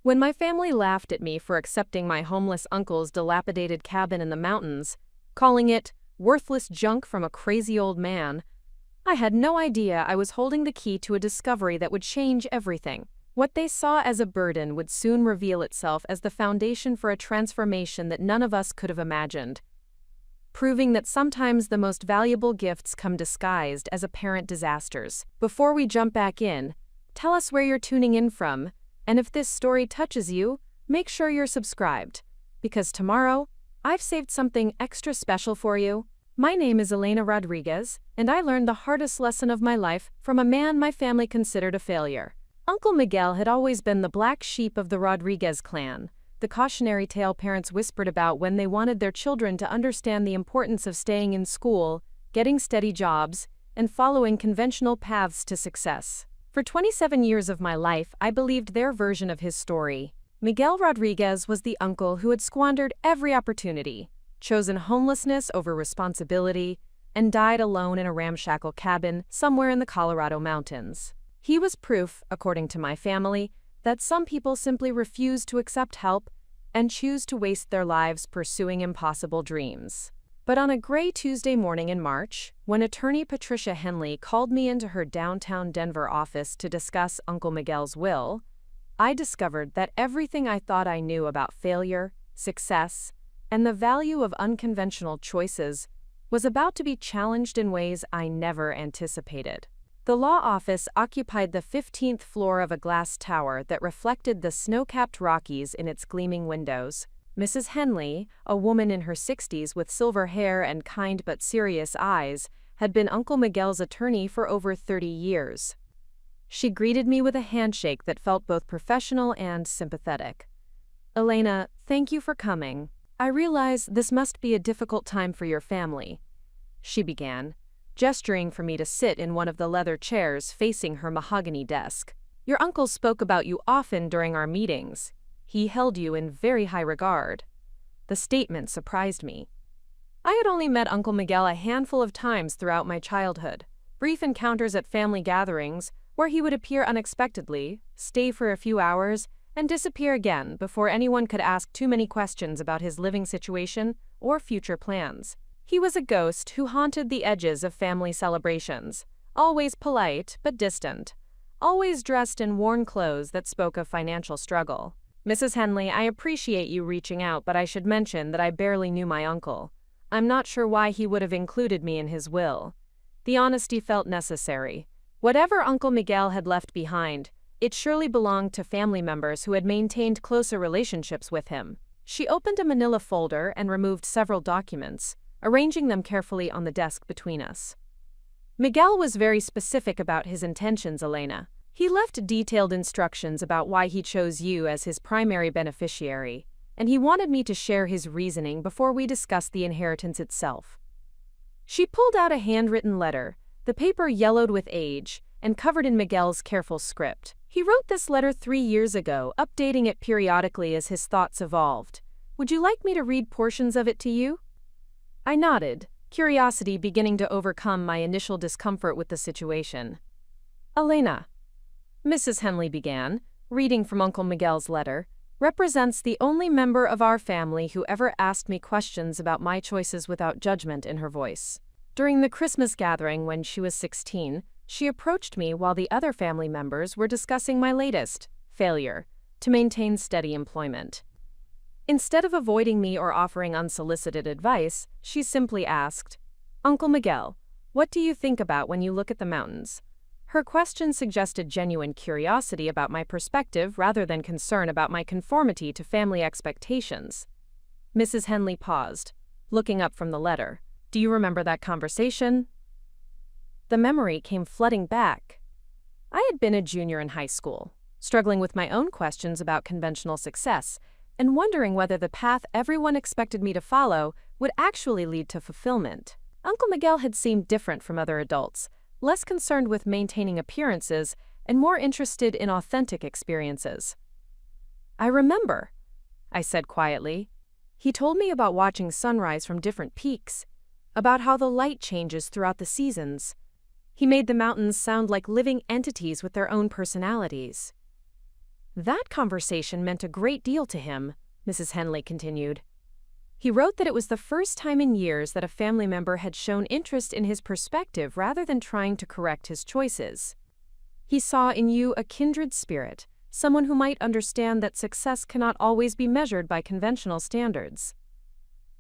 When my family laughed at me for accepting my homeless uncle's dilapidated cabin in the mountains, calling it worthless junk from a crazy old man, I had no idea I was holding the key to a discovery that would change everything. What they saw as a burden would soon reveal itself as the foundation for a transformation that none of us could have imagined, proving that sometimes the most valuable gifts come disguised as apparent disasters. Before we jump back in, tell us where you're tuning in from, and if this story touches you, make sure you're subscribed, because tomorrow, I've saved something extra special for you. My name is Elena Rodriguez, and I learned the hardest lesson of my life from a man my family considered a failure. Uncle Miguel had always been the black sheep of the Rodriguez clan, the cautionary tale parents whispered about when they wanted their children to understand the importance of staying in school, getting steady jobs, and following conventional paths to success. For 27 years of my life, I believed their version of his story. Miguel Rodriguez was the uncle who had squandered every opportunity, chosen homelessness over responsibility, and died alone in a ramshackle cabin somewhere in the Colorado mountains. He was proof, according to my family, that some people simply refuse to accept help and choose to waste their lives pursuing impossible dreams. But on a gray Tuesday morning in March, when attorney Patricia Henley called me into her downtown Denver office to discuss Uncle Miguel's will, I discovered that everything I thought I knew about failure, success, and the value of unconventional choices was about to be challenged in ways I never anticipated. The law office occupied the 15th floor of a glass tower that reflected the snow-capped Rockies in its gleaming windows. Mrs. Henley, a woman in her 60s with silver hair and kind but serious eyes, had been Uncle Miguel's attorney for over 30 years. She greeted me with a handshake that felt both professional and sympathetic. "Elena, thank you for coming. I realize this must be a difficult time for your family," she began, gesturing for me to sit in one of the leather chairs facing her mahogany desk. "Your uncle spoke about you often during our meetings. He held you in very high regard." The statement surprised me. I had only met Uncle Miguel a handful of times throughout my childhood, brief encounters at family gatherings where he would appear unexpectedly, stay for a few hours, and disappear again before anyone could ask too many questions about his living situation or future plans. He was a ghost who haunted the edges of family celebrations, always polite but distant, always dressed in worn clothes that spoke of financial struggle. "Mrs. Henley, I appreciate you reaching out, but I should mention that I barely knew my uncle. I'm not sure why he would have included me in his will." The honesty felt necessary. Whatever Uncle Miguel had left behind, it surely belonged to family members who had maintained closer relationships with him. She opened a manila folder and removed several documents, arranging them carefully on the desk between us. "Miguel was very specific about his intentions, Elena. He left detailed instructions about why he chose you as his primary beneficiary, and he wanted me to share his reasoning before we discussed the inheritance itself." She pulled out a handwritten letter, the paper yellowed with age and covered in Miguel's careful script. "He wrote this letter 3 years ago, updating it periodically as his thoughts evolved. Would you like me to read portions of it to you?" I nodded, curiosity beginning to overcome my initial discomfort with the situation. "Elena," Mrs. Henley began, reading from Uncle Miguel's letter, "represents the only member of our family who ever asked me questions about my choices without judgment in her voice. During the Christmas gathering when she was 16, she approached me while the other family members were discussing my latest failure to maintain steady employment. Instead of avoiding me or offering unsolicited advice, she simply asked, 'Uncle Miguel, what do you think about when you look at the mountains?' Her question suggested genuine curiosity about my perspective rather than concern about my conformity to family expectations." Mrs. Henley paused, looking up from the letter. "Do you remember that conversation?" The memory came flooding back. I had been a junior in high school, struggling with my own questions about conventional success, and wondering whether the path everyone expected me to follow would actually lead to fulfillment. Uncle Miguel had seemed different from other adults, less concerned with maintaining appearances and more interested in authentic experiences. "I remember," I said quietly. "He told me about watching sunrise from different peaks, about how the light changes throughout the seasons. He made the mountains sound like living entities with their own personalities." That conversation meant a great deal to him, Mrs. Henley continued. He wrote that it was the first time in years that a family member had shown interest in his perspective rather than trying to correct his choices. He saw in you a kindred spirit, someone who might understand that success cannot always be measured by conventional standards.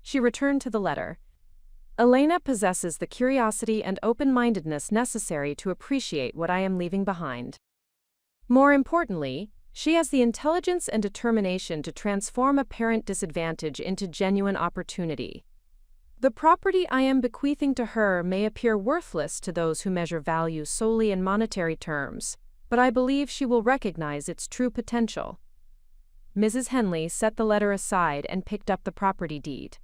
She returned to the letter. Elena possesses the curiosity and open-mindedness necessary to appreciate what I am leaving behind. More importantly, she has the intelligence and determination to transform apparent disadvantage into genuine opportunity. The property I am bequeathing to her may appear worthless to those who measure value solely in monetary terms, but I believe she will recognize its true potential. Mrs. Henley set the letter aside and picked up the property deed.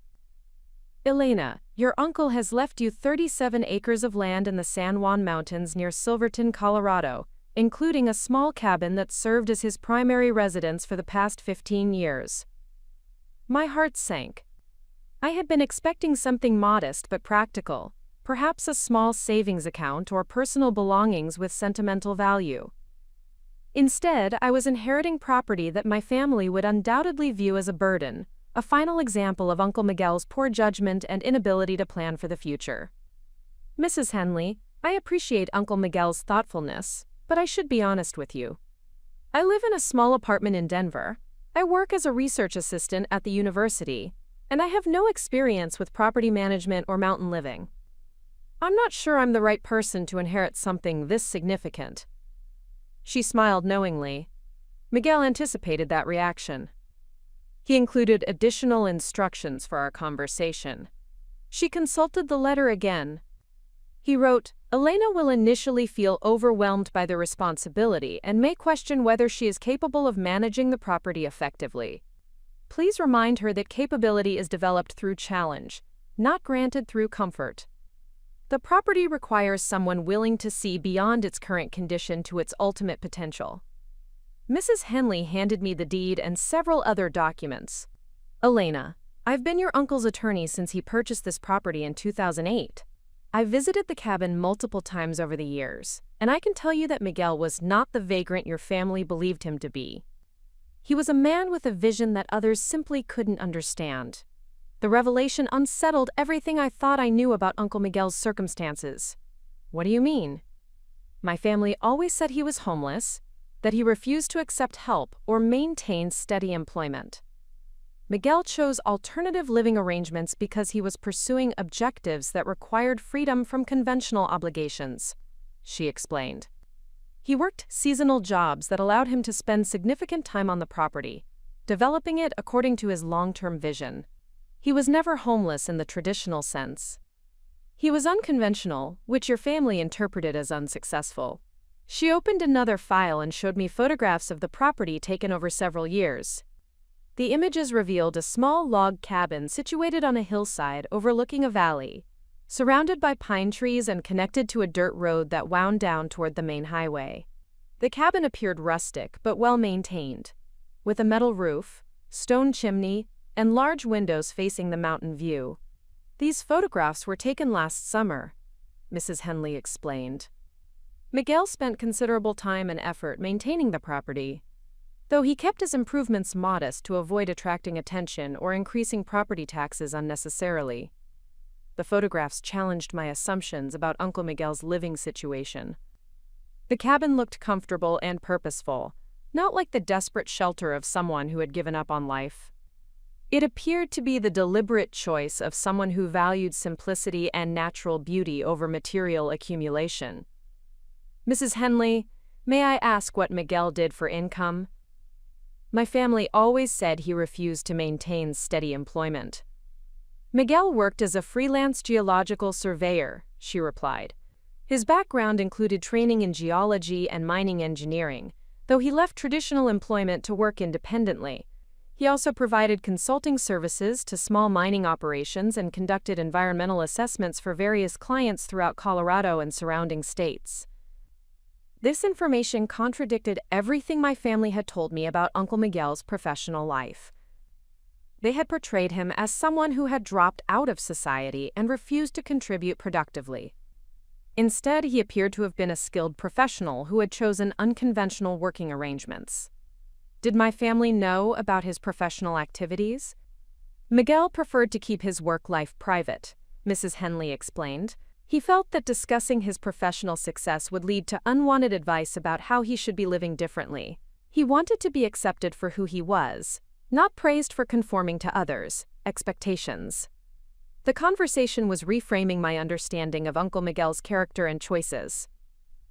Elena, your uncle has left you 37 acres of land in the San Juan Mountains near Silverton, Colorado, including a small cabin that served as his primary residence for the past 15 years. My heart sank. I had been expecting something modest but practical, perhaps a small savings account or personal belongings with sentimental value. Instead, I was inheriting property that my family would undoubtedly view as a burden, a final example of Uncle Miguel's poor judgment and inability to plan for the future. Mrs. Henley, I appreciate Uncle Miguel's thoughtfulness, but I should be honest with you. I live in a small apartment in Denver. I work as a research assistant at the university, and I have no experience with property management or mountain living. I'm not sure I'm the right person to inherit something this significant. She smiled knowingly. Miguel anticipated that reaction. He included additional instructions for our conversation. She consulted the letter again. He wrote, Elena will initially feel overwhelmed by the responsibility and may question whether she is capable of managing the property effectively. Please remind her that capability is developed through challenge, not granted through comfort. The property requires someone willing to see beyond its current condition to its ultimate potential. Mrs. Henley handed me the deed and several other documents. Elena, I've been your uncle's attorney since he purchased this property in 2008. I visited the cabin multiple times over the years, and I can tell you that Miguel was not the vagrant your family believed him to be. He was a man with a vision that others simply couldn't understand. The revelation unsettled everything I thought I knew about Uncle Miguel's circumstances. What do you mean? My family always said he was homeless, that he refused to accept help or maintain steady employment. Miguel chose alternative living arrangements because he was pursuing objectives that required freedom from conventional obligations, she explained. He worked seasonal jobs that allowed him to spend significant time on the property, developing it according to his long-term vision. He was never homeless in the traditional sense. He was unconventional, which your family interpreted as unsuccessful. She opened another file and showed me photographs of the property taken over several years. The images revealed a small log cabin situated on a hillside overlooking a valley, surrounded by pine trees and connected to a dirt road that wound down toward the main highway. The cabin appeared rustic but well-maintained, with a metal roof, stone chimney, and large windows facing the mountain view. These photographs were taken last summer, Mrs. Henley explained. Miguel spent considerable time and effort maintaining the property, though he kept his improvements modest to avoid attracting attention or increasing property taxes unnecessarily. The photographs challenged my assumptions about Uncle Miguel's living situation. The cabin looked comfortable and purposeful, not like the desperate shelter of someone who had given up on life. It appeared to be the deliberate choice of someone who valued simplicity and natural beauty over material accumulation. Mrs. Henley, may I ask what Miguel did for income? My family always said he refused to maintain steady employment. Miguel worked as a freelance geological surveyor, she replied. His background included training in geology and mining engineering, though he left traditional employment to work independently. He also provided consulting services to small mining operations and conducted environmental assessments for various clients throughout Colorado and surrounding states. This information contradicted everything my family had told me about Uncle Miguel's professional life. They had portrayed him as someone who had dropped out of society and refused to contribute productively. Instead, he appeared to have been a skilled professional who had chosen unconventional working arrangements. Did my family know about his professional activities? Miguel preferred to keep his work life private, Mrs. Henley explained. He felt that discussing his professional success would lead to unwanted advice about how he should be living differently. He wanted to be accepted for who he was, not praised for conforming to others' expectations. The conversation was reframing my understanding of Uncle Miguel's character and choices.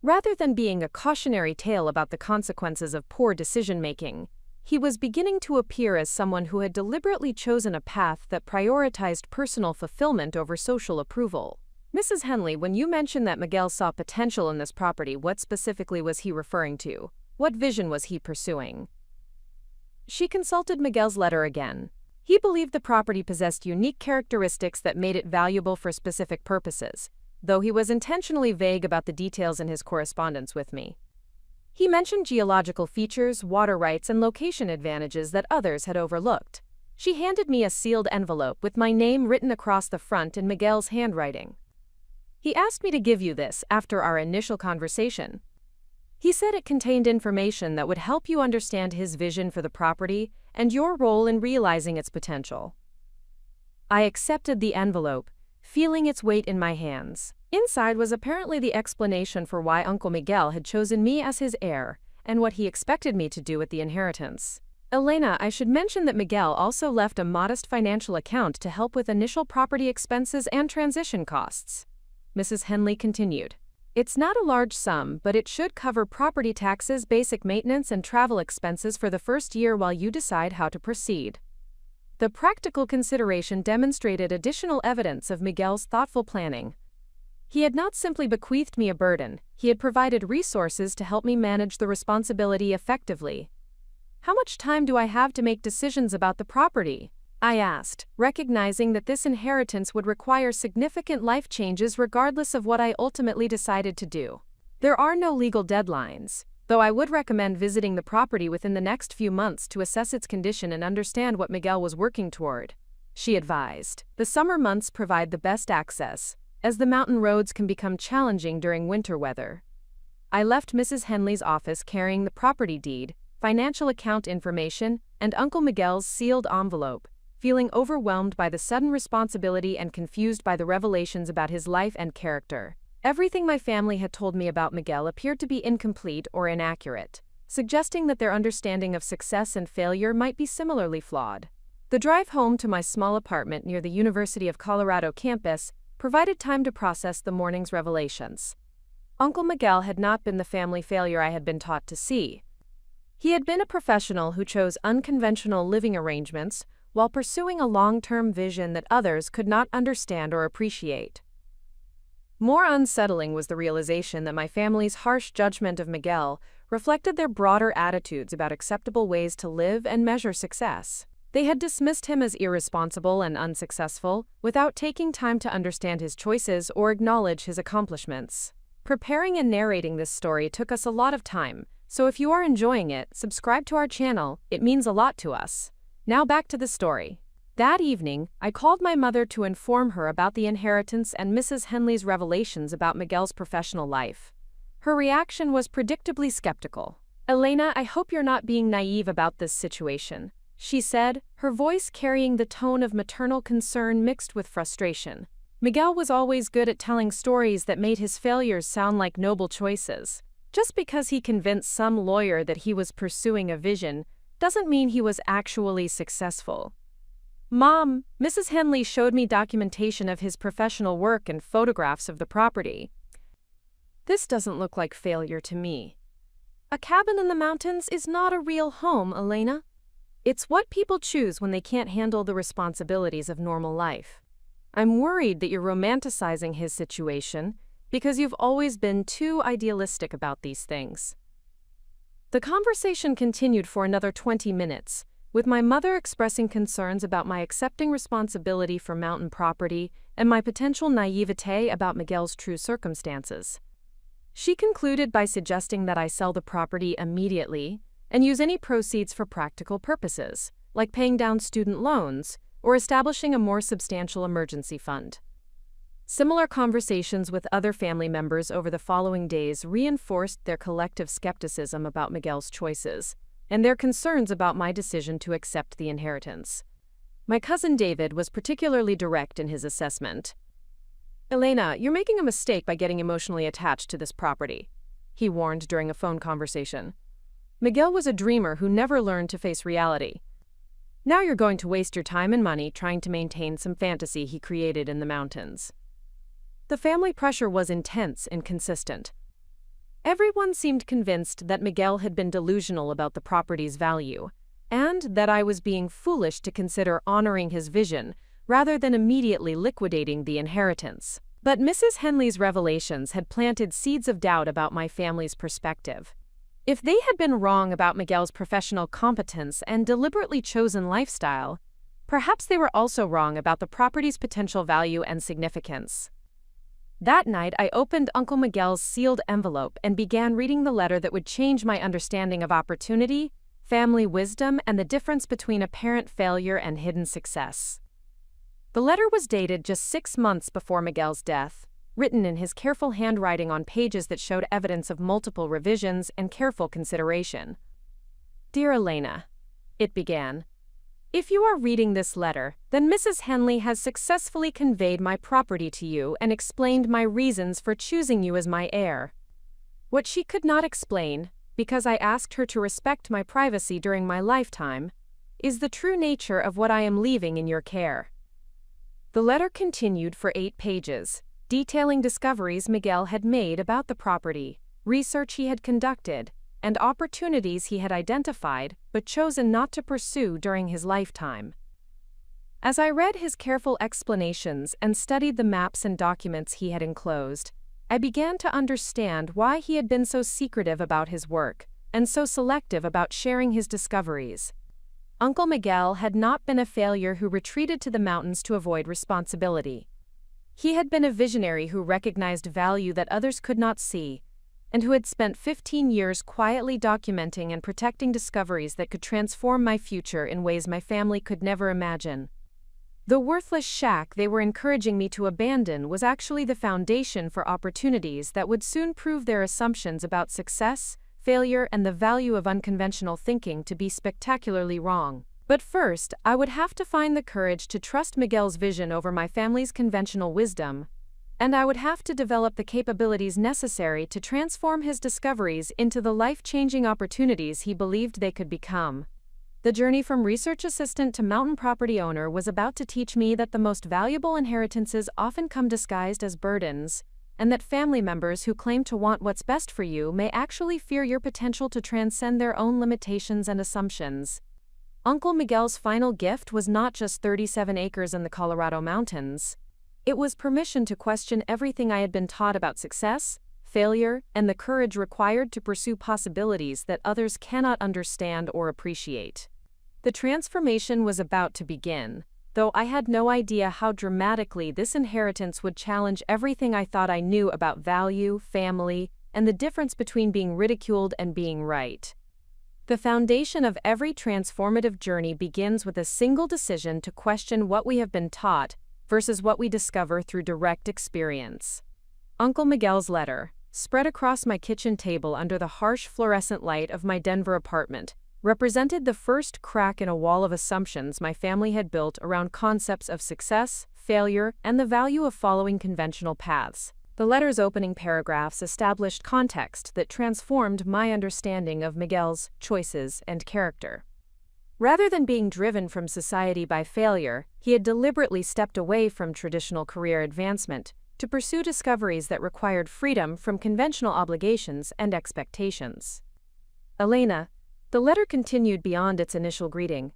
Rather than being a cautionary tale about the consequences of poor decision-making, he was beginning to appear as someone who had deliberately chosen a path that prioritized personal fulfillment over social approval. Mrs. Henley, when you mentioned that Miguel saw potential in this property, what specifically was he referring to? What vision was he pursuing? She consulted Miguel's letter again. He believed the property possessed unique characteristics that made it valuable for specific purposes, though he was intentionally vague about the details in his correspondence with me. He mentioned geological features, water rights, and location advantages that others had overlooked. She handed me a sealed envelope with my name written across the front in Miguel's handwriting. He asked me to give you this after our initial conversation. He said it contained information that would help you understand his vision for the property and your role in realizing its potential. I accepted the envelope, feeling its weight in my hands. Inside was apparently the explanation for why Uncle Miguel had chosen me as his heir and what he expected me to do with the inheritance. Elena, I should mention that Miguel also left a modest financial account to help with initial property expenses and transition costs. Mrs. Henley continued. It's not a large sum, but it should cover property taxes, basic maintenance, and travel expenses for the first year while you decide how to proceed. The practical consideration demonstrated additional evidence of Miguel's thoughtful planning. He had not simply bequeathed me a burden, he had provided resources to help me manage the responsibility effectively. How much time do I have to make decisions about the property? I asked, recognizing that this inheritance would require significant life changes regardless of what I ultimately decided to do. There are no legal deadlines, though I would recommend visiting the property within the next few months to assess its condition and understand what Miguel was working toward. She advised. The summer months provide the best access, as the mountain roads can become challenging during winter weather. I left Mrs. Henley's office carrying the property deed, financial account information, and Uncle Miguel's sealed envelope, feeling overwhelmed by the sudden responsibility and confused by the revelations about his life and character. Everything my family had told me about Miguel appeared to be incomplete or inaccurate, suggesting that their understanding of success and failure might be similarly flawed. The drive home to my small apartment near the University of Colorado campus provided time to process the morning's revelations. Uncle Miguel had not been the family failure I had been taught to see. He had been a professional who chose unconventional living arrangements while pursuing a long-term vision that others could not understand or appreciate. More unsettling was the realization that my family's harsh judgment of Miguel reflected their broader attitudes about acceptable ways to live and measure success. They had dismissed him as irresponsible and unsuccessful without taking time to understand his choices or acknowledge his accomplishments. Preparing and narrating this story took us a lot of time, so if you are enjoying it, subscribe to our channel, it means a lot to us. Now back to the story. That evening, I called my mother to inform her about the inheritance and Mrs. Henley's revelations about Miguel's professional life. Her reaction was predictably skeptical. Elena, I hope you're not being naive about this situation, she said, her voice carrying the tone of maternal concern mixed with frustration. Miguel was always good at telling stories that made his failures sound like noble choices. Just because he convinced some lawyer that he was pursuing a vision doesn't mean he was actually successful. Mom, Mrs. Henley showed me documentation of his professional work and photographs of the property. This doesn't look like failure to me. A cabin in the mountains is not a real home, Elena. It's what people choose when they can't handle the responsibilities of normal life. I'm worried that you're romanticizing his situation because you've always been too idealistic about these things. The conversation continued for another 20 minutes, with my mother expressing concerns about my accepting responsibility for mountain property and my potential naivete about Miguel's true circumstances. She concluded by suggesting that I sell the property immediately and use any proceeds for practical purposes, like paying down student loans or establishing a more substantial emergency fund. Similar conversations with other family members over the following days reinforced their collective skepticism about Miguel's choices, and their concerns about my decision to accept the inheritance. My cousin David was particularly direct in his assessment. "Elena, you're making a mistake by getting emotionally attached to this property," he warned during a phone conversation. "Miguel was a dreamer who never learned to face reality. Now you're going to waste your time and money trying to maintain some fantasy he created in the mountains." The family pressure was intense and consistent. Everyone seemed convinced that Miguel had been delusional about the property's value, and that I was being foolish to consider honoring his vision rather than immediately liquidating the inheritance. But Mrs. Henley's revelations had planted seeds of doubt about my family's perspective. If they had been wrong about Miguel's professional competence and deliberately chosen lifestyle, perhaps they were also wrong about the property's potential value and significance. That night, I opened Uncle Miguel's sealed envelope and began reading the letter that would change my understanding of opportunity, family wisdom, and the difference between apparent failure and hidden success. The letter was dated just 6 months before Miguel's death, written in his careful handwriting on pages that showed evidence of multiple revisions and careful consideration. "Dear Elena," it began, "if you are reading this letter, then Mrs. Henley has successfully conveyed my property to you and explained my reasons for choosing you as my heir. What she could not explain, because I asked her to respect my privacy during my lifetime, is the true nature of what I am leaving in your care." The letter continued for 8 pages, detailing discoveries Miguel had made about the property, research he had conducted, and opportunities he had identified but chosen not to pursue during his lifetime. As I read his careful explanations and studied the maps and documents he had enclosed, I began to understand why he had been so secretive about his work and so selective about sharing his discoveries. Uncle Miguel had not been a failure who retreated to the mountains to avoid responsibility. He had been a visionary who recognized value that others could not see, and who had spent 15 years quietly documenting and protecting discoveries that could transform my future in ways my family could never imagine. The worthless shack they were encouraging me to abandon was actually the foundation for opportunities that would soon prove their assumptions about success, failure, and the value of unconventional thinking to be spectacularly wrong. But first, I would have to find the courage to trust Miguel's vision over my family's conventional wisdom, and I would have to develop the capabilities necessary to transform his discoveries into the life-changing opportunities he believed they could become. The journey from research assistant to mountain property owner was about to teach me that the most valuable inheritances often come disguised as burdens, and that family members who claim to want what's best for you may actually fear your potential to transcend their own limitations and assumptions. Uncle Miguel's final gift was not just 37 acres in the Colorado mountains. It was permission to question everything I had been taught about success, failure, and the courage required to pursue possibilities that others cannot understand or appreciate. The transformation was about to begin, though I had no idea how dramatically this inheritance would challenge everything I thought I knew about value, family, and the difference between being ridiculed and being right. The foundation of every transformative journey begins with a single decision to question what we have been taught versus what we discover through direct experience. Uncle Miguel's letter, spread across my kitchen table under the harsh fluorescent light of my Denver apartment, represented the first crack in a wall of assumptions my family had built around concepts of success, failure, and the value of following conventional paths. The letter's opening paragraphs established context that transformed my understanding of Miguel's choices and character. Rather than being driven from society by failure, he had deliberately stepped away from traditional career advancement to pursue discoveries that required freedom from conventional obligations and expectations. Elena, the letter continued beyond its initial greeting.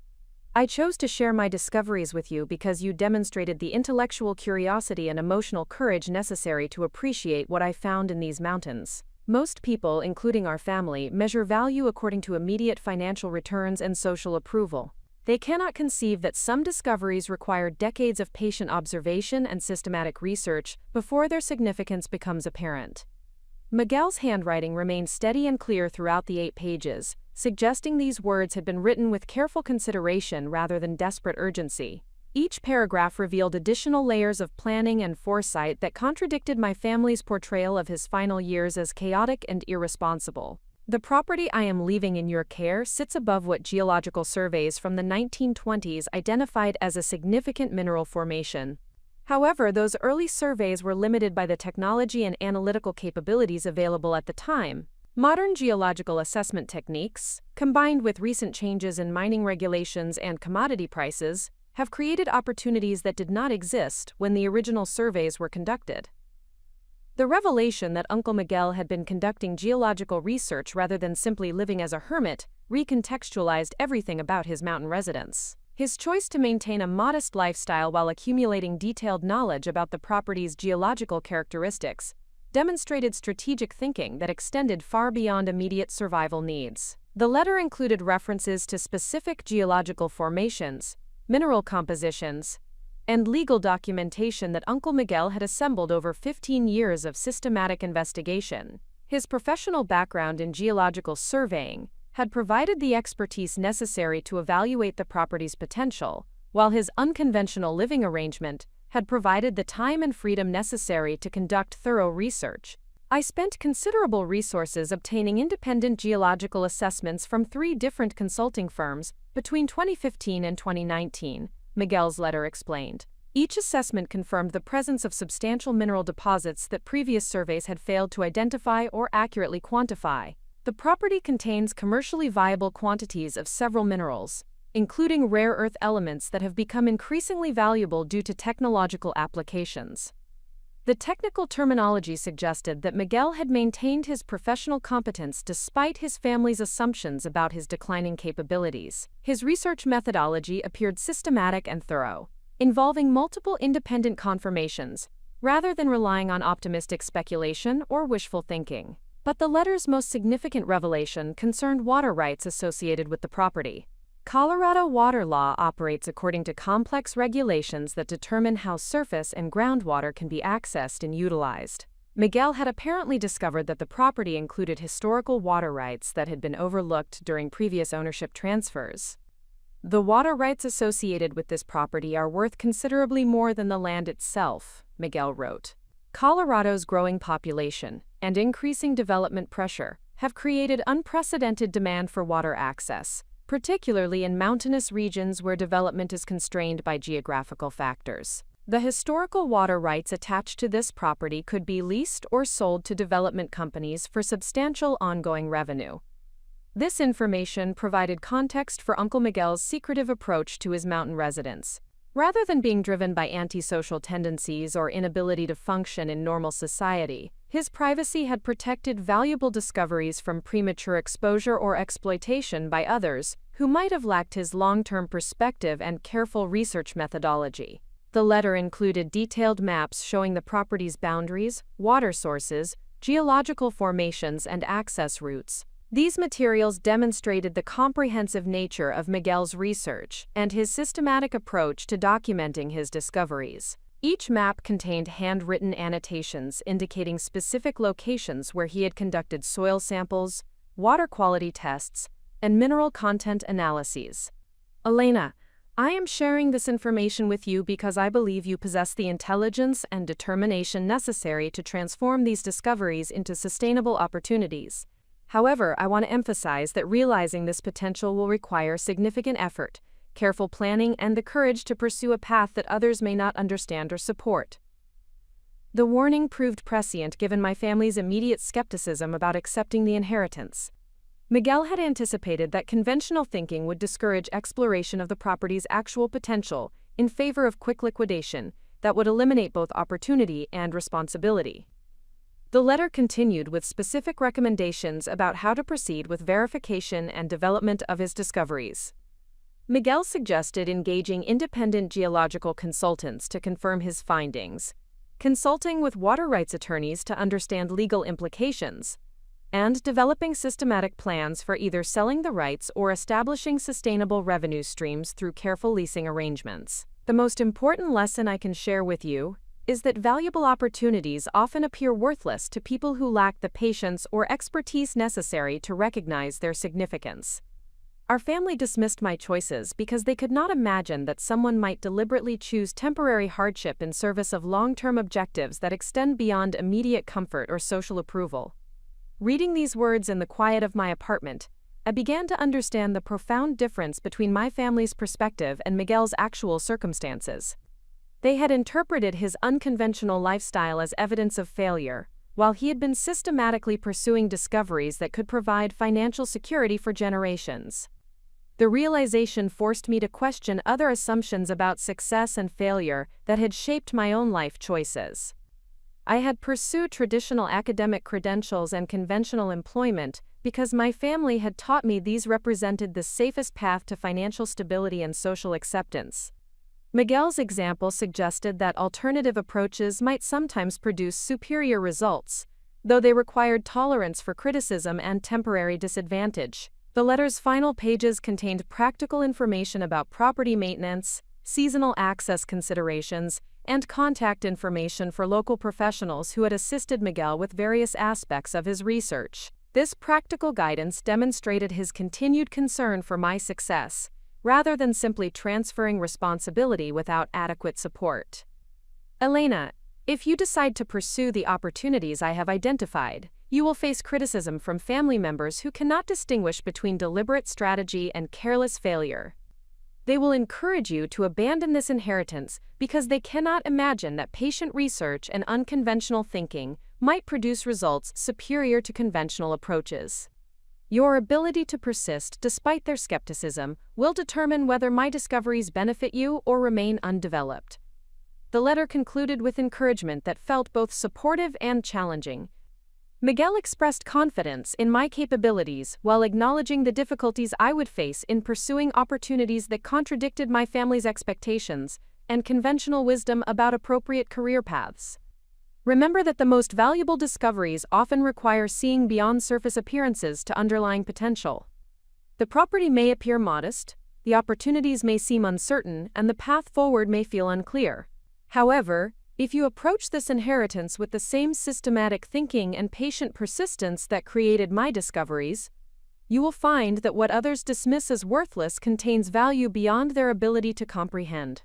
I chose to share my discoveries with you because you demonstrated the intellectual curiosity and emotional courage necessary to appreciate what I found in these mountains. Most people, including our family, measure value according to immediate financial returns and social approval. They cannot conceive that some discoveries require decades of patient observation and systematic research before their significance becomes apparent. Miguel's handwriting remained steady and clear throughout the 8 pages, suggesting these words had been written with careful consideration rather than desperate urgency. Each paragraph revealed additional layers of planning and foresight that contradicted my family's portrayal of his final years as chaotic and irresponsible. The property I am leaving in your care sits above what geological surveys from the 1920s identified as a significant mineral formation. However, those early surveys were limited by the technology and analytical capabilities available at the time. Modern geological assessment techniques, combined with recent changes in mining regulations and commodity prices, have created opportunities that did not exist when the original surveys were conducted. The revelation that Uncle Miguel had been conducting geological research rather than simply living as a hermit recontextualized everything about his mountain residence. His choice to maintain a modest lifestyle while accumulating detailed knowledge about the property's geological characteristics demonstrated strategic thinking that extended far beyond immediate survival needs. The letter included references to specific geological formations, mineral compositions, and legal documentation that Uncle Miguel had assembled over 15 years of systematic investigation. His professional background in geological surveying had provided the expertise necessary to evaluate the property's potential, while his unconventional living arrangement had provided the time and freedom necessary to conduct thorough research. I spent considerable resources obtaining independent geological assessments from 3 different consulting firms between 2015 and 2019, Miguel's letter explained. Each assessment confirmed the presence of substantial mineral deposits that previous surveys had failed to identify or accurately quantify. The property contains commercially viable quantities of several minerals, including rare earth elements that have become increasingly valuable due to technological applications. The technical terminology suggested that Miguel had maintained his professional competence despite his family's assumptions about his declining capabilities. His research methodology appeared systematic and thorough, involving multiple independent confirmations, rather than relying on optimistic speculation or wishful thinking. But the letter's most significant revelation concerned water rights associated with the property. Colorado water law operates according to complex regulations that determine how surface and groundwater can be accessed and utilized. Miguel had apparently discovered that the property included historical water rights that had been overlooked during previous ownership transfers. The water rights associated with this property are worth considerably more than the land itself, Miguel wrote. Colorado's growing population and increasing development pressure have created unprecedented demand for water access, particularly in mountainous regions where development is constrained by geographical factors. The historical water rights attached to this property could be leased or sold to development companies for substantial ongoing revenue. This information provided context for Uncle Miguel's secretive approach to his mountain residence. Rather than being driven by antisocial tendencies or inability to function in normal society, his privacy had protected valuable discoveries from premature exposure or exploitation by others who might have lacked his long-term perspective and careful research methodology. The letter included detailed maps showing the property's boundaries, water sources, geological formations, and access routes. These materials demonstrated the comprehensive nature of Miguel's research and his systematic approach to documenting his discoveries. Each map contained handwritten annotations indicating specific locations where he had conducted soil samples, water quality tests, and mineral content analyses. Elena, I am sharing this information with you because I believe you possess the intelligence and determination necessary to transform these discoveries into sustainable opportunities. However, I want to emphasize that realizing this potential will require significant effort, careful planning, and the courage to pursue a path that others may not understand or support. The warning proved prescient given my family's immediate skepticism about accepting the inheritance. Miguel had anticipated that conventional thinking would discourage exploration of the property's actual potential in favor of quick liquidation that would eliminate both opportunity and responsibility. The letter continued with specific recommendations about how to proceed with verification and development of his discoveries. Miguel suggested engaging independent geological consultants to confirm his findings, consulting with water rights attorneys to understand legal implications, and developing systematic plans for either selling the rights or establishing sustainable revenue streams through careful leasing arrangements. The most important lesson I can share with you is that valuable opportunities often appear worthless to people who lack the patience or expertise necessary to recognize their significance. Our family dismissed my choices because they could not imagine that someone might deliberately choose temporary hardship in service of long-term objectives that extend beyond immediate comfort or social approval. Reading these words in the quiet of my apartment, I began to understand the profound difference between my family's perspective and Miguel's actual circumstances. They had interpreted his unconventional lifestyle as evidence of failure, while he had been systematically pursuing discoveries that could provide financial security for generations. The realization forced me to question other assumptions about success and failure that had shaped my own life choices. I had pursued traditional academic credentials and conventional employment because my family had taught me these represented the safest path to financial stability and social acceptance. Miguel's example suggested that alternative approaches might sometimes produce superior results, though they required tolerance for criticism and temporary disadvantage. The letter's final pages contained practical information about property maintenance, seasonal access considerations, and contact information for local professionals who had assisted Miguel with various aspects of his research. This practical guidance demonstrated his continued concern for my success, rather than simply transferring responsibility without adequate support. Elena, if you decide to pursue the opportunities I have identified, you will face criticism from family members who cannot distinguish between deliberate strategy and careless failure. They will encourage you to abandon this inheritance because they cannot imagine that patient research and unconventional thinking might produce results superior to conventional approaches. Your ability to persist despite their skepticism will determine whether my discoveries benefit you or remain undeveloped. The letter concluded with encouragement that felt both supportive and challenging. Miguel expressed confidence in my capabilities while acknowledging the difficulties I would face in pursuing opportunities that contradicted my family's expectations and conventional wisdom about appropriate career paths. Remember that the most valuable discoveries often require seeing beyond surface appearances to underlying potential. The property may appear modest, the opportunities may seem uncertain, and the path forward may feel unclear. However, if you approach this inheritance with the same systematic thinking and patient persistence that created my discoveries, you will find that what others dismiss as worthless contains value beyond their ability to comprehend.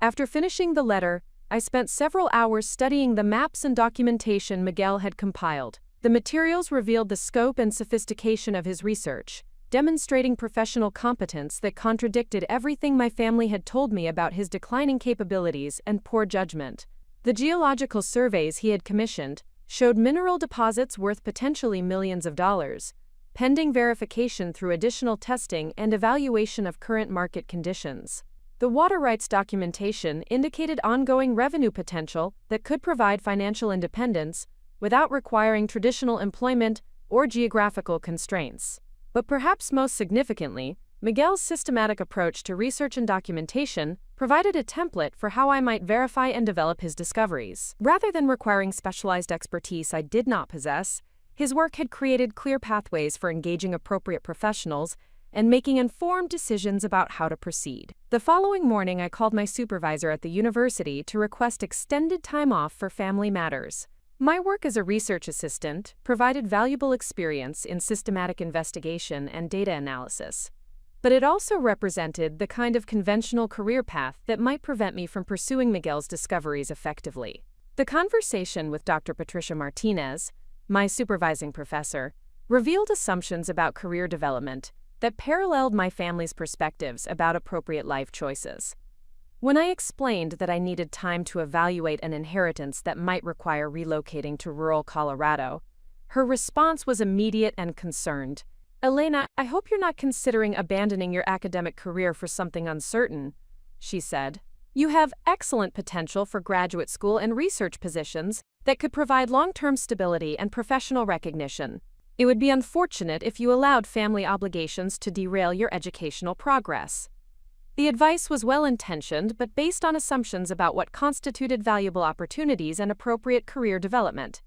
After finishing the letter, I spent several hours studying the maps and documentation Miguel had compiled. The materials revealed the scope and sophistication of his research, demonstrating professional competence that contradicted everything my family had told me about his declining capabilities and poor judgment. The geological surveys he had commissioned showed mineral deposits worth potentially millions of dollars, pending verification through additional testing and evaluation of current market conditions. The water rights documentation indicated ongoing revenue potential that could provide financial independence without requiring traditional employment or geographical constraints. But perhaps most significantly, Miguel's systematic approach to research and documentation provided a template for how I might verify and develop his discoveries. Rather than requiring specialized expertise I did not possess, his work had created clear pathways for engaging appropriate professionals and making informed decisions about how to proceed. The following morning, I called my supervisor at the university to request extended time off for family matters. My work as a research assistant provided valuable experience in systematic investigation and data analysis, but it also represented the kind of conventional career path that might prevent me from pursuing Miguel's discoveries effectively. The conversation with Dr. Patricia Martinez, my supervising professor, revealed assumptions about career development that paralleled my family's perspectives about appropriate life choices. When I explained that I needed time to evaluate an inheritance that might require relocating to rural Colorado, her response was immediate and concerned. "Elena, I hope you're not considering abandoning your academic career for something uncertain," she said. "You have excellent potential for graduate school and research positions that could provide long-term stability and professional recognition. It would be unfortunate if you allowed family obligations to derail your educational progress." The advice was well-intentioned but based on assumptions about what constituted valuable opportunities and appropriate career development.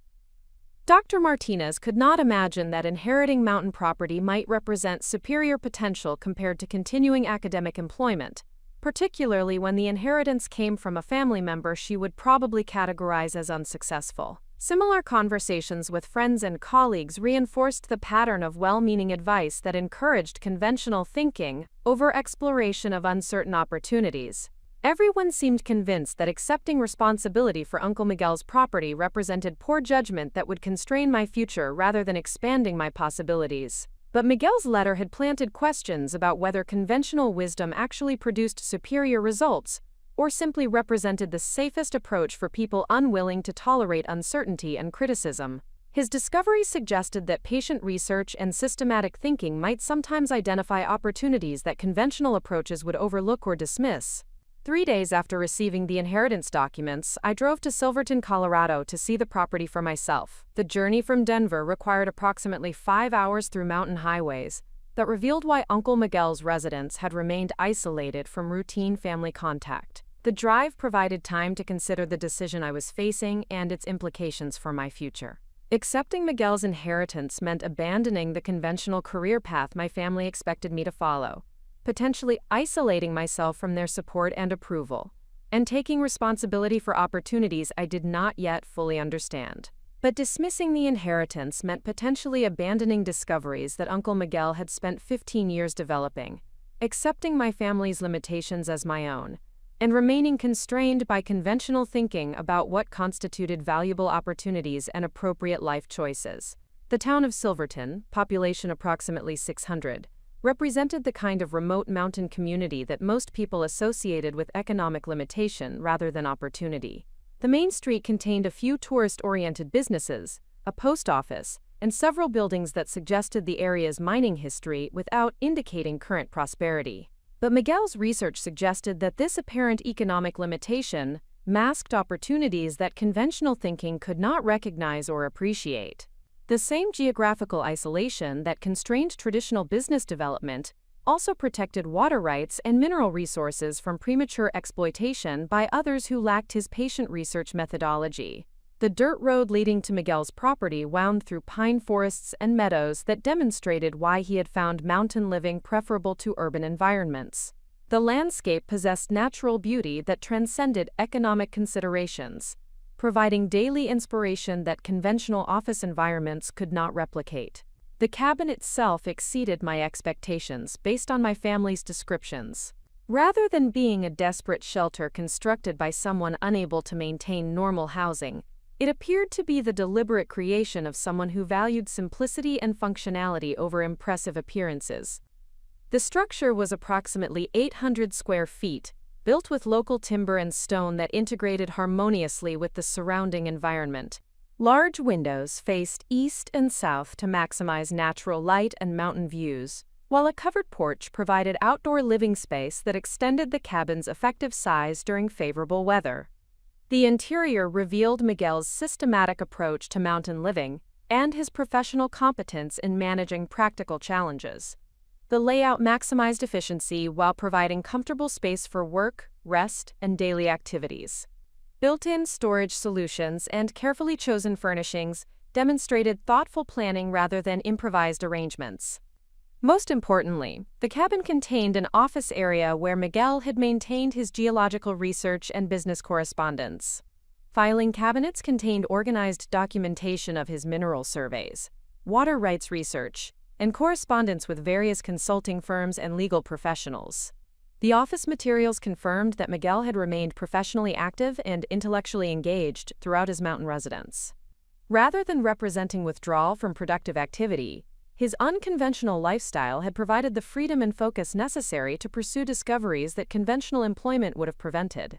Dr. Martinez could not imagine that inheriting mountain property might represent superior potential compared to continuing academic employment, particularly when the inheritance came from a family member she would probably categorize as unsuccessful. Similar conversations with friends and colleagues reinforced the pattern of well-meaning advice that encouraged conventional thinking over exploration of uncertain opportunities. Everyone seemed convinced that accepting responsibility for Uncle Miguel's property represented poor judgment that would constrain my future rather than expanding my possibilities. But Miguel's letter had planted questions about whether conventional wisdom actually produced superior results, or simply represented the safest approach for people unwilling to tolerate uncertainty and criticism. His discoveries suggested that patient research and systematic thinking might sometimes identify opportunities that conventional approaches would overlook or dismiss. 3 days after receiving the inheritance documents, I drove to Silverton, Colorado to see the property for myself. The journey from Denver required approximately 5 hours through mountain highways that revealed why Uncle Miguel's residence had remained isolated from routine family contact. The drive provided time to consider the decision I was facing and its implications for my future. Accepting Miguel's inheritance meant abandoning the conventional career path my family expected me to follow, potentially isolating myself from their support and approval, and taking responsibility for opportunities I did not yet fully understand. But dismissing the inheritance meant potentially abandoning discoveries that Uncle Miguel had spent 15 years developing, accepting my family's limitations as my own, and remaining constrained by conventional thinking about what constituted valuable opportunities and appropriate life choices. The town of Silverton, population approximately 600, represented the kind of remote mountain community that most people associated with economic limitation rather than opportunity. The main street contained a few tourist-oriented businesses, a post office, and several buildings that suggested the area's mining history without indicating current prosperity. But Miguel's research suggested that this apparent economic limitation masked opportunities that conventional thinking could not recognize or appreciate. The same geographical isolation that constrained traditional business development also protected water rights and mineral resources from premature exploitation by others who lacked his patient research methodology. The dirt road leading to Miguel's property wound through pine forests and meadows that demonstrated why he had found mountain living preferable to urban environments. The landscape possessed natural beauty that transcended economic considerations, providing daily inspiration that conventional office environments could not replicate. The cabin itself exceeded my expectations based on my family's descriptions. Rather than being a desperate shelter constructed by someone unable to maintain normal housing, it appeared to be the deliberate creation of someone who valued simplicity and functionality over impressive appearances. The structure was approximately 800 square feet, built with local timber and stone that integrated harmoniously with the surrounding environment. Large windows faced east and south to maximize natural light and mountain views, while a covered porch provided outdoor living space that extended the cabin's effective size during favorable weather. The interior revealed Miguel's systematic approach to mountain living and his professional competence in managing practical challenges. The layout maximized efficiency while providing comfortable space for work, rest, and daily activities. Built-in storage solutions and carefully chosen furnishings demonstrated thoughtful planning rather than improvised arrangements. Most importantly, the cabin contained an office area where Miguel had maintained his geological research and business correspondence. Filing cabinets contained organized documentation of his mineral surveys, water rights research, and correspondence with various consulting firms and legal professionals. The office materials confirmed that Miguel had remained professionally active and intellectually engaged throughout his mountain residence. Rather than representing withdrawal from productive activity, his unconventional lifestyle had provided the freedom and focus necessary to pursue discoveries that conventional employment would have prevented.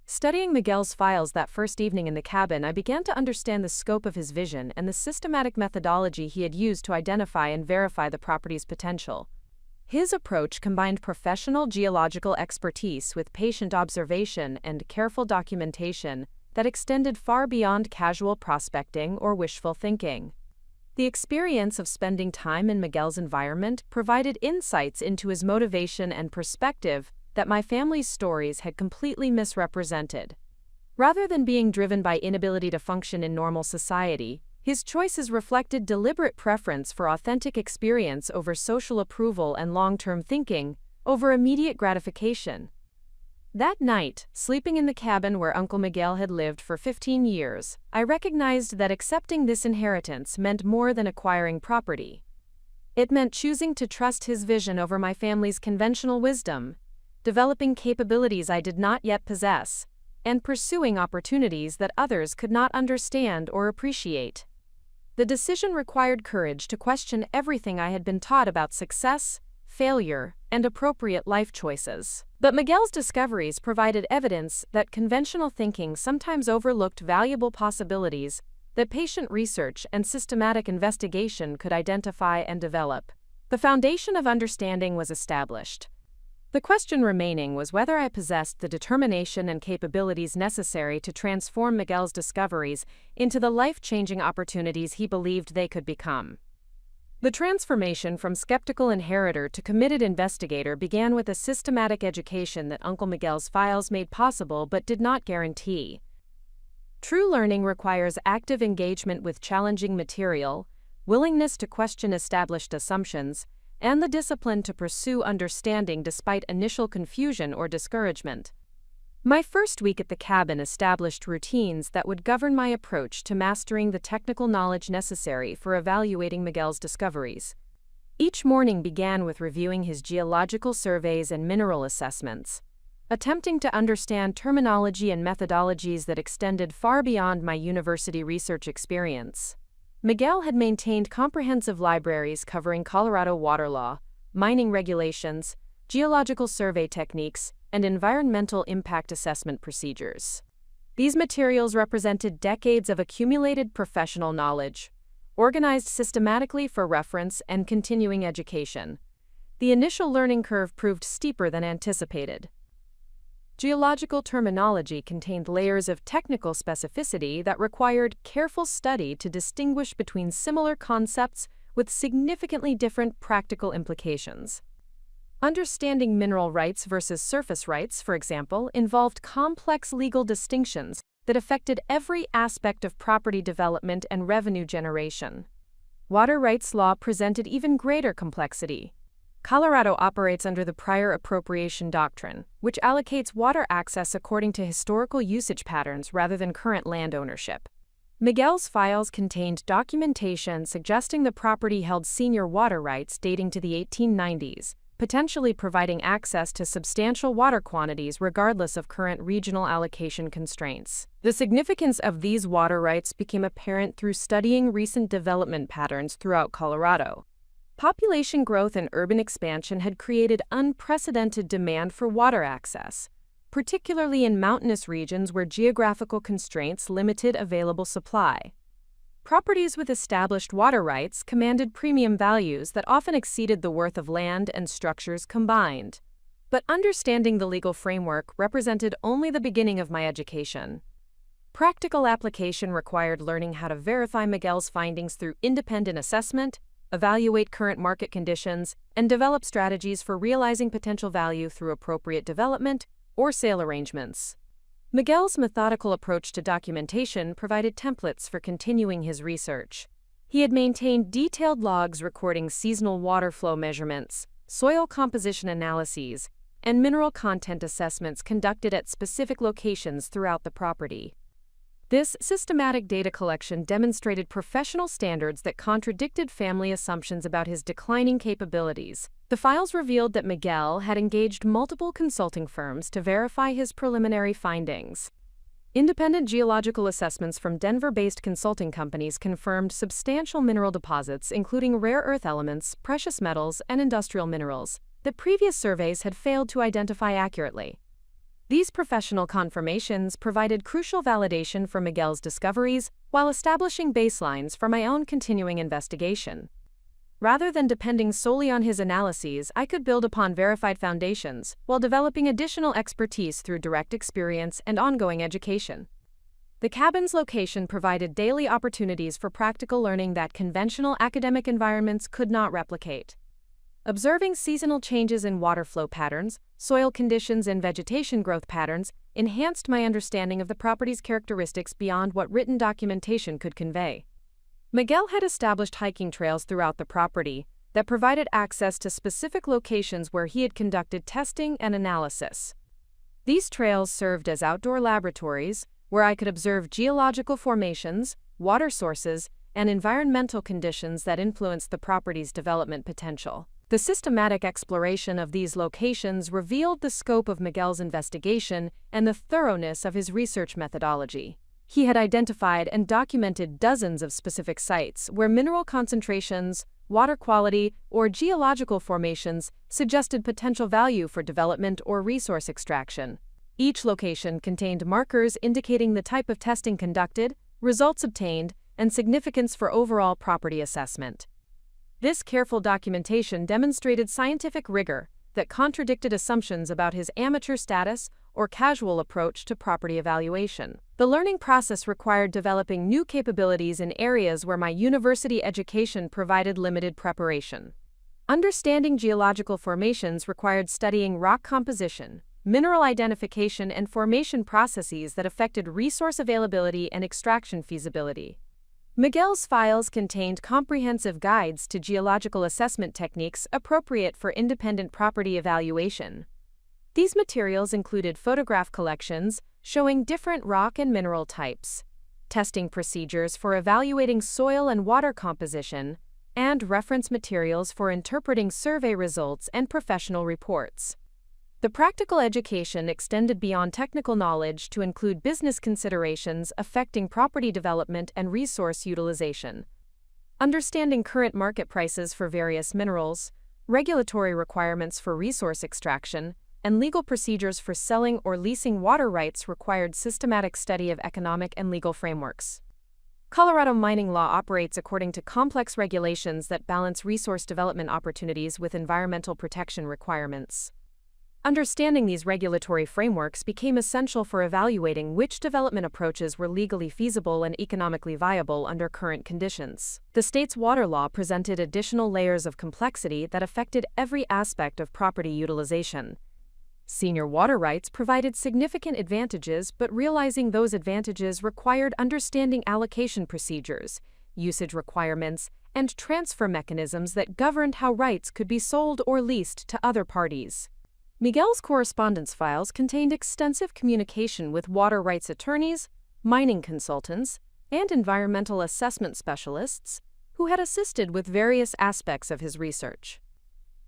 Studying Miguel's files that first evening in the cabin, I began to understand the scope of his vision and the systematic methodology he had used to identify and verify the property's potential. His approach combined professional geological expertise with patient observation and careful documentation that extended far beyond casual prospecting or wishful thinking. The experience of spending time in Miguel's environment provided insights into his motivation and perspective that my family's stories had completely misrepresented. Rather than being driven by inability to function in normal society, his choices reflected deliberate preference for authentic experience over social approval and long-term thinking over immediate gratification. That night, sleeping in the cabin where Uncle Miguel had lived for 15 years, I recognized that accepting this inheritance meant more than acquiring property. It meant choosing to trust his vision over my family's conventional wisdom, developing capabilities I did not yet possess, and pursuing opportunities that others could not understand or appreciate. The decision required courage to question everything I had been taught about success, failure, and appropriate life choices. But Miguel's discoveries provided evidence that conventional thinking sometimes overlooked valuable possibilities that patient research and systematic investigation could identify and develop. The foundation of understanding was established. The question remaining was whether I possessed the determination and capabilities necessary to transform Miguel's discoveries into the life-changing opportunities he believed they could become. The transformation from skeptical inheritor to committed investigator began with a systematic education that Uncle Miguel's files made possible but did not guarantee. True learning requires active engagement with challenging material, willingness to question established assumptions, and the discipline to pursue understanding despite initial confusion or discouragement. My first week at the cabin established routines that would govern my approach to mastering the technical knowledge necessary for evaluating Miguel's discoveries. Each morning began with reviewing his geological surveys and mineral assessments, attempting to understand terminology and methodologies that extended far beyond my university research experience. Miguel had maintained comprehensive libraries covering Colorado water law, mining regulations, geological survey techniques, and environmental impact assessment procedures. These materials represented decades of accumulated professional knowledge, organized systematically for reference and continuing education. The initial learning curve proved steeper than anticipated. Geological terminology contained layers of technical specificity that required careful study to distinguish between similar concepts with significantly different practical implications. Understanding mineral rights versus surface rights, for example, involved complex legal distinctions that affected every aspect of property development and revenue generation. Water rights law presented even greater complexity. Colorado operates under the prior appropriation doctrine, which allocates water access according to historical usage patterns rather than current land ownership. Miguel's files contained documentation suggesting the property held senior water rights dating to the 1890s, potentially providing access to substantial water quantities regardless of current regional allocation constraints. The significance of these water rights became apparent through studying recent development patterns throughout Colorado. Population growth and urban expansion had created unprecedented demand for water access, particularly in mountainous regions where geographical constraints limited available supply. Properties with established water rights commanded premium values that often exceeded the worth of land and structures combined. But understanding the legal framework represented only the beginning of my education. Practical application required learning how to verify Miguel's findings through independent assessment, evaluate current market conditions, and develop strategies for realizing potential value through appropriate development or sale arrangements. Miguel's methodical approach to documentation provided templates for continuing his research. He had maintained detailed logs recording seasonal water flow measurements, soil composition analyses, and mineral content assessments conducted at specific locations throughout the property. This systematic data collection demonstrated professional standards that contradicted family assumptions about his declining capabilities. The files revealed that Miguel had engaged multiple consulting firms to verify his preliminary findings. Independent geological assessments from Denver-based consulting companies confirmed substantial mineral deposits, including rare earth elements, precious metals, and industrial minerals, that previous surveys had failed to identify accurately. These professional confirmations provided crucial validation for Miguel's discoveries while establishing baselines for my own continuing investigation. Rather than depending solely on his analyses, I could build upon verified foundations while developing additional expertise through direct experience and ongoing education. The cabin's location provided daily opportunities for practical learning that conventional academic environments could not replicate. Observing seasonal changes in water flow patterns, soil conditions, and vegetation growth patterns enhanced my understanding of the property's characteristics beyond what written documentation could convey. Miguel had established hiking trails throughout the property that provided access to specific locations where he had conducted testing and analysis. These trails served as outdoor laboratories where I could observe geological formations, water sources, and environmental conditions that influenced the property's development potential. The systematic exploration of these locations revealed the scope of Miguel's investigation and the thoroughness of his research methodology. He had identified and documented dozens of specific sites where mineral concentrations, water quality, or geological formations suggested potential value for development or resource extraction. Each location contained markers indicating the type of testing conducted, results obtained, and significance for overall property assessment. This careful documentation demonstrated scientific rigor that contradicted assumptions about his amateur status or casual approach to property evaluation. The learning process required developing new capabilities in areas where my university education provided limited preparation. Understanding geological formations required studying rock composition, mineral identification, and formation processes that affected resource availability and extraction feasibility. Miguel's files contained comprehensive guides to geological assessment techniques appropriate for independent property evaluation. These materials included photograph collections showing different rock and mineral types, testing procedures for evaluating soil and water composition, and reference materials for interpreting survey results and professional reports. The practical education extended beyond technical knowledge to include business considerations affecting property development and resource utilization. Understanding current market prices for various minerals, regulatory requirements for resource extraction, and legal procedures for selling or leasing water rights required systematic study of economic and legal frameworks. Colorado mining law operates according to complex regulations that balance resource development opportunities with environmental protection requirements. Understanding these regulatory frameworks became essential for evaluating which development approaches were legally feasible and economically viable under current conditions. The state's water law presented additional layers of complexity that affected every aspect of property utilization. Senior water rights provided significant advantages, but realizing those advantages required understanding allocation procedures, usage requirements, and transfer mechanisms that governed how rights could be sold or leased to other parties. Miguel's correspondence files contained extensive communication with water rights attorneys, mining consultants, and environmental assessment specialists who had assisted with various aspects of his research.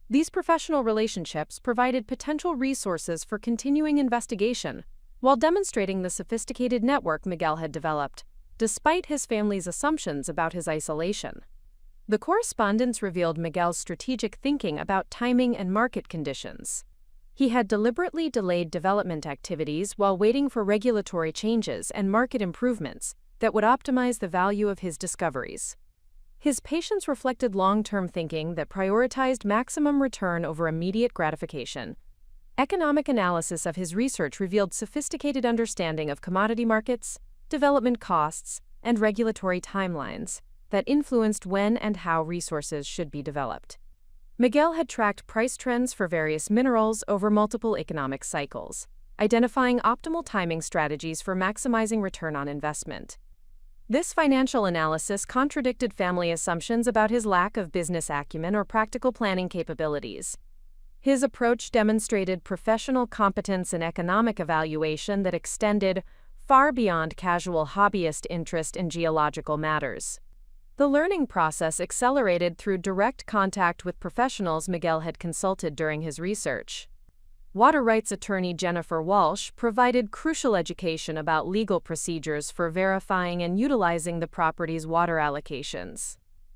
These professional relationships provided potential resources for continuing investigation while demonstrating the sophisticated network Miguel had developed, despite his family's assumptions about his isolation. The correspondence revealed Miguel's strategic thinking about timing and market conditions. He had deliberately delayed development activities while waiting for regulatory changes and market improvements that would optimize the value of his discoveries. His patience reflected long-term thinking that prioritized maximum return over immediate gratification. Economic analysis of his research revealed sophisticated understanding of commodity markets, development costs, and regulatory timelines that influenced when and how resources should be developed. Miguel had tracked price trends for various minerals over multiple economic cycles, identifying optimal timing strategies for maximizing return on investment. This financial analysis contradicted family assumptions about his lack of business acumen or practical planning capabilities. His approach demonstrated professional competence in economic evaluation that extended far beyond casual hobbyist interest in geological matters. The learning process accelerated through direct contact with professionals Miguel had consulted during his research. Water rights attorney Jennifer Walsh provided crucial education about legal procedures for verifying and utilizing the property's water allocations.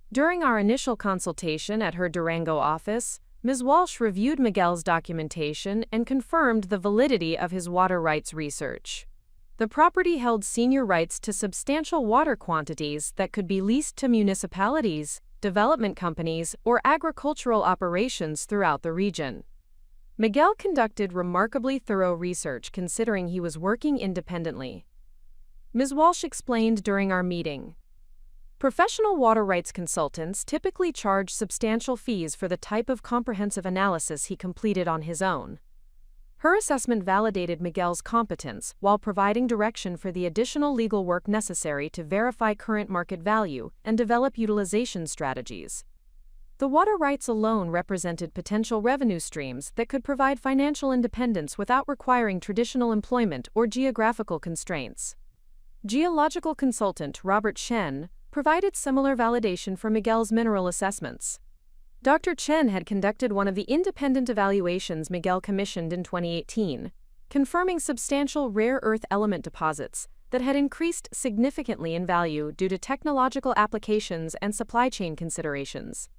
During our initial consultation at her Durango office, Ms. Walsh reviewed Miguel's documentation and confirmed the validity of his water rights research. The property held senior rights to substantial water quantities that could be leased to municipalities, development companies, or agricultural operations throughout the region. Miguel conducted remarkably thorough research considering he was working independently. Ms. Walsh explained during our meeting, "Professional water rights consultants typically charge substantial fees for the type of comprehensive analysis he completed on his own." Her assessment validated Miguel's competence while providing direction for the additional legal work necessary to verify current market value and develop utilization strategies. The water rights alone represented potential revenue streams that could provide financial independence without requiring traditional employment or geographical constraints. Geological consultant Robert Shen provided similar validation for Miguel's mineral assessments. Dr. Chen had conducted one of the independent evaluations Miguel commissioned in 2018, confirming substantial rare earth element deposits that had increased significantly in value due to technological applications and supply chain considerations.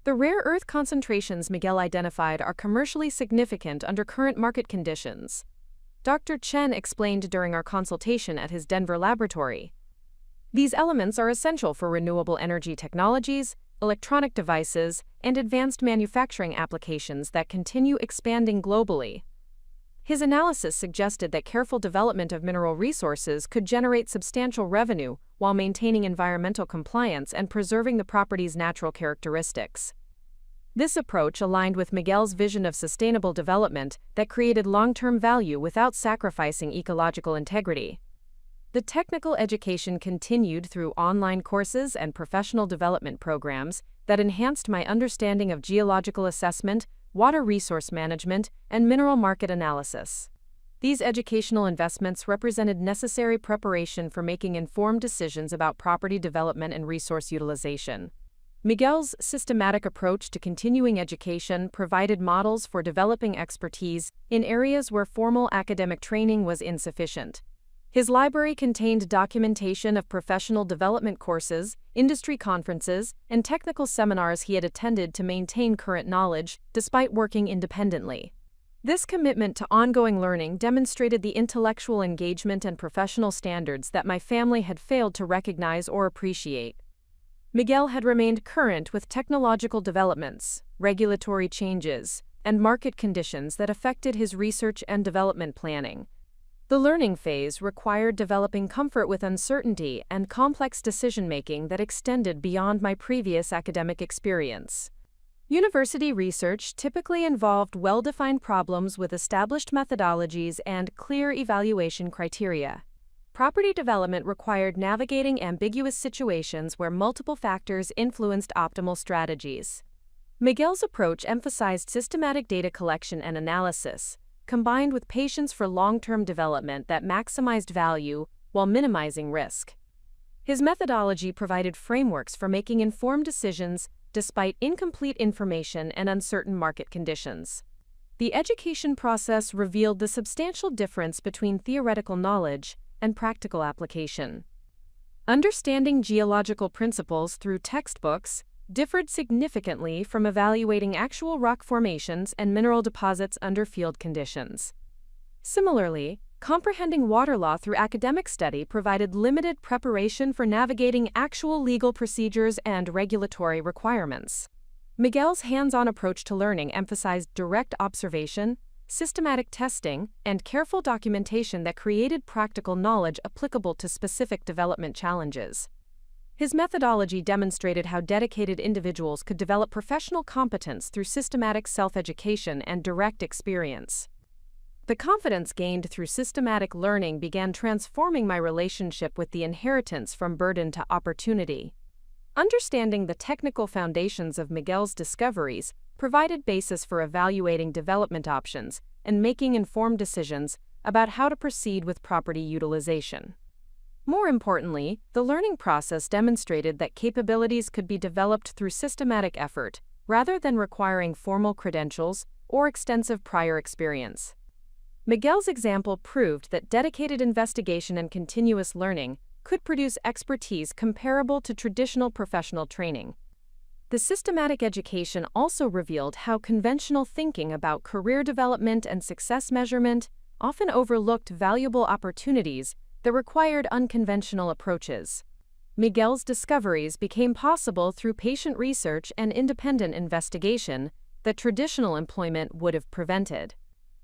The rare earth concentrations Miguel identified are commercially significant under current market conditions, Dr. Chen explained during our consultation at his Denver laboratory. These elements are essential for renewable energy technologies, electronic devices, and advanced manufacturing applications that continue expanding globally. His analysis suggested that careful development of mineral resources could generate substantial revenue while maintaining environmental compliance and preserving the property's natural characteristics. This approach aligned with Miguel's vision of sustainable development that created long-term value without sacrificing ecological integrity. The technical education continued through online courses and professional development programs that enhanced my understanding of geological assessment, water resource management, and mineral market analysis. These educational investments represented necessary preparation for making informed decisions about property development and resource utilization. Miguel's systematic approach to continuing education provided models for developing expertise in areas where formal academic training was insufficient. His library contained documentation of professional development courses, industry conferences, and technical seminars he had attended to maintain current knowledge, despite working independently. This commitment to ongoing learning demonstrated the intellectual engagement and professional standards that my family had failed to recognize or appreciate. Miguel had remained current with technological developments, regulatory changes, and market conditions that affected his research and development planning. The learning phase required developing comfort with uncertainty and complex decision-making that extended beyond my previous academic experience. University research typically involved well-defined problems with established methodologies and clear evaluation criteria. Property development required navigating ambiguous situations where multiple factors influenced optimal strategies. Miguel's approach emphasized systematic data collection and analysis, combined with patience for long-term development that maximized value while minimizing risk. His methodology provided frameworks for making informed decisions despite incomplete information and uncertain market conditions. The education process revealed the substantial difference between theoretical knowledge and practical application. Understanding geological principles through textbooks differed significantly from evaluating actual rock formations and mineral deposits under field conditions. Similarly, comprehending water law through academic study provided limited preparation for navigating actual legal procedures and regulatory requirements. Miguel's hands-on approach to learning emphasized direct observation, systematic testing, and careful documentation that created practical knowledge applicable to specific development challenges. His methodology demonstrated how dedicated individuals could develop professional competence through systematic self-education and direct experience. The confidence gained through systematic learning began transforming my relationship with the inheritance from burden to opportunity. Understanding the technical foundations of Miguel's discoveries provided basis for evaluating development options and making informed decisions about how to proceed with property utilization. More importantly, the learning process demonstrated that capabilities could be developed through systematic effort, rather than requiring formal credentials or extensive prior experience. Miguel's example proved that dedicated investigation and continuous learning could produce expertise comparable to traditional professional training. The systematic education also revealed how conventional thinking about career development and success measurement often overlooked valuable opportunities that required unconventional approaches. Miguel's discoveries became possible through patient research and independent investigation that traditional employment would have prevented.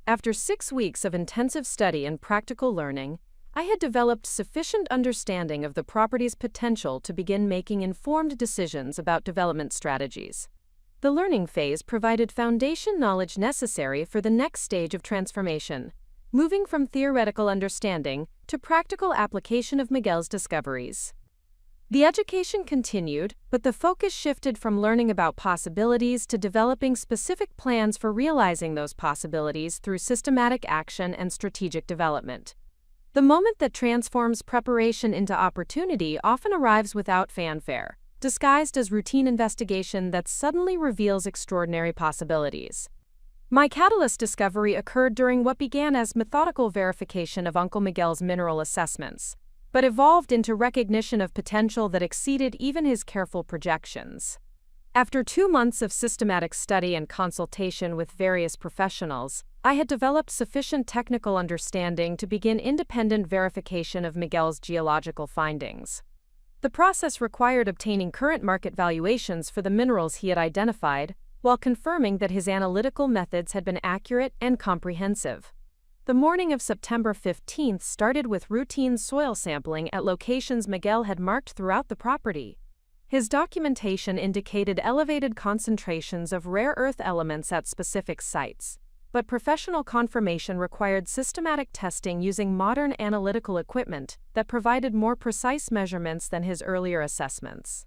After 6 weeks of intensive study and practical learning, I had developed sufficient understanding of the property's potential to begin making informed decisions about development strategies. The learning phase provided foundation knowledge necessary for the next stage of transformation, moving from theoretical understanding to practical application of Miguel's discoveries. The education continued, but the focus shifted from learning about possibilities to developing specific plans for realizing those possibilities through systematic action and strategic development. The moment that transforms preparation into opportunity often arrives without fanfare, disguised as routine investigation that suddenly reveals extraordinary possibilities. My catalyst discovery occurred during what began as methodical verification of Uncle Miguel's mineral assessments, but evolved into recognition of potential that exceeded even his careful projections. After 2 months of systematic study and consultation with various professionals, I had developed sufficient technical understanding to begin independent verification of Miguel's geological findings. The process required obtaining current market valuations for the minerals he had identified, while confirming that his analytical methods had been accurate and comprehensive. The morning of September 15th started with routine soil sampling at locations Miguel had marked throughout the property. His documentation indicated elevated concentrations of rare earth elements at specific sites, but professional confirmation required systematic testing using modern analytical equipment that provided more precise measurements than his earlier assessments.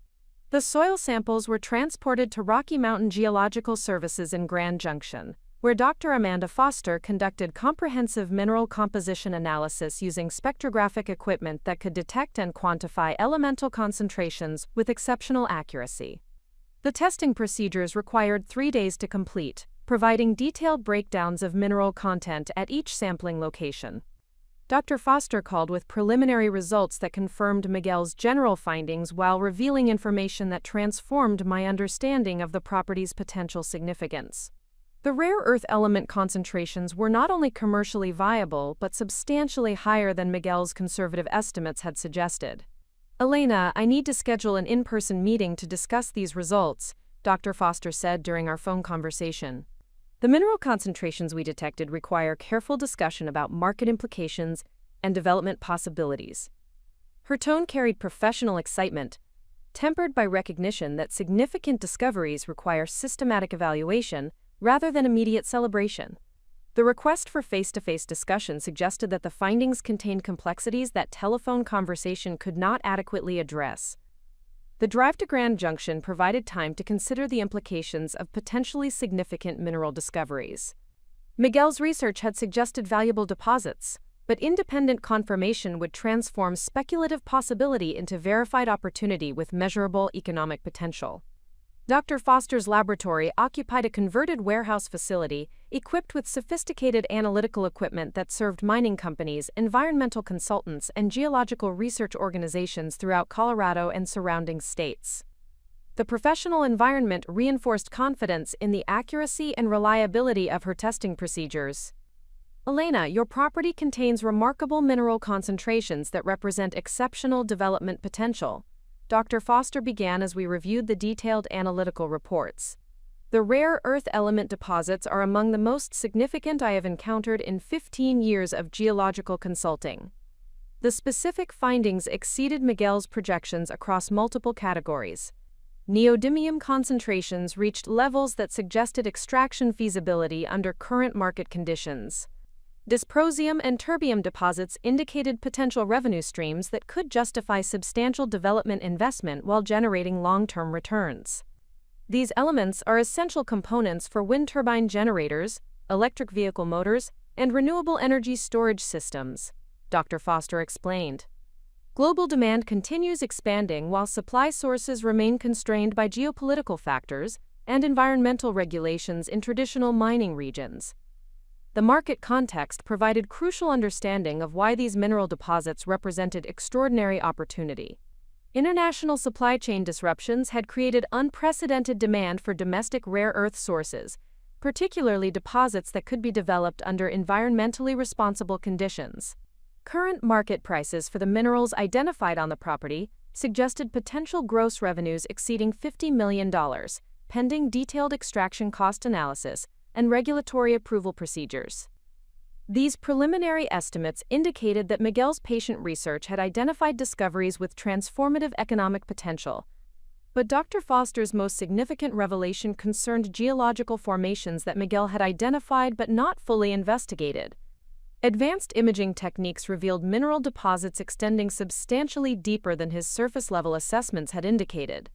The soil samples were transported to Rocky Mountain Geological Services in Grand Junction, where Dr. Amanda Foster conducted comprehensive mineral composition analysis using spectrographic equipment that could detect and quantify elemental concentrations with exceptional accuracy. The testing procedures required 3 days to complete, providing detailed breakdowns of mineral content at each sampling location. Dr. Foster called with preliminary results that confirmed Miguel's general findings while revealing information that transformed my understanding of the property's potential significance. The rare earth element concentrations were not only commercially viable but substantially higher than Miguel's conservative estimates had suggested. "Elena, I need to schedule an in-person meeting to discuss these results," Dr. Foster said during our phone conversation. "The mineral concentrations we detected require careful discussion about market implications and development possibilities." Her tone carried professional excitement, tempered by recognition that significant discoveries require systematic evaluation rather than immediate celebration. The request for face-to-face discussion suggested that the findings contained complexities that telephone conversation could not adequately address. The drive to Grand Junction provided time to consider the implications of potentially significant mineral discoveries. Miguel's research had suggested valuable deposits, but independent confirmation would transform speculative possibility into verified opportunity with measurable economic potential. Dr. Foster's laboratory occupied a converted warehouse facility equipped with sophisticated analytical equipment that served mining companies, environmental consultants, and geological research organizations throughout Colorado and surrounding states. The professional environment reinforced confidence in the accuracy and reliability of her testing procedures. "Elena, your property contains remarkable mineral concentrations that represent exceptional development potential," Dr. Foster began as we reviewed the detailed analytical reports. "The rare earth element deposits are among the most significant I have encountered in 15 years of geological consulting." The specific findings exceeded Miguel's projections across multiple categories. Neodymium concentrations reached levels that suggested extraction feasibility under current market conditions. Dysprosium and terbium deposits indicated potential revenue streams that could justify substantial development investment while generating long-term returns. These elements are essential components for wind turbine generators, electric vehicle motors, and renewable energy storage systems, Dr. Foster explained. Global demand continues expanding while supply sources remain constrained by geopolitical factors and environmental regulations in traditional mining regions. The market context provided crucial understanding of why these mineral deposits represented extraordinary opportunity. International supply chain disruptions had created unprecedented demand for domestic rare earth sources, particularly deposits that could be developed under environmentally responsible conditions. Current market prices for the minerals identified on the property suggested potential gross revenues exceeding $50 million, pending detailed extraction cost analysis and regulatory approval procedures. These preliminary estimates indicated that Miguel's patient research had identified discoveries with transformative economic potential. But Dr. Foster's most significant revelation concerned geological formations that Miguel had identified but not fully investigated. Advanced imaging techniques revealed mineral deposits extending substantially deeper than his surface-level assessments had indicated,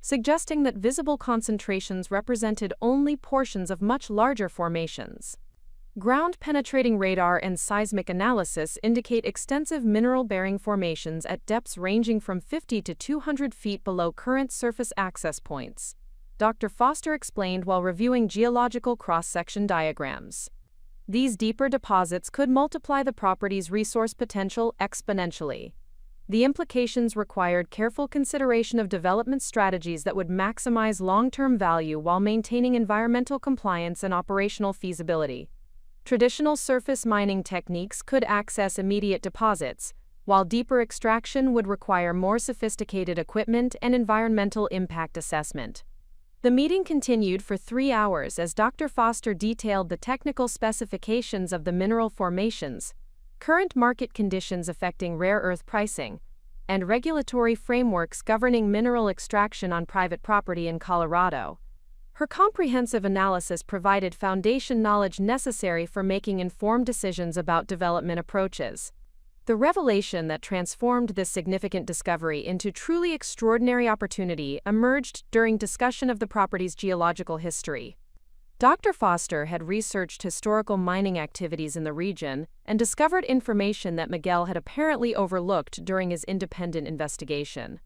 suggesting that visible concentrations represented only portions of much larger formations. Ground-penetrating radar and seismic analysis indicate extensive mineral-bearing formations at depths ranging from 50 to 200 feet below current surface access points, Dr. Foster explained while reviewing geological cross-section diagrams. These deeper deposits could multiply the property's resource potential exponentially. The implications required careful consideration of development strategies that would maximize long-term value while maintaining environmental compliance and operational feasibility. Traditional surface mining techniques could access immediate deposits, while deeper extraction would require more sophisticated equipment and environmental impact assessment. The meeting continued for 3 hours as Dr. Foster detailed the technical specifications of the mineral formations, current market conditions affecting rare earth pricing, and regulatory frameworks governing mineral extraction on private property in Colorado. Her comprehensive analysis provided foundation knowledge necessary for making informed decisions about development approaches. The revelation that transformed this significant discovery into truly extraordinary opportunity emerged during discussion of the property's geological history. Dr. Foster had researched historical mining activities in the region and discovered information that Miguel had apparently overlooked during his independent investigation.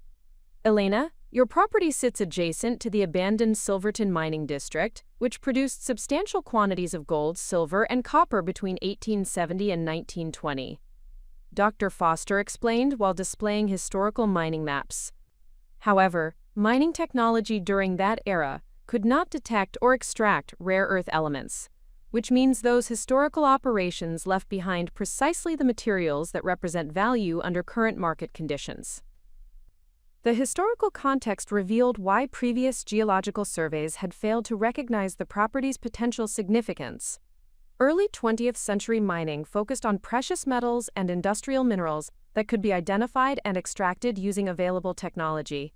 Elena, your property sits adjacent to the abandoned Silverton mining district, which produced substantial quantities of gold, silver, and copper between 1870 and 1920. Dr. Foster explained while displaying historical mining maps. However, mining technology during that era could not detect or extract rare earth elements, which means those historical operations left behind precisely the materials that represent value under current market conditions. The historical context revealed why previous geological surveys had failed to recognize the property's potential significance. Early 20th century mining focused on precious metals and industrial minerals that could be identified and extracted using available technology.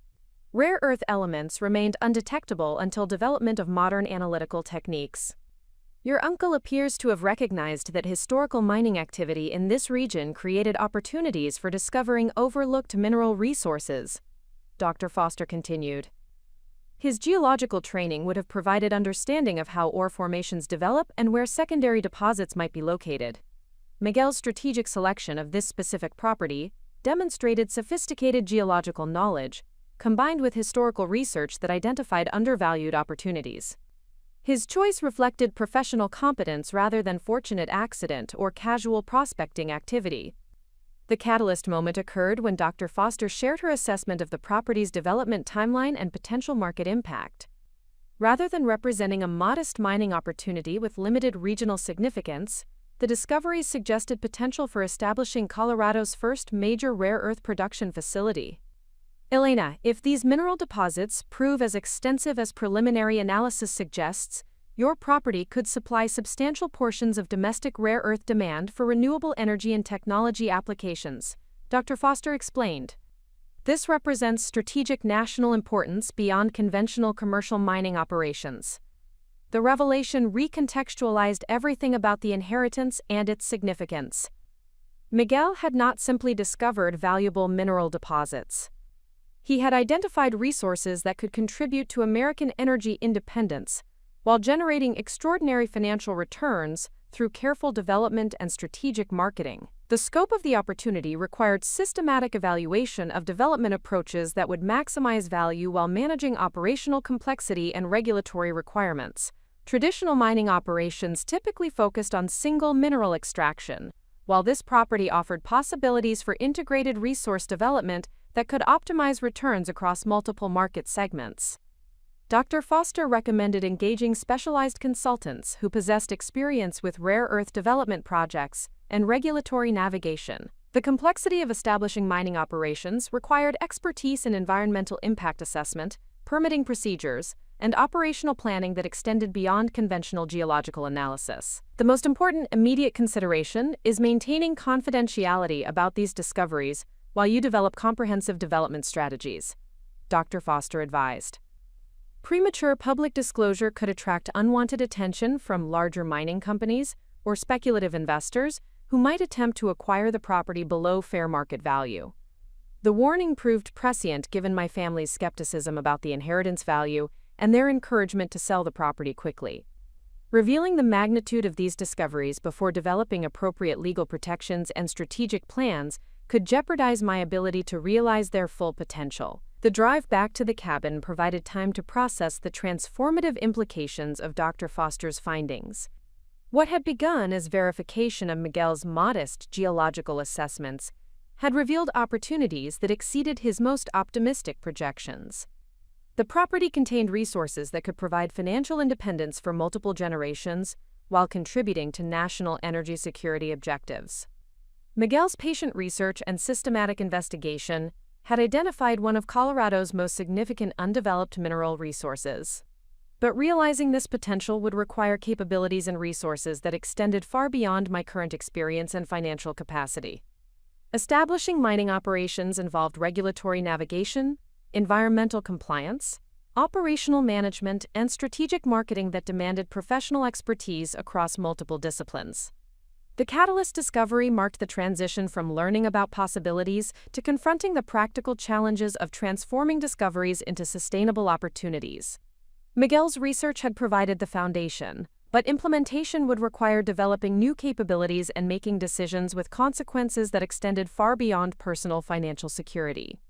Rare earth elements remained undetectable until development of modern analytical techniques. Your uncle appears to have recognized that historical mining activity in this region created opportunities for discovering overlooked mineral resources, Dr. Foster continued. His geological training would have provided understanding of how ore formations develop and where secondary deposits might be located. Miguel's strategic selection of this specific property demonstrated sophisticated geological knowledge, combined with historical research that identified undervalued opportunities. His choice reflected professional competence rather than fortunate accident or casual prospecting activity. The catalyst moment occurred when Dr. Foster shared her assessment of the property's development timeline and potential market impact. Rather than representing a modest mining opportunity with limited regional significance, the discoveries suggested potential for establishing Colorado's first major rare earth production facility. Elena, if these mineral deposits prove as extensive as preliminary analysis suggests, your property could supply substantial portions of domestic rare earth demand for renewable energy and technology applications, Dr. Foster explained. This represents strategic national importance beyond conventional commercial mining operations. The revelation recontextualized everything about the inheritance and its significance. Miguel had not simply discovered valuable mineral deposits. He had identified resources that could contribute to American energy independence, while generating extraordinary financial returns through careful development and strategic marketing. The scope of the opportunity required systematic evaluation of development approaches that would maximize value while managing operational complexity and regulatory requirements. Traditional mining operations typically focused on single mineral extraction, while this property offered possibilities for integrated resource development that could optimize returns across multiple market segments. Dr. Foster recommended engaging specialized consultants who possessed experience with rare earth development projects and regulatory navigation. The complexity of establishing mining operations required expertise in environmental impact assessment, permitting procedures, and operational planning that extended beyond conventional geological analysis. The most important immediate consideration is maintaining confidentiality about these discoveries while you develop comprehensive development strategies, Dr. Foster advised. Premature public disclosure could attract unwanted attention from larger mining companies or speculative investors who might attempt to acquire the property below fair market value. The warning proved prescient given my family's skepticism about the inheritance value and their encouragement to sell the property quickly. Revealing the magnitude of these discoveries before developing appropriate legal protections and strategic plans could jeopardize my ability to realize their full potential. The drive back to the cabin provided time to process the transformative implications of Dr. Foster's findings. What had begun as verification of Miguel's modest geological assessments had revealed opportunities that exceeded his most optimistic projections. The property contained resources that could provide financial independence for multiple generations while contributing to national energy security objectives. Miguel's patient research and systematic investigation had identified one of Colorado's most significant undeveloped mineral resources. But realizing this potential would require capabilities and resources that extended far beyond my current experience and financial capacity. Establishing mining operations involved regulatory navigation, environmental compliance, operational management, and strategic marketing that demanded professional expertise across multiple disciplines. The Catalyst discovery marked the transition from learning about possibilities to confronting the practical challenges of transforming discoveries into sustainable opportunities. Miguel's research had provided the foundation, but implementation would require developing new capabilities and making decisions with consequences that extended far beyond personal financial security.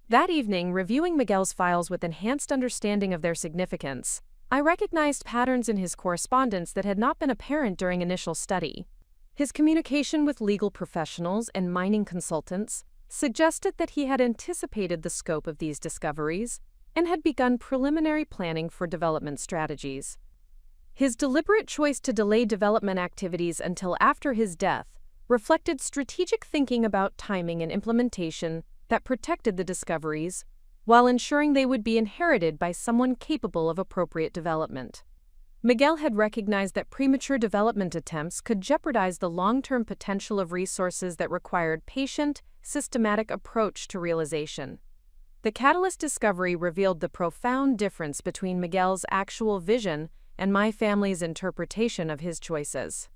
That evening, reviewing Miguel's files with enhanced understanding of their significance, I recognized patterns in his correspondence that had not been apparent during initial study. His communication with legal professionals and mining consultants suggested that he had anticipated the scope of these discoveries and had begun preliminary planning for development strategies. His deliberate choice to delay development activities until after his death reflected strategic thinking about timing and implementation that protected the discoveries, while ensuring they would be inherited by someone capable of appropriate development. Miguel had recognized that premature development attempts could jeopardize the long-term potential of resources that required patient, systematic approach to realization. The Catalyst discovery revealed the profound difference between Miguel's actual vision and my family's interpretation of his choices.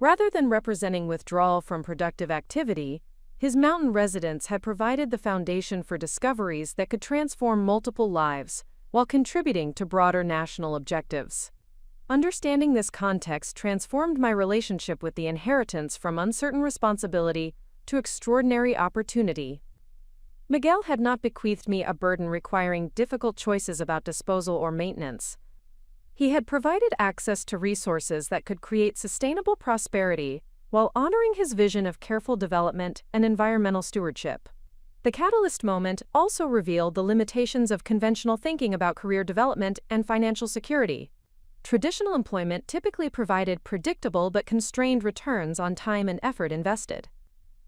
Rather than representing withdrawal from productive activity, his mountain residence had provided the foundation for discoveries that could transform multiple lives while contributing to broader national objectives. Understanding this context transformed my relationship with the inheritance from uncertain responsibility to extraordinary opportunity. Miguel had not bequeathed me a burden requiring difficult choices about disposal or maintenance. He had provided access to resources that could create sustainable prosperity while honoring his vision of careful development and environmental stewardship. The Catalyst moment also revealed the limitations of conventional thinking about career development and financial security. Traditional employment typically provided predictable but constrained returns on time and effort invested.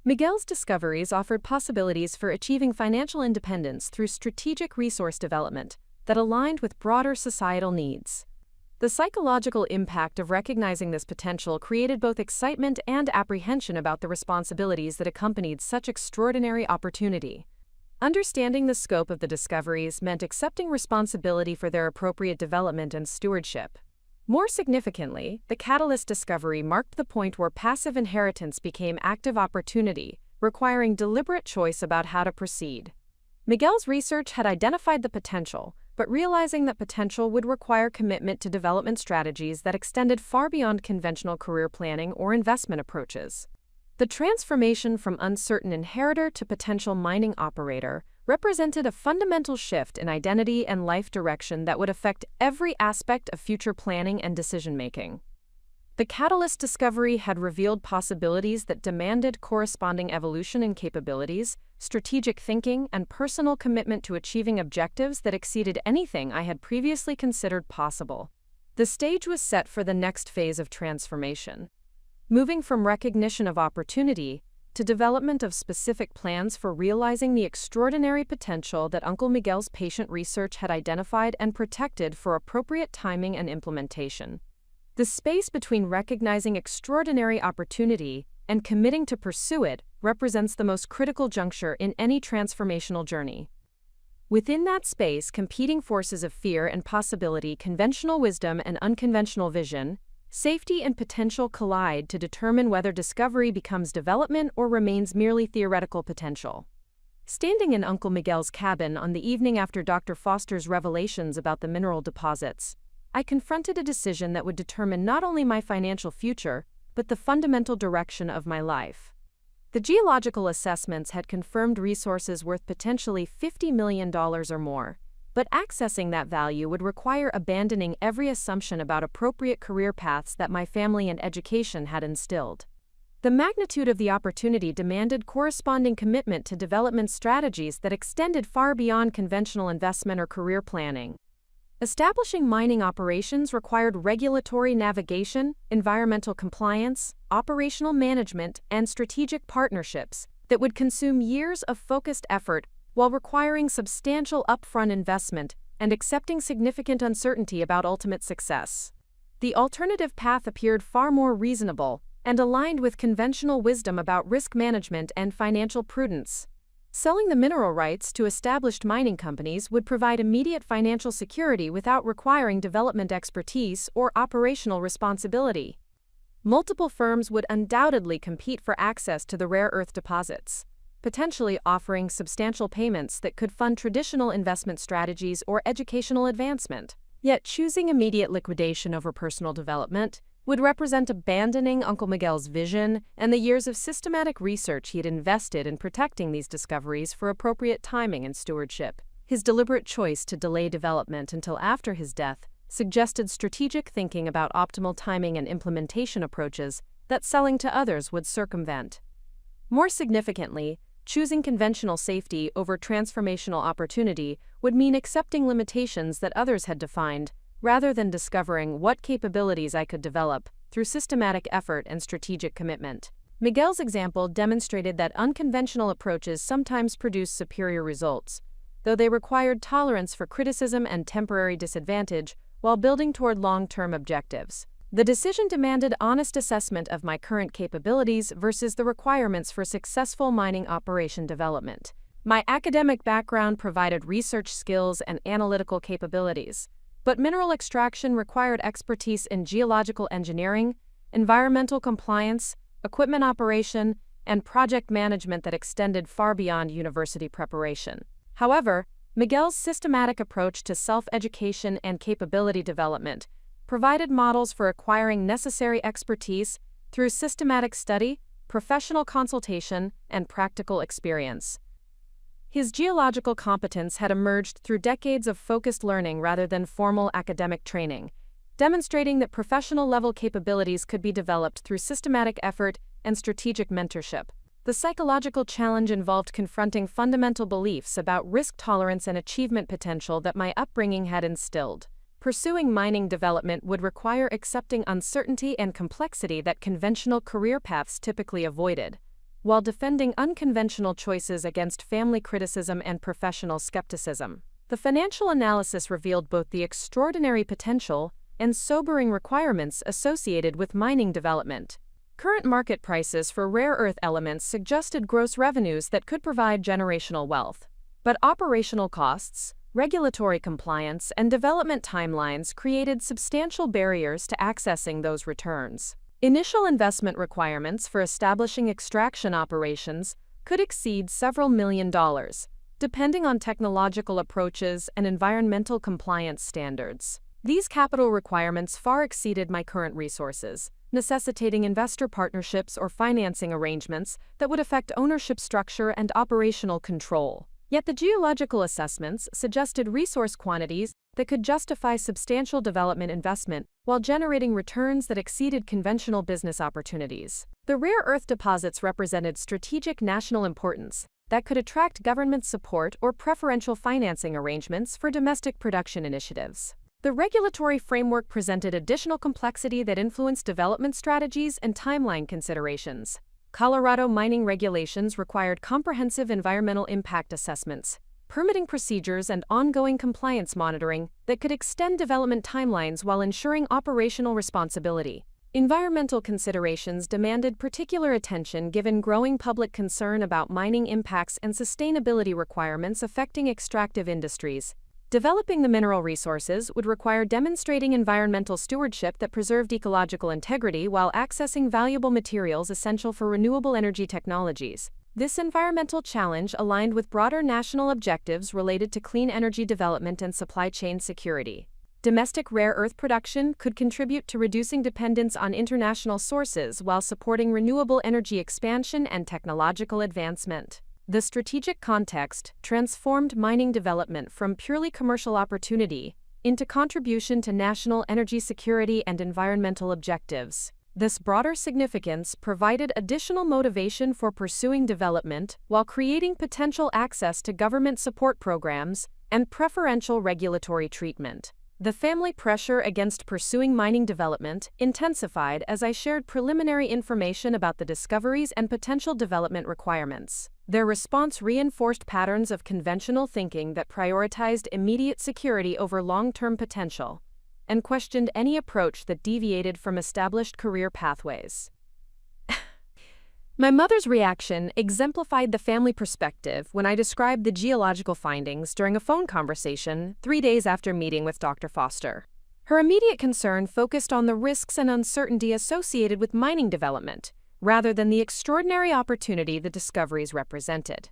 Miguel's discoveries offered possibilities for achieving financial independence through strategic resource development that aligned with broader societal needs. The psychological impact of recognizing this potential created both excitement and apprehension about the responsibilities that accompanied such extraordinary opportunity. Understanding the scope of the discoveries meant accepting responsibility for their appropriate development and stewardship. More significantly, the Catalyst discovery marked the point where passive inheritance became active opportunity, requiring deliberate choice about how to proceed. Miguel's research had identified the potential, but realizing that potential would require commitment to development strategies that extended far beyond conventional career planning or investment approaches. The transformation from uncertain inheritor to potential mining operator represented a fundamental shift in identity and life direction that would affect every aspect of future planning and decision-making. The Catalyst discovery had revealed possibilities that demanded corresponding evolution in capabilities, strategic thinking, and personal commitment to achieving objectives that exceeded anything I had previously considered possible. The stage was set for the next phase of transformation. Moving from recognition of opportunity to development of specific plans for realizing the extraordinary potential that Uncle Miguel's patient research had identified and protected for appropriate timing and implementation. The space between recognizing extraordinary opportunity and committing to pursue it represents the most critical juncture in any transformational journey. Within that space, competing forces of fear and possibility, conventional wisdom and unconventional vision, safety and potential collide to determine whether discovery becomes development or remains merely theoretical potential. Standing in Uncle Miguel's cabin on the evening after Dr. Foster's revelations about the mineral deposits, I confronted a decision that would determine not only my financial future, but the fundamental direction of my life. The geological assessments had confirmed resources worth potentially $50 million or more, but accessing that value would require abandoning every assumption about appropriate career paths that my family and education had instilled. The magnitude of the opportunity demanded corresponding commitment to development strategies that extended far beyond conventional investment or career planning. Establishing mining operations required regulatory navigation, environmental compliance, operational management, and strategic partnerships that would consume years of focused effort while requiring substantial upfront investment and accepting significant uncertainty about ultimate success. The alternative path appeared far more reasonable and aligned with conventional wisdom about risk management and financial prudence. Selling the mineral rights to established mining companies would provide immediate financial security without requiring development expertise or operational responsibility. Multiple firms would undoubtedly compete for access to the rare earth deposits, potentially offering substantial payments that could fund traditional investment strategies or educational advancement. Yet choosing immediate liquidation over personal development would represent abandoning Uncle Miguel's vision and the years of systematic research he had invested in protecting these discoveries for appropriate timing and stewardship. His deliberate choice to delay development until after his death suggested strategic thinking about optimal timing and implementation approaches that selling to others would circumvent. More significantly, choosing conventional safety over transformational opportunity would mean accepting limitations that others had defined, rather than discovering what capabilities I could develop through systematic effort and strategic commitment. Miguel's example demonstrated that unconventional approaches sometimes produce superior results, though they required tolerance for criticism and temporary disadvantage while building toward long-term objectives. The decision demanded honest assessment of my current capabilities versus the requirements for successful mining operation development. My academic background provided research skills and analytical capabilities, but mineral extraction required expertise in geological engineering, environmental compliance, equipment operation, and project management that extended far beyond university preparation. However, Miguel's systematic approach to self-education and capability development provided models for acquiring necessary expertise through systematic study, professional consultation, and practical experience. His geological competence had emerged through decades of focused learning rather than formal academic training, demonstrating that professional-level capabilities could be developed through systematic effort and strategic mentorship. The psychological challenge involved confronting fundamental beliefs about risk tolerance and achievement potential that my upbringing had instilled. Pursuing mining development would require accepting uncertainty and complexity that conventional career paths typically avoided, while defending unconventional choices against family criticism and professional skepticism. The financial analysis revealed both the extraordinary potential and sobering requirements associated with mining development. Current market prices for rare earth elements suggested gross revenues that could provide generational wealth. But operational costs, regulatory compliance, and development timelines created substantial barriers to accessing those returns. Initial investment requirements for establishing extraction operations could exceed several $1 million, depending on technological approaches and environmental compliance standards. These capital requirements far exceeded my current resources, necessitating investor partnerships or financing arrangements that would affect ownership structure and operational control. Yet the geological assessments suggested resource quantities that could justify substantial development investment while generating returns that exceeded conventional business opportunities. The rare earth deposits represented strategic national importance that could attract government support or preferential financing arrangements for domestic production initiatives. The regulatory framework presented additional complexity that influenced development strategies and timeline considerations. Colorado mining regulations required comprehensive environmental impact assessments, permitting procedures, and ongoing compliance monitoring that could extend development timelines while ensuring operational responsibility. Environmental considerations demanded particular attention given growing public concern about mining impacts and sustainability requirements affecting extractive industries. Developing the mineral resources would require demonstrating environmental stewardship that preserved ecological integrity while accessing valuable materials essential for renewable energy technologies. This environmental challenge aligned with broader national objectives related to clean energy development and supply chain security. Domestic rare earth production could contribute to reducing dependence on international sources while supporting renewable energy expansion and technological advancement. The strategic context transformed mining development from purely commercial opportunity into contribution to national energy security and environmental objectives. This broader significance provided additional motivation for pursuing development while creating potential access to government support programs and preferential regulatory treatment. The family pressure against pursuing mining development intensified as I shared preliminary information about the discoveries and potential development requirements. Their response reinforced patterns of conventional thinking that prioritized immediate security over long-term potential and questioned any approach that deviated from established career pathways. My mother's reaction exemplified the family perspective when I described the geological findings during a phone conversation 3 days after meeting with Dr. Foster. Her immediate concern focused on the risks and uncertainty associated with mining development, rather than the extraordinary opportunity the discoveries represented.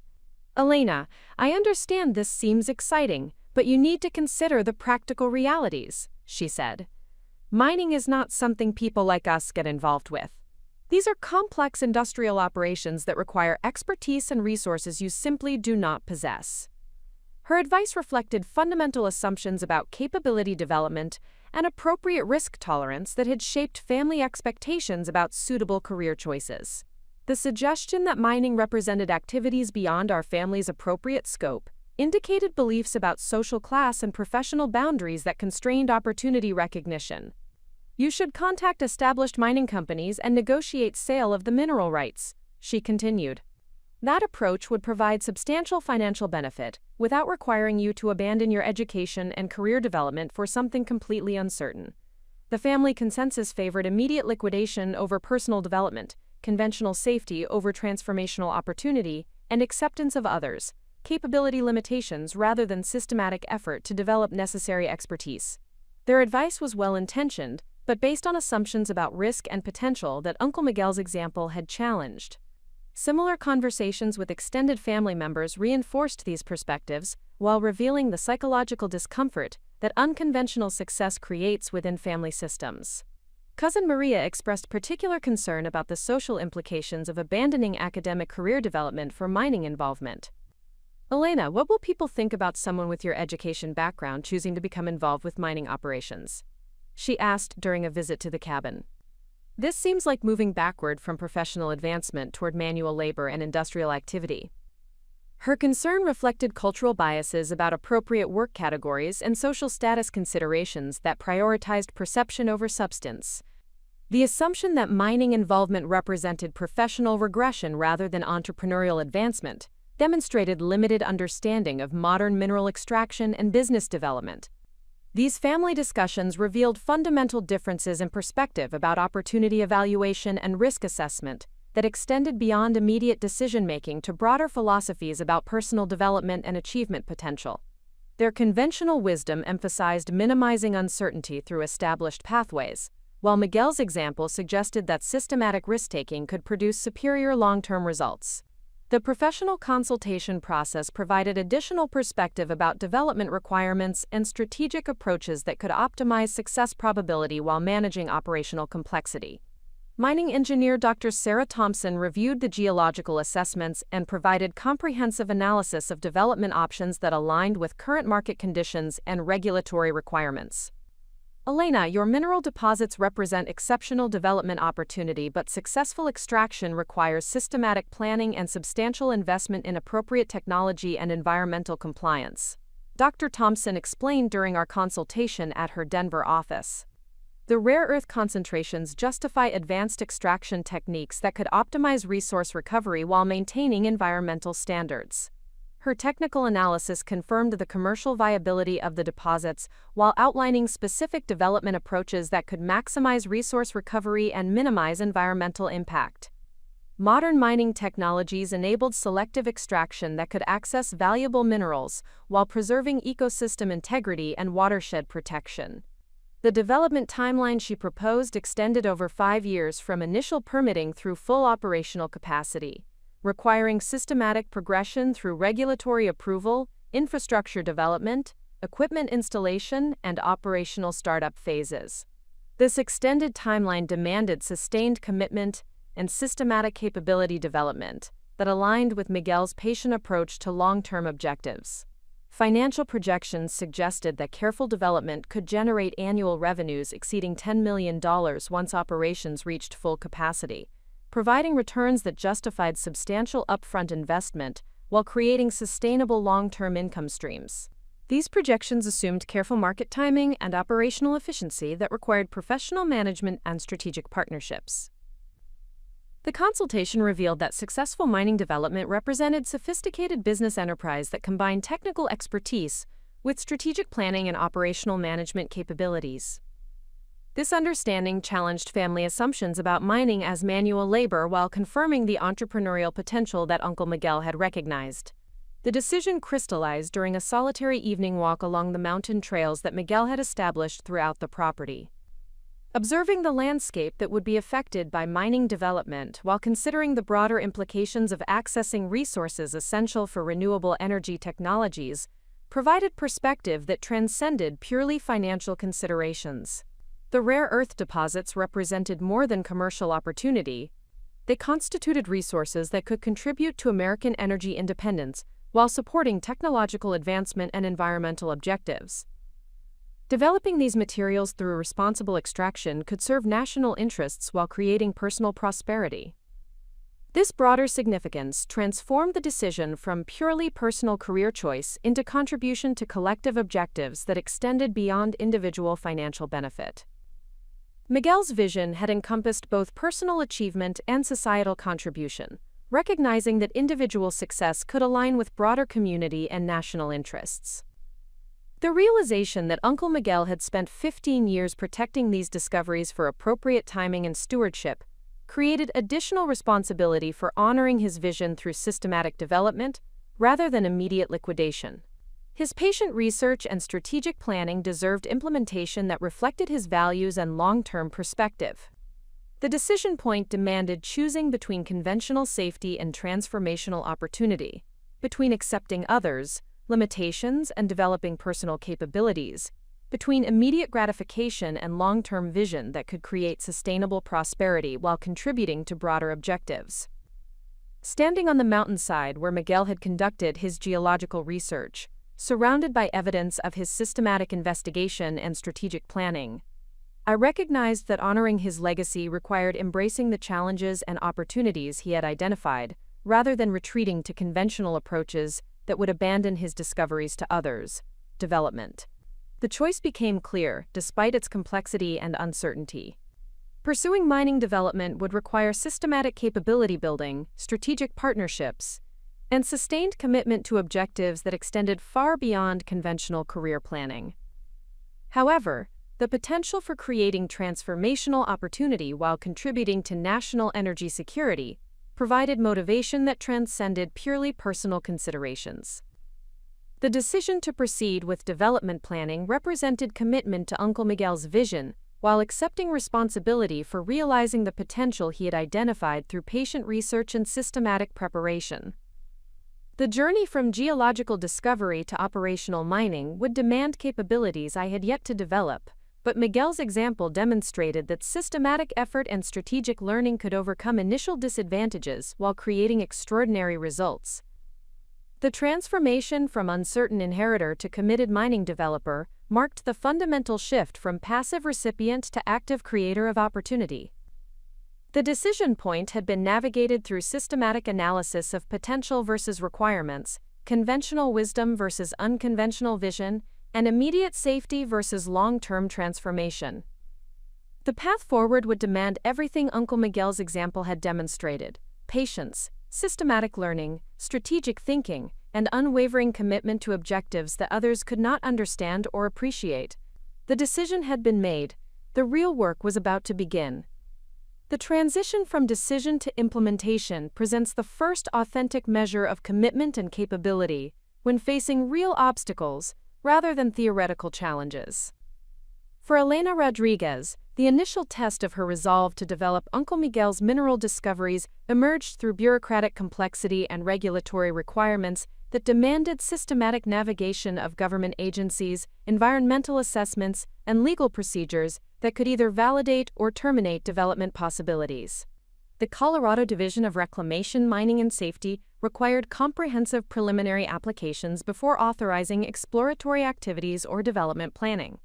Elena, I understand this seems exciting, but you need to consider the practical realities, she said. Mining is not something people like us get involved with. These are complex industrial operations that require expertise and resources you simply do not possess. Her advice reflected fundamental assumptions about capability development and appropriate risk tolerance that had shaped family expectations about suitable career choices. The suggestion that mining represented activities beyond our family's appropriate scope indicated beliefs about social class and professional boundaries that constrained opportunity recognition. You should contact established mining companies and negotiate sale of the mineral rights, she continued. That approach would provide substantial financial benefit without requiring you to abandon your education and career development for something completely uncertain. The family consensus favored immediate liquidation over personal development, conventional safety over transformational opportunity, and acceptance of others' capability limitations rather than systematic effort to develop necessary expertise. Their advice was well-intentioned, but based on assumptions about risk and potential that Uncle Miguel's example had challenged. Similar conversations with extended family members reinforced these perspectives while revealing the psychological discomfort that unconventional success creates within family systems. Cousin Maria expressed particular concern about the social implications of abandoning academic career development for mining involvement. Elena, what will people think about someone with your education background choosing to become involved with mining operations? She asked during a visit to the cabin. This seems like moving backward from professional advancement toward manual labor and industrial activity. Her concern reflected cultural biases about appropriate work categories and social status considerations that prioritized perception over substance. The assumption that mining involvement represented professional regression rather than entrepreneurial advancement demonstrated limited understanding of modern mineral extraction and business development. These family discussions revealed fundamental differences in perspective about opportunity evaluation and risk assessment that extended beyond immediate decision-making to broader philosophies about personal development and achievement potential. Their conventional wisdom emphasized minimizing uncertainty through established pathways, while Miguel's example suggested that systematic risk-taking could produce superior long-term results. The professional consultation process provided additional perspective about development requirements and strategic approaches that could optimize success probability while managing operational complexity. Mining engineer Dr. Sarah Thompson reviewed the geological assessments and provided comprehensive analysis of development options that aligned with current market conditions and regulatory requirements. Elena, your mineral deposits represent exceptional development opportunity, but successful extraction requires systematic planning and substantial investment in appropriate technology and environmental compliance, Dr. Thompson explained during our consultation at her Denver office. The rare earth concentrations justify advanced extraction techniques that could optimize resource recovery while maintaining environmental standards. Her technical analysis confirmed the commercial viability of the deposits while outlining specific development approaches that could maximize resource recovery and minimize environmental impact. Modern mining technologies enabled selective extraction that could access valuable minerals while preserving ecosystem integrity and watershed protection. The development timeline she proposed extended over 5 years from initial permitting through full operational capacity, requiring systematic progression through regulatory approval, infrastructure development, equipment installation, and operational startup phases. This extended timeline demanded sustained commitment and systematic capability development that aligned with Miguel's patient approach to long-term objectives. Financial projections suggested that careful development could generate annual revenues exceeding $10 million once operations reached full capacity, providing returns that justified substantial upfront investment while creating sustainable long-term income streams. These projections assumed careful market timing and operational efficiency that required professional management and strategic partnerships. The consultation revealed that successful mining development represented sophisticated business enterprise that combined technical expertise with strategic planning and operational management capabilities. This understanding challenged family assumptions about mining as manual labor while confirming the entrepreneurial potential that Uncle Miguel had recognized. The decision crystallized during a solitary evening walk along the mountain trails that Miguel had established throughout the property. Observing the landscape that would be affected by mining development while considering the broader implications of accessing resources essential for renewable energy technologies provided perspective that transcended purely financial considerations. The rare earth deposits represented more than commercial opportunity. They constituted resources that could contribute to American energy independence while supporting technological advancement and environmental objectives. Developing these materials through responsible extraction could serve national interests while creating personal prosperity. This broader significance transformed the decision from purely personal career choice into contribution to collective objectives that extended beyond individual financial benefit. Miguel's vision had encompassed both personal achievement and societal contribution, recognizing that individual success could align with broader community and national interests. The realization that Uncle Miguel had spent 15 years protecting these discoveries for appropriate timing and stewardship created additional responsibility for honoring his vision through systematic development rather than immediate liquidation. His patient research and strategic planning deserved implementation that reflected his values and long-term perspective. The decision point demanded choosing between conventional safety and transformational opportunity, between accepting others, limitations, and developing personal capabilities, between immediate gratification and long-term vision that could create sustainable prosperity while contributing to broader objectives. Standing on the mountainside where Miguel had conducted his geological research, surrounded by evidence of his systematic investigation and strategic planning, I recognized that honoring his legacy required embracing the challenges and opportunities he had identified, rather than retreating to conventional approaches that would abandon his discoveries to others. Development. The choice became clear, despite its complexity and uncertainty. Pursuing mining development would require systematic capability building, strategic partnerships, and sustained commitment to objectives that extended far beyond conventional career planning. However, the potential for creating transformational opportunity while contributing to national energy security provided motivation that transcended purely personal considerations. The decision to proceed with development planning represented commitment to Uncle Miguel's vision, while accepting responsibility for realizing the potential he had identified through patient research and systematic preparation. The journey from geological discovery to operational mining would demand capabilities I had yet to develop, but Miguel's example demonstrated that systematic effort and strategic learning could overcome initial disadvantages while creating extraordinary results. The transformation from uncertain inheritor to committed mining developer marked the fundamental shift from passive recipient to active creator of opportunity. The decision point had been navigated through systematic analysis of potential versus requirements, conventional wisdom versus unconventional vision, and immediate safety versus long-term transformation. The path forward would demand everything Uncle Miguel's example had demonstrated: patience, systematic learning, strategic thinking, and unwavering commitment to objectives that others could not understand or appreciate. The decision had been made. The real work was about to begin. The transition from decision to implementation presents the first authentic measure of commitment and capability when facing real obstacles rather than theoretical challenges. For Elena Rodriguez, the initial test of her resolve to develop Uncle Miguel's mineral discoveries emerged through bureaucratic complexity and regulatory requirements that demanded systematic navigation of government agencies, environmental assessments, and legal procedures that could either validate or terminate development possibilities. The Colorado Division of Reclamation, Mining, and Safety required comprehensive preliminary applications before authorizing exploratory activities or development planning.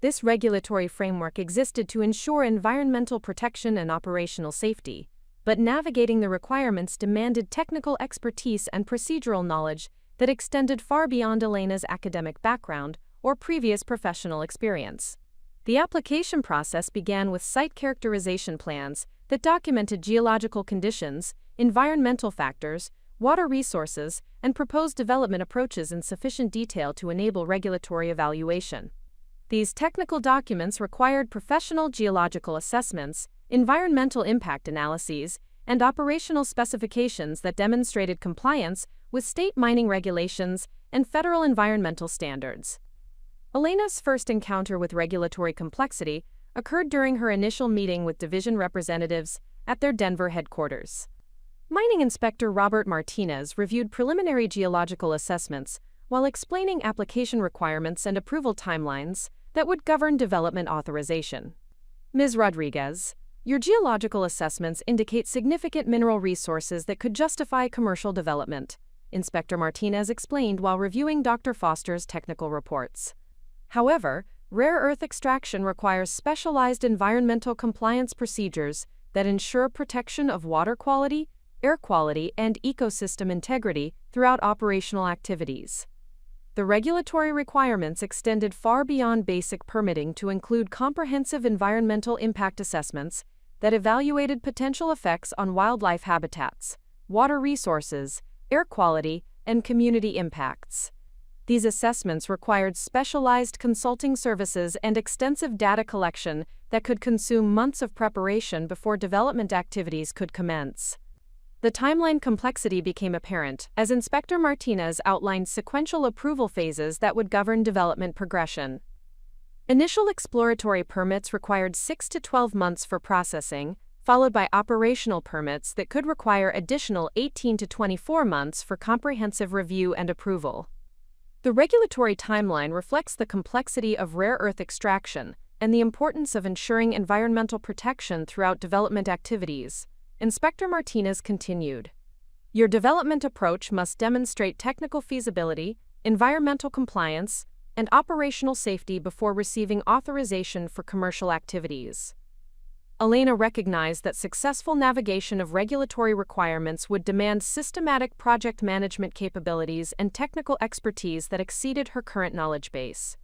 This regulatory framework existed to ensure environmental protection and operational safety, but navigating the requirements demanded technical expertise and procedural knowledge that extended far beyond Elena's academic background or previous professional experience. The application process began with site characterization plans that documented geological conditions, environmental factors, water resources, and proposed development approaches in sufficient detail to enable regulatory evaluation. These technical documents required professional geological assessments, environmental impact analyses, and operational specifications that demonstrated compliance with state mining regulations and federal environmental standards. Elena's first encounter with regulatory complexity occurred during her initial meeting with division representatives at their Denver headquarters. Mining Inspector Robert Martinez reviewed preliminary geological assessments while explaining application requirements and approval timelines that would govern development authorization. Ms. Rodriguez, your geological assessments indicate significant mineral resources that could justify commercial development, Inspector Martinez explained while reviewing Dr. Foster's technical reports. However, rare earth extraction requires specialized environmental compliance procedures that ensure protection of water quality, air quality, and ecosystem integrity throughout operational activities. The regulatory requirements extended far beyond basic permitting to include comprehensive environmental impact assessments that evaluated potential effects on wildlife habitats, water resources, air quality, and community impacts. These assessments required specialized consulting services and extensive data collection that could consume months of preparation before development activities could commence. The timeline complexity became apparent as Inspector Martinez outlined sequential approval phases that would govern development progression. Initial exploratory permits required 6 to 12 months for processing, followed by operational permits that could require additional 18 to 24 months for comprehensive review and approval. The regulatory timeline reflects the complexity of rare earth extraction and the importance of ensuring environmental protection throughout development activities. Inspector Martinez continued, "Your development approach must demonstrate technical feasibility, environmental compliance, and operational safety before receiving authorization for commercial activities." Elena recognized that successful navigation of regulatory requirements would demand systematic project management capabilities and technical expertise that exceeded her current knowledge base.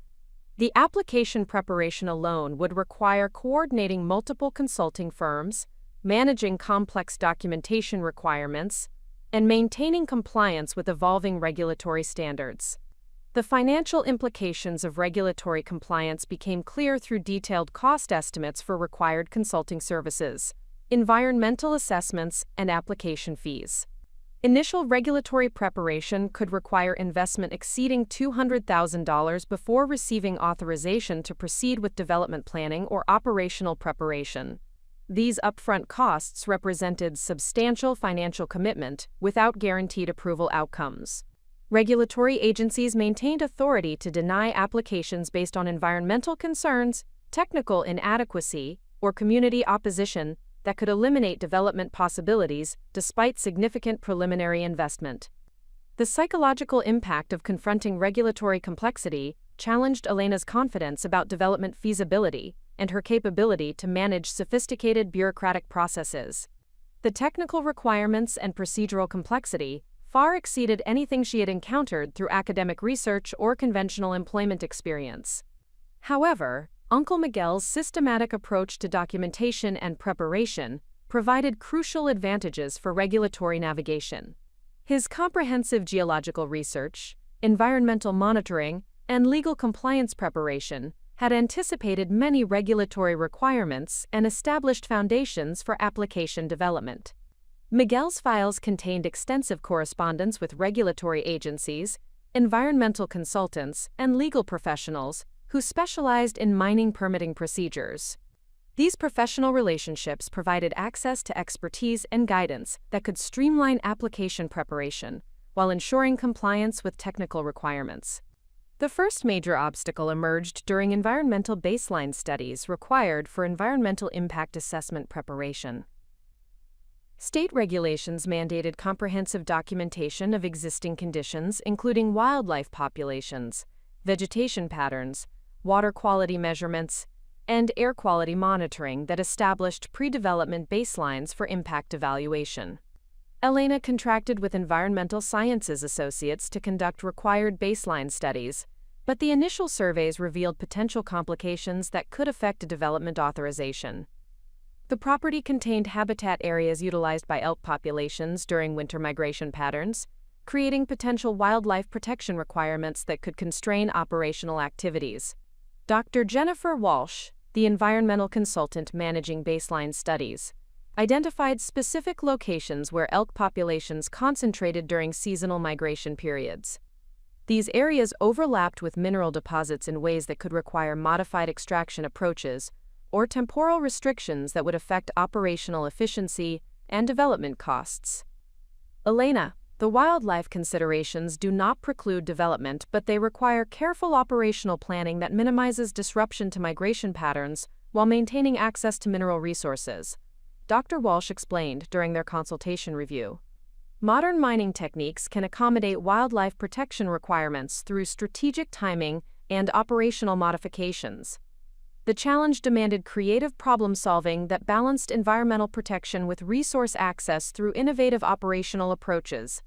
The application preparation alone would require coordinating multiple consulting firms, managing complex documentation requirements, and maintaining compliance with evolving regulatory standards. The financial implications of regulatory compliance became clear through detailed cost estimates for required consulting services, environmental assessments, and application fees. Initial regulatory preparation could require investment exceeding $200,000 before receiving authorization to proceed with development planning or operational preparation. These upfront costs represented substantial financial commitment without guaranteed approval outcomes. Regulatory agencies maintained authority to deny applications based on environmental concerns, technical inadequacy, or community opposition that could eliminate development possibilities despite significant preliminary investment. The psychological impact of confronting regulatory complexity challenged Elena's confidence about development feasibility and her capability to manage sophisticated bureaucratic processes. The technical requirements and procedural complexity far exceeded anything she had encountered through academic research or conventional employment experience. However, Uncle Miguel's systematic approach to documentation and preparation provided crucial advantages for regulatory navigation. His comprehensive geological research, environmental monitoring, and legal compliance preparation had anticipated many regulatory requirements and established foundations for application development. Miguel's files contained extensive correspondence with regulatory agencies, environmental consultants, and legal professionals who specialized in mining permitting procedures. These professional relationships provided access to expertise and guidance that could streamline application preparation while ensuring compliance with technical requirements. The first major obstacle emerged during environmental baseline studies required for environmental impact assessment preparation. State regulations mandated comprehensive documentation of existing conditions, including wildlife populations, vegetation patterns, water quality measurements, and air quality monitoring that established pre-development baselines for impact evaluation. Elena contracted with Environmental Sciences Associates to conduct required baseline studies, but the initial surveys revealed potential complications that could affect a development authorization. The property contained habitat areas utilized by elk populations during winter migration patterns, creating potential wildlife protection requirements that could constrain operational activities. Dr. Jennifer Walsh, the environmental consultant managing baseline studies, identified specific locations where elk populations concentrated during seasonal migration periods. These areas overlapped with mineral deposits in ways that could require modified extraction approaches or temporal restrictions that would affect operational efficiency and development costs. Elena, the wildlife considerations do not preclude development, but they require careful operational planning that minimizes disruption to migration patterns while maintaining access to mineral resources, Dr. Walsh explained during their consultation review. Modern mining techniques can accommodate wildlife protection requirements through strategic timing and operational modifications. The challenge demanded creative problem-solving that balanced environmental protection with resource access through innovative operational approaches.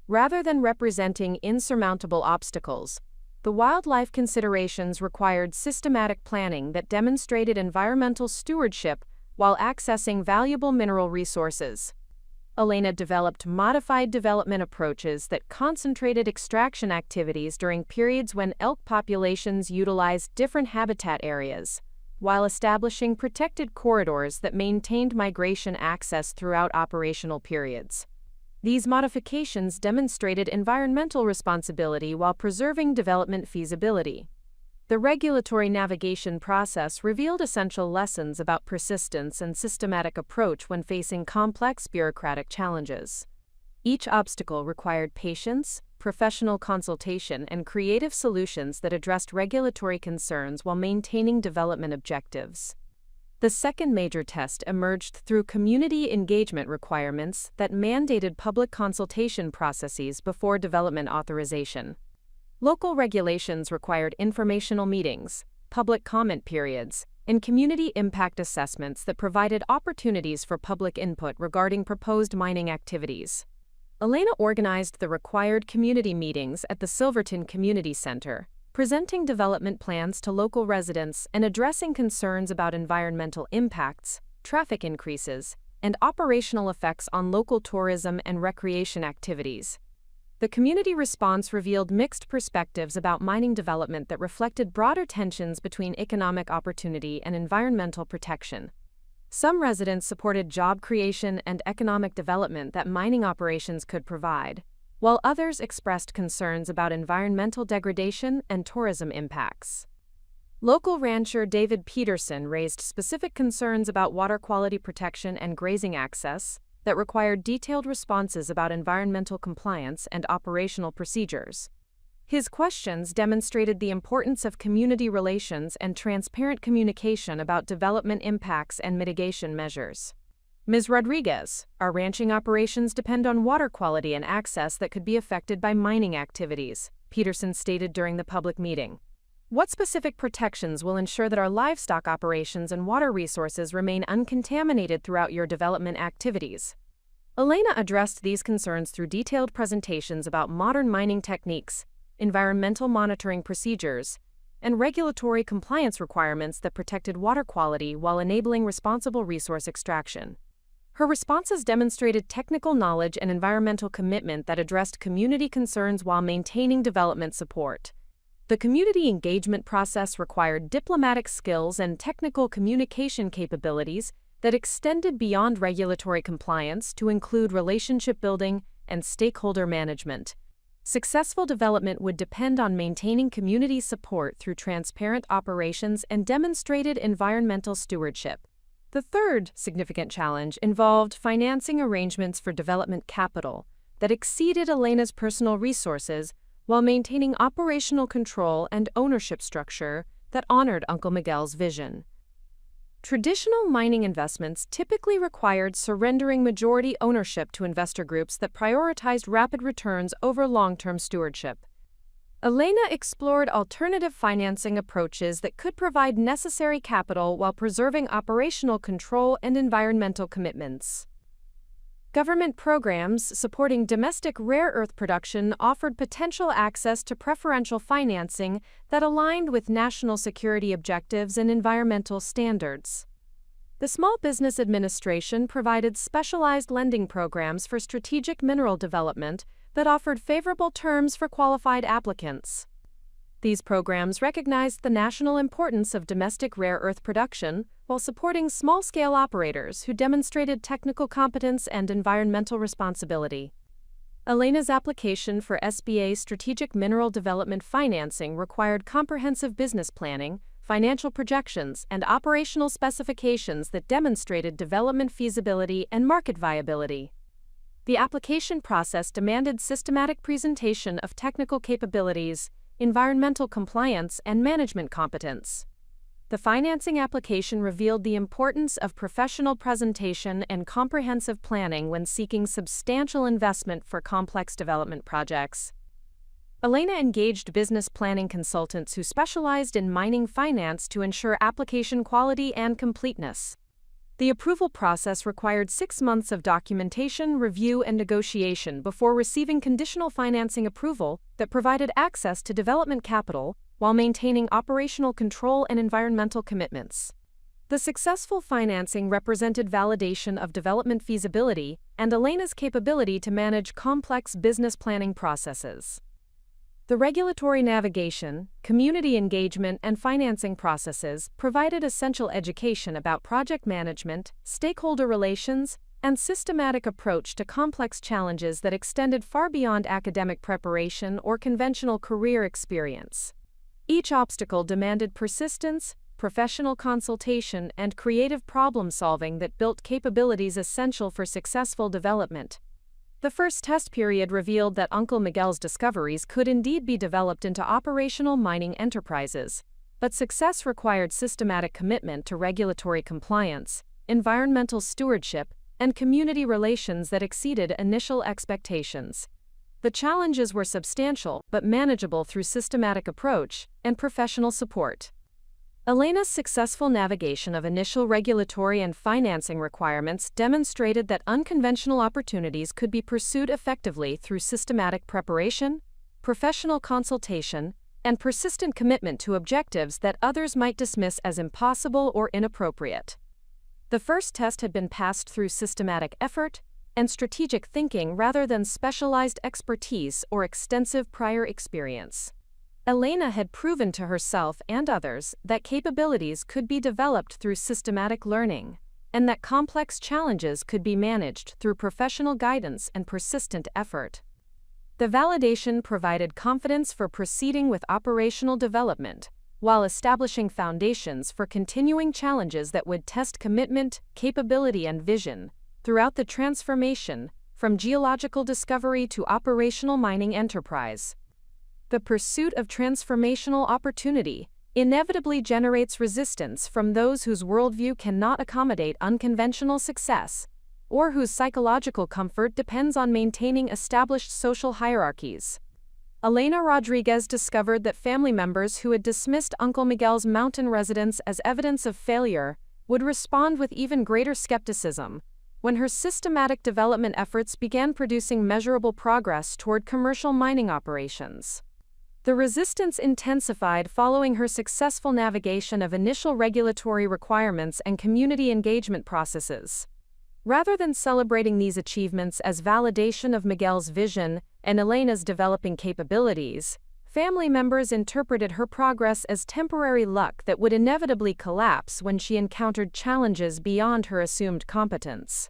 Rather than representing insurmountable obstacles, the wildlife considerations required systematic planning that demonstrated environmental stewardship while accessing valuable mineral resources. Elena developed modified development approaches that concentrated extraction activities during periods when elk populations utilized different habitat areas, while establishing protected corridors that maintained migration access throughout operational periods. These modifications demonstrated environmental responsibility while preserving development feasibility. The regulatory navigation process revealed essential lessons about persistence and systematic approach when facing complex bureaucratic challenges. Each obstacle required patience, professional consultation, and creative solutions that addressed regulatory concerns while maintaining development objectives. The second major test emerged through community engagement requirements that mandated public consultation processes before development authorization. Local regulations required informational meetings, public comment periods, and community impact assessments that provided opportunities for public input regarding proposed mining activities. Elena organized the required community meetings at the Silverton Community Center, presenting development plans to local residents and addressing concerns about environmental impacts, traffic increases, and operational effects on local tourism and recreation activities. The community response revealed mixed perspectives about mining development that reflected broader tensions between economic opportunity and environmental protection. Some residents supported job creation and economic development that mining operations could provide, while others expressed concerns about environmental degradation and tourism impacts. Local rancher David Peterson raised specific concerns about water quality protection and grazing access that required detailed responses about environmental compliance and operational procedures. His questions demonstrated the importance of community relations and transparent communication about development impacts and mitigation measures. Ms. Rodriguez, our ranching operations depend on water quality and access that could be affected by mining activities, Peterson stated during the public meeting. What specific protections will ensure that our livestock operations and water resources remain uncontaminated throughout your development activities? Elena addressed these concerns through detailed presentations about modern mining techniques, environmental monitoring procedures, and regulatory compliance requirements that protected water quality while enabling responsible resource extraction. Her responses demonstrated technical knowledge and environmental commitment that addressed community concerns while maintaining development support. The community engagement process required diplomatic skills and technical communication capabilities that extended beyond regulatory compliance to include relationship building and stakeholder management. Successful development would depend on maintaining community support through transparent operations and demonstrated environmental stewardship. The third significant challenge involved financing arrangements for development capital, that exceeded Elena's personal resources while maintaining operational control and ownership structure that honored Uncle Miguel's vision. Traditional mining investments typically required surrendering majority ownership to investor groups that prioritized rapid returns over long-term stewardship. Elena explored alternative financing approaches that could provide necessary capital while preserving operational control and environmental commitments. Government programs supporting domestic rare earth production offered potential access to preferential financing that aligned with national security objectives and environmental standards. The Small Business Administration provided specialized lending programs for strategic mineral development that offered favorable terms for qualified applicants. These programs recognized the national importance of domestic rare earth production while supporting small-scale operators who demonstrated technical competence and environmental responsibility. Elena's application for SBA Strategic Mineral Development Financing required comprehensive business planning, financial projections, and operational specifications that demonstrated development feasibility and market viability. The application process demanded systematic presentation of technical capabilities, environmental compliance, and management competence. The financing application revealed the importance of professional presentation and comprehensive planning when seeking substantial investment for complex development projects. Elena engaged business planning consultants who specialized in mining finance to ensure application quality and completeness. The approval process required 6 months of documentation, review, and negotiation before receiving conditional financing approval that provided access to development capital while maintaining operational control and environmental commitments. The successful financing represented validation of development feasibility and Elena's capability to manage complex business planning processes. The regulatory navigation, community engagement, and financing processes provided essential education about project management, stakeholder relations, and systematic approach to complex challenges that extended far beyond academic preparation or conventional career experience. Each obstacle demanded persistence, professional consultation, and creative problem-solving that built capabilities essential for successful development. The first test period revealed that Uncle Miguel's discoveries could indeed be developed into operational mining enterprises, but success required systematic commitment to regulatory compliance, environmental stewardship, and community relations that exceeded initial expectations. The challenges were substantial but manageable through systematic approach and professional support. Elena's successful navigation of initial regulatory and financing requirements demonstrated that unconventional opportunities could be pursued effectively through systematic preparation, professional consultation, and persistent commitment to objectives that others might dismiss as impossible or inappropriate. The first test had been passed through systematic effort and strategic thinking rather than specialized expertise or extensive prior experience. Elena had proven to herself and others that capabilities could be developed through systematic learning, and that complex challenges could be managed through professional guidance and persistent effort. The validation provided confidence for proceeding with operational development, while establishing foundations for continuing challenges that would test commitment, capability, and vision throughout the transformation from geological discovery to operational mining enterprise. The pursuit of transformational opportunity inevitably generates resistance from those whose worldview cannot accommodate unconventional success, or whose psychological comfort depends on maintaining established social hierarchies. Elena Rodriguez discovered that family members who had dismissed Uncle Miguel's mountain residence as evidence of failure would respond with even greater skepticism when her systematic development efforts began producing measurable progress toward commercial mining operations. The resistance intensified following her successful navigation of initial regulatory requirements and community engagement processes. Rather than celebrating these achievements as validation of Miguel's vision and Elena's developing capabilities, family members interpreted her progress as temporary luck that would inevitably collapse when she encountered challenges beyond her assumed competence.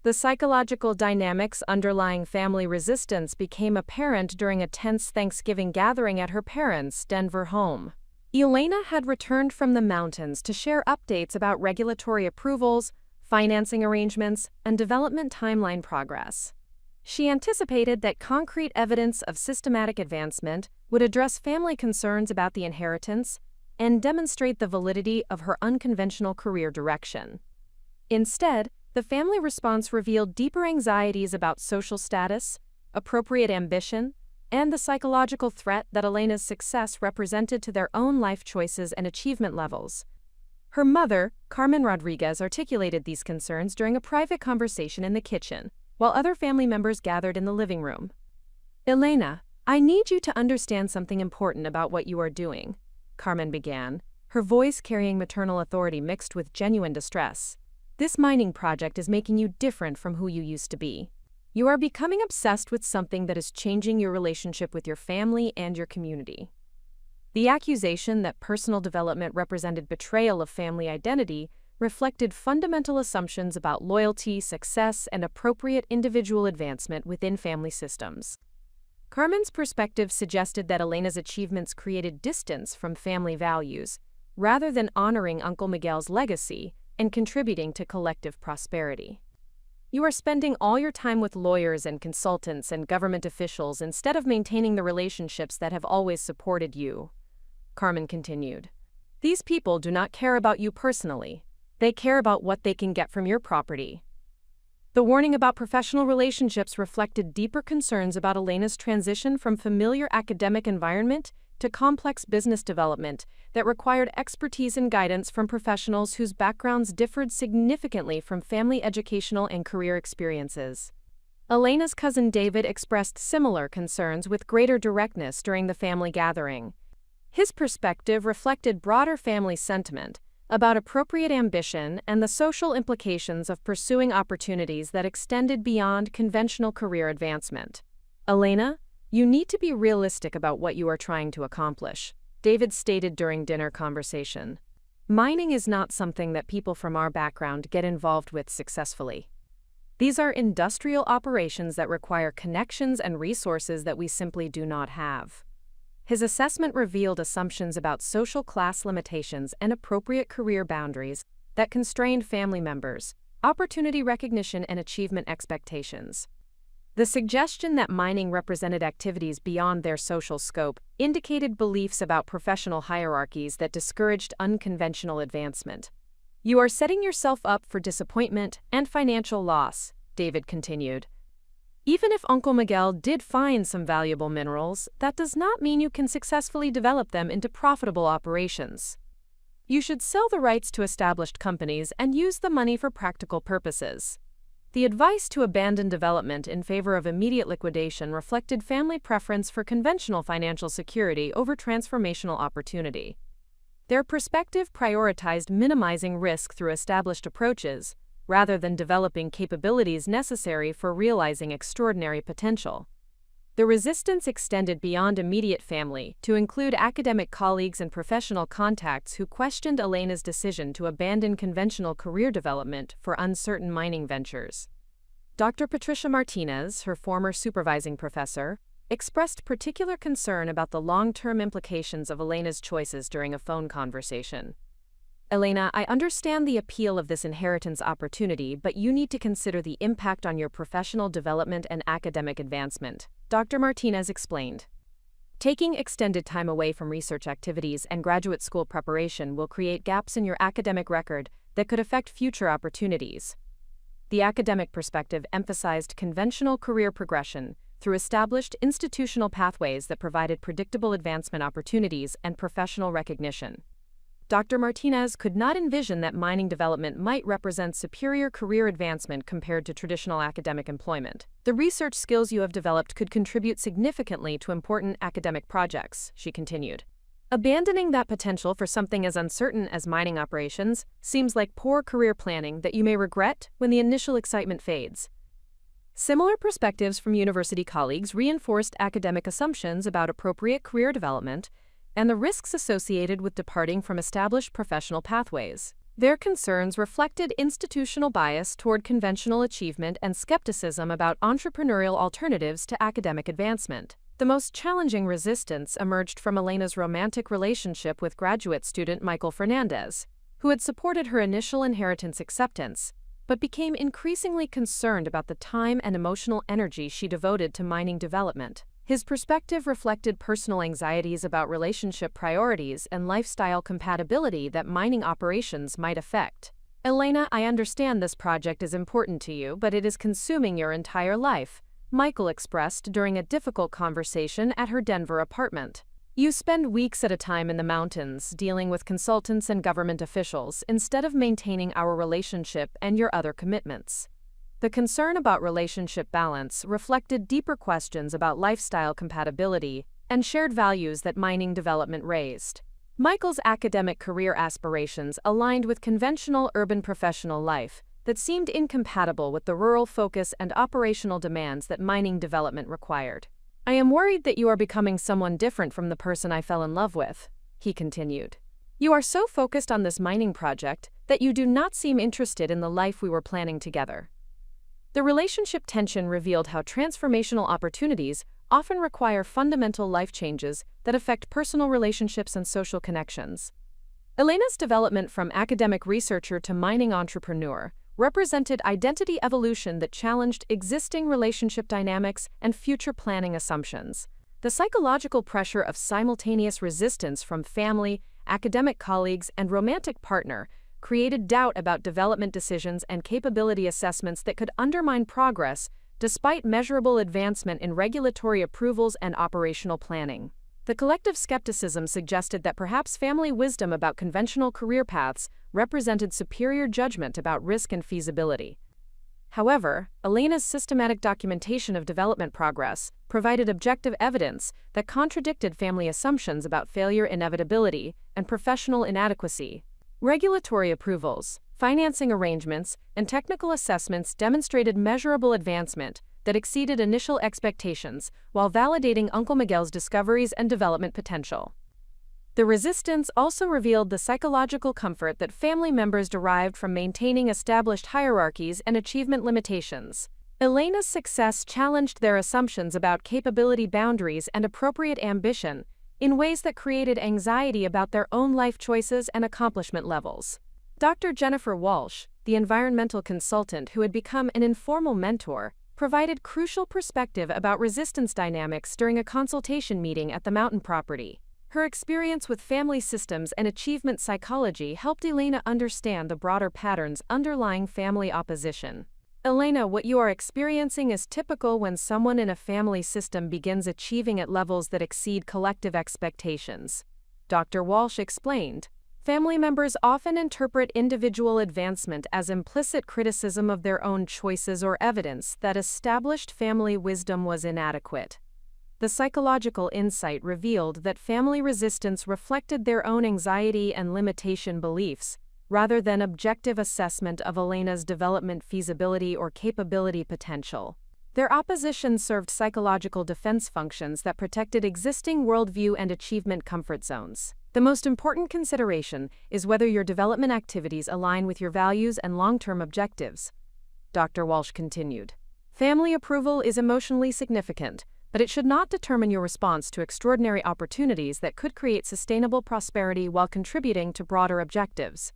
The psychological dynamics underlying family resistance became apparent during a tense Thanksgiving gathering at her parents' Denver home. Elena had returned from the mountains to share updates about regulatory approvals, financing arrangements, and development timeline progress. She anticipated that concrete evidence of systematic advancement would address family concerns about the inheritance and demonstrate the validity of her unconventional career direction. Instead, the family response revealed deeper anxieties about social status, appropriate ambition, and the psychological threat that Elena's success represented to their own life choices and achievement levels. Her mother, Carmen Rodriguez, articulated these concerns during a private conversation in the kitchen, while other family members gathered in the living room. "Elena, I need you to understand something important about what you are doing," Carmen began, her voice carrying maternal authority mixed with genuine distress. "This mining project is making you different from who you used to be. You are becoming obsessed with something that is changing your relationship with your family and your community." The accusation that personal development represented betrayal of family identity reflected fundamental assumptions about loyalty, success, and appropriate individual advancement within family systems. Carmen's perspective suggested that Elena's achievements created distance from family values, rather than honoring Uncle Miguel's legacy and contributing to collective prosperity. "You are spending all your time with lawyers and consultants and government officials instead of maintaining the relationships that have always supported you," Carmen continued. "These people do not care about you personally. They care about what they can get from your property." The warning about professional relationships reflected deeper concerns about Elena's transition from familiar academic environment to complex business development that required expertise and guidance from professionals whose backgrounds differed significantly from family educational and career experiences. Elena's cousin David expressed similar concerns with greater directness during the family gathering. His perspective reflected broader family sentiment about appropriate ambition and the social implications of pursuing opportunities that extended beyond conventional career advancement. "Elena, you need to be realistic about what you are trying to accomplish," David stated during dinner conversation. "Mining is not something that people from our background get involved with successfully. These are industrial operations that require connections and resources that we simply do not have." His assessment revealed assumptions about social class limitations and appropriate career boundaries that constrained family members, opportunity recognition, and achievement expectations. The suggestion that mining represented activities beyond their social scope indicated beliefs about professional hierarchies that discouraged unconventional advancement. "You are setting yourself up for disappointment and financial loss," David continued. "Even if Uncle Miguel did find some valuable minerals, that does not mean you can successfully develop them into profitable operations. You should sell the rights to established companies and use the money for practical purposes." The advice to abandon development in favor of immediate liquidation reflected family preference for conventional financial security over transformational opportunity. Their perspective prioritized minimizing risk through established approaches, rather than developing capabilities necessary for realizing extraordinary potential. The resistance extended beyond immediate family to include academic colleagues and professional contacts who questioned Elena's decision to abandon conventional career development for uncertain mining ventures. Dr. Patricia Martinez, her former supervising professor, expressed particular concern about the long-term implications of Elena's choices during a phone conversation. "Elena, I understand the appeal of this inheritance opportunity, but you need to consider the impact on your professional development and academic advancement," Dr. Martinez explained. "Taking extended time away from research activities and graduate school preparation will create gaps in your academic record that could affect future opportunities." The academic perspective emphasized conventional career progression through established institutional pathways that provided predictable advancement opportunities and professional recognition. Dr. Martinez could not envision that mining development might represent superior career advancement compared to traditional academic employment. "The research skills you have developed could contribute significantly to important academic projects," she continued. "Abandoning that potential for something as uncertain as mining operations seems like poor career planning that you may regret when the initial excitement fades." Similar perspectives from university colleagues reinforced academic assumptions about appropriate career development and the risks associated with departing from established professional pathways. Their concerns reflected institutional bias toward conventional achievement and skepticism about entrepreneurial alternatives to academic advancement. The most challenging resistance emerged from Elena's romantic relationship with graduate student Michael Fernandez, who had supported her initial inheritance acceptance, but became increasingly concerned about the time and emotional energy she devoted to mining development. His perspective reflected personal anxieties about relationship priorities and lifestyle compatibility that mining operations might affect. "Elena, I understand this project is important to you, but it is consuming your entire life," Michael expressed during a difficult conversation at her Denver apartment. "You spend weeks at a time in the mountains, dealing with consultants and government officials, instead of maintaining our relationship and your other commitments." The concern about relationship balance reflected deeper questions about lifestyle compatibility and shared values that mining development raised. Michael's academic career aspirations aligned with conventional urban professional life that seemed incompatible with the rural focus and operational demands that mining development required. "I am worried that you are becoming someone different from the person I fell in love with," he continued. "You are so focused on this mining project that you do not seem interested in the life we were planning together." The relationship tension revealed how transformational opportunities often require fundamental life changes that affect personal relationships and social connections. Elena's development from academic researcher to mining entrepreneur represented identity evolution that challenged existing relationship dynamics and future planning assumptions. The psychological pressure of simultaneous resistance from family, academic colleagues, and romantic partner created doubt about development decisions and capability assessments that could undermine progress despite measurable advancement in regulatory approvals and operational planning. The collective skepticism suggested that perhaps family wisdom about conventional career paths represented superior judgment about risk and feasibility. However, Elena's systematic documentation of development progress provided objective evidence that contradicted family assumptions about failure inevitability and professional inadequacy. Regulatory approvals, financing arrangements, and technical assessments demonstrated measurable advancement that exceeded initial expectations while validating Uncle Miguel's discoveries and development potential. The resistance also revealed the psychological comfort that family members derived from maintaining established hierarchies and achievement limitations. Elena's success challenged their assumptions about capability boundaries and appropriate ambition in ways that created anxiety about their own life choices and accomplishment levels. Dr. Jennifer Walsh, the environmental consultant who had become an informal mentor, provided crucial perspective about resistance dynamics during a consultation meeting at the mountain property. Her experience with family systems and achievement psychology helped Elena understand the broader patterns underlying family opposition. "Elena, what you are experiencing is typical when someone in a family system begins achieving at levels that exceed collective expectations," Dr. Walsh explained. "Family members often interpret individual advancement as implicit criticism of their own choices or evidence that established family wisdom was inadequate." The psychological insight revealed that family resistance reflected their own anxiety and limitation beliefs, rather than objective assessment of Elena's development feasibility or capability potential. Their opposition served psychological defense functions that protected existing worldview and achievement comfort zones. "The most important consideration is whether your development activities align with your values and long-term objectives," Dr. Walsh continued. "Family approval is emotionally significant, but it should not determine your response to extraordinary opportunities that could create sustainable prosperity while contributing to broader objectives."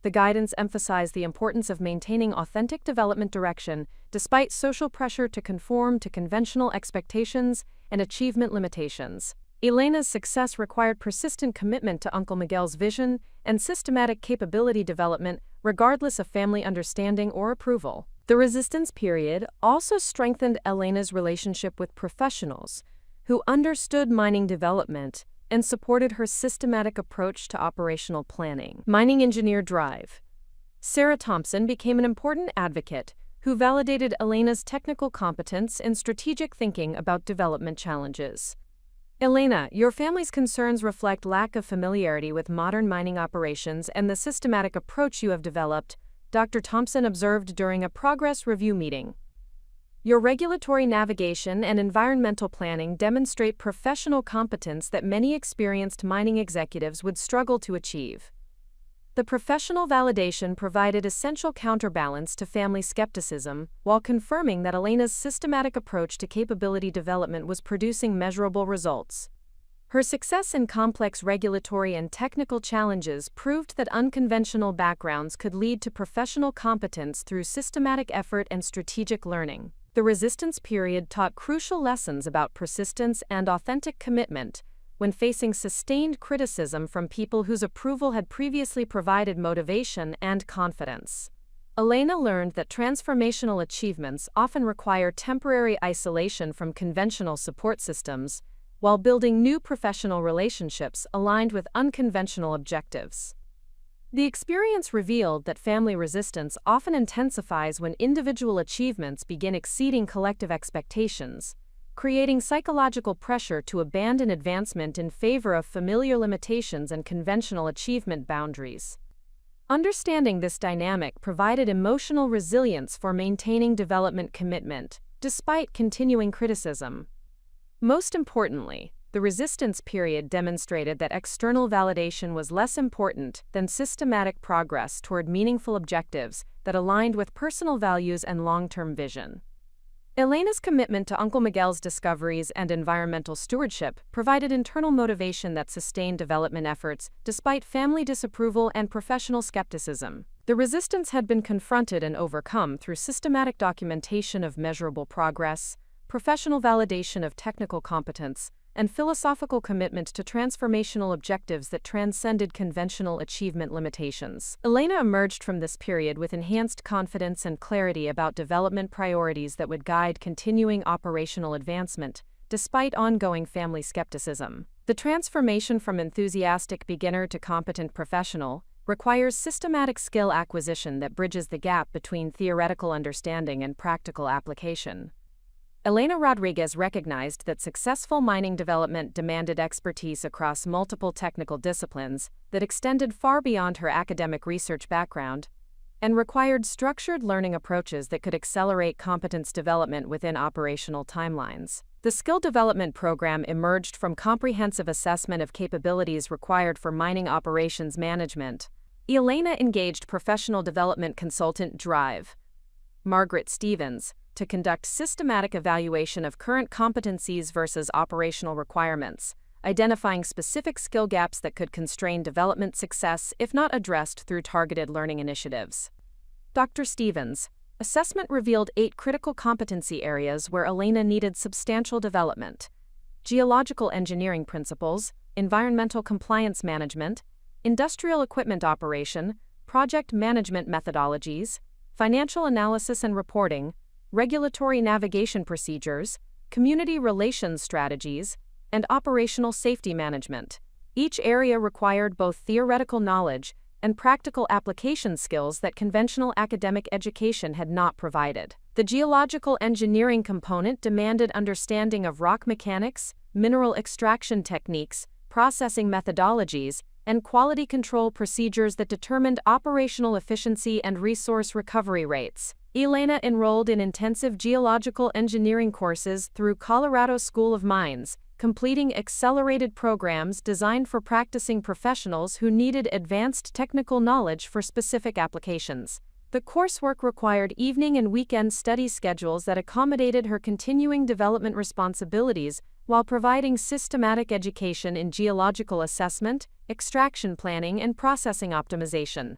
The guidance emphasized the importance of maintaining authentic development direction despite social pressure to conform to conventional expectations and achievement limitations. Elena's success required persistent commitment to Uncle Miguel's vision and systematic capability development regardless of family understanding or approval. The resistance period also strengthened Elena's relationship with professionals who understood mining development and supported her systematic approach to operational planning. Mining engineer drive. Sarah Thompson became an important advocate who validated Elena's technical competence and strategic thinking about development challenges. "Elena, your family's concerns reflect lack of familiarity with modern mining operations and the systematic approach you have developed," Dr. Thompson observed during a progress review meeting. "Your regulatory navigation and environmental planning demonstrate professional competence that many experienced mining executives would struggle to achieve." The professional validation provided essential counterbalance to family skepticism, while confirming that Elena's systematic approach to capability development was producing measurable results. Her success in complex regulatory and technical challenges proved that unconventional backgrounds could lead to professional competence through systematic effort and strategic learning. The resistance period taught crucial lessons about persistence and authentic commitment when facing sustained criticism from people whose approval had previously provided motivation and confidence. Elena learned that transformational achievements often require temporary isolation from conventional support systems, while building new professional relationships aligned with unconventional objectives. The experience revealed that family resistance often intensifies when individual achievements begin exceeding collective expectations, creating psychological pressure to abandon advancement in favor of familiar limitations and conventional achievement boundaries. Understanding this dynamic provided emotional resilience for maintaining development commitment, despite continuing criticism. Most importantly, the resistance period demonstrated that external validation was less important than systematic progress toward meaningful objectives that aligned with personal values and long-term vision. Elena's commitment to Uncle Miguel's discoveries and environmental stewardship provided internal motivation that sustained development efforts despite family disapproval and professional skepticism. The resistance had been confronted and overcome through systematic documentation of measurable progress, professional validation of technical competence, and philosophical commitment to transformational objectives that transcended conventional achievement limitations. Elena emerged from this period with enhanced confidence and clarity about development priorities that would guide continuing operational advancement, despite ongoing family skepticism. The transformation from enthusiastic beginner to competent professional requires systematic skill acquisition that bridges the gap between theoretical understanding and practical application. Elena Rodriguez recognized that successful mining development demanded expertise across multiple technical disciplines that extended far beyond her academic research background and required structured learning approaches that could accelerate competence development within operational timelines. The skill development program emerged from comprehensive assessment of capabilities required for mining operations management. Elena engaged professional development consultant Drive, Margaret Stevens, to conduct systematic evaluation of current competencies versus operational requirements, identifying specific skill gaps that could constrain development success if not addressed through targeted learning initiatives. Dr. Stevens' assessment revealed 8 critical competency areas where Elena needed substantial development: geological engineering principles, environmental compliance management, industrial equipment operation, project management methodologies, financial analysis and reporting, regulatory navigation procedures, community relations strategies, and operational safety management. Each area required both theoretical knowledge and practical application skills that conventional academic education had not provided. The geological engineering component demanded understanding of rock mechanics, mineral extraction techniques, processing methodologies, and quality control procedures that determined operational efficiency and resource recovery rates. Elena enrolled in intensive geological engineering courses through Colorado School of Mines, completing accelerated programs designed for practicing professionals who needed advanced technical knowledge for specific applications. The coursework required evening and weekend study schedules that accommodated her continuing development responsibilities while providing systematic education in geological assessment, extraction planning, and processing optimization.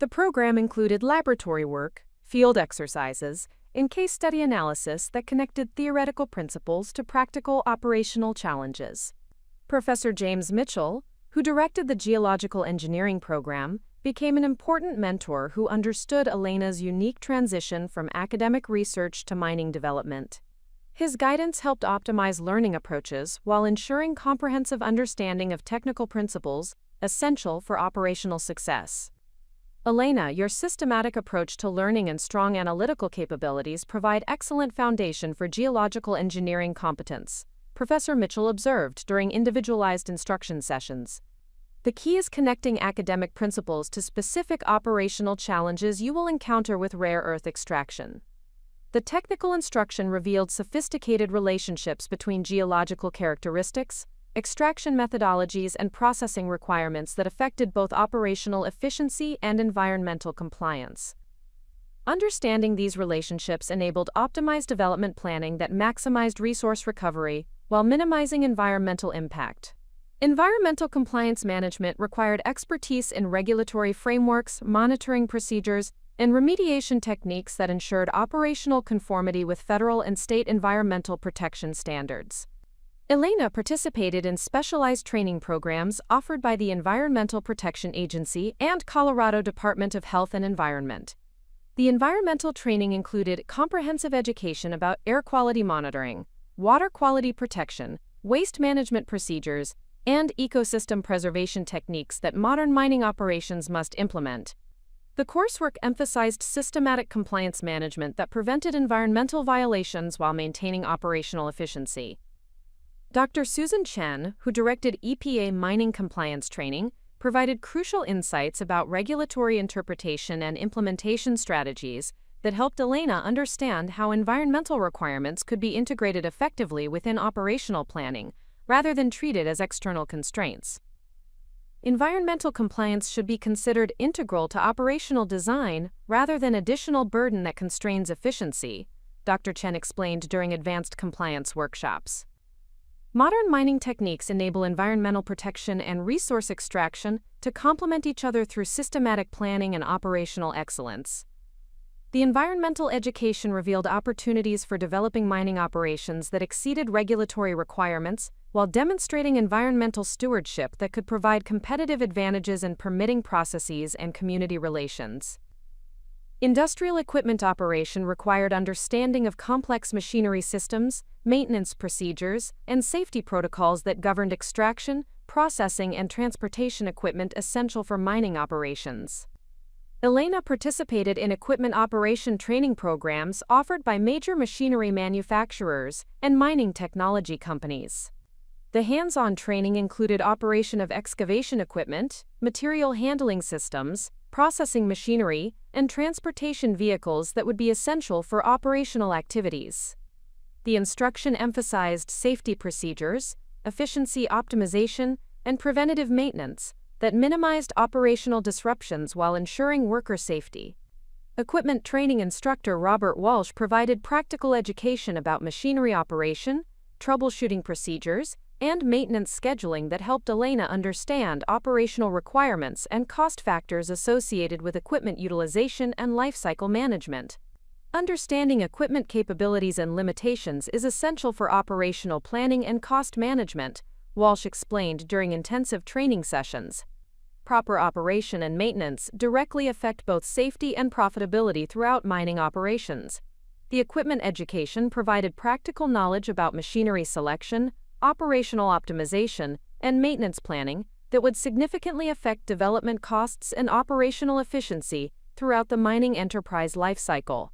The program included laboratory work, field exercises, and case study analysis that connected theoretical principles to practical operational challenges. Professor James Mitchell, who directed the geological engineering program, became an important mentor who understood Elena's unique transition from academic research to mining development. His guidance helped optimize learning approaches while ensuring comprehensive understanding of technical principles essential for operational success. Elena, your systematic approach to learning and strong analytical capabilities provide excellent foundation for geological engineering competence, Professor Mitchell observed during individualized instruction sessions. The key is connecting academic principles to specific operational challenges you will encounter with rare earth extraction. The technical instruction revealed sophisticated relationships between geological characteristics, extraction methodologies, and processing requirements that affected both operational efficiency and environmental compliance. Understanding these relationships enabled optimized development planning that maximized resource recovery while minimizing environmental impact. Environmental compliance management required expertise in regulatory frameworks, monitoring procedures, and remediation techniques that ensured operational conformity with federal and state environmental protection standards. Elena participated in specialized training programs offered by the Environmental Protection Agency and Colorado Department of Health and Environment. The environmental training included comprehensive education about air quality monitoring, water quality protection, waste management procedures, and ecosystem preservation techniques that modern mining operations must implement. The coursework emphasized systematic compliance management that prevented environmental violations while maintaining operational efficiency. Dr. Susan Chen, who directed EPA mining compliance training, provided crucial insights about regulatory interpretation and implementation strategies that helped Elena understand how environmental requirements could be integrated effectively within operational planning, rather than treated as external constraints. Environmental compliance should be considered integral to operational design rather than additional burden that constrains efficiency, Dr. Chen explained during advanced compliance workshops. Modern mining techniques enable environmental protection and resource extraction to complement each other through systematic planning and operational excellence. The environmental education revealed opportunities for developing mining operations that exceeded regulatory requirements while demonstrating environmental stewardship that could provide competitive advantages in permitting processes and community relations. Industrial equipment operation required understanding of complex machinery systems, maintenance procedures, and safety protocols that governed extraction, processing, and transportation equipment essential for mining operations. Elena participated in equipment operation training programs offered by major machinery manufacturers and mining technology companies. The hands-on training included operation of excavation equipment, material handling systems, processing machinery, and transportation vehicles that would be essential for operational activities. The instruction emphasized safety procedures, efficiency optimization, and preventative maintenance that minimized operational disruptions while ensuring worker safety. Equipment training instructor Robert Walsh provided practical education about machinery operation, troubleshooting procedures, and maintenance scheduling that helped Elena understand operational requirements and cost factors associated with equipment utilization and lifecycle management. Understanding equipment capabilities and limitations is essential for operational planning and cost management, Walsh explained during intensive training sessions. Proper operation and maintenance directly affect both safety and profitability throughout mining operations. The equipment education provided practical knowledge about machinery selection, operational optimization, and maintenance planning that would significantly affect development costs and operational efficiency throughout the mining enterprise lifecycle.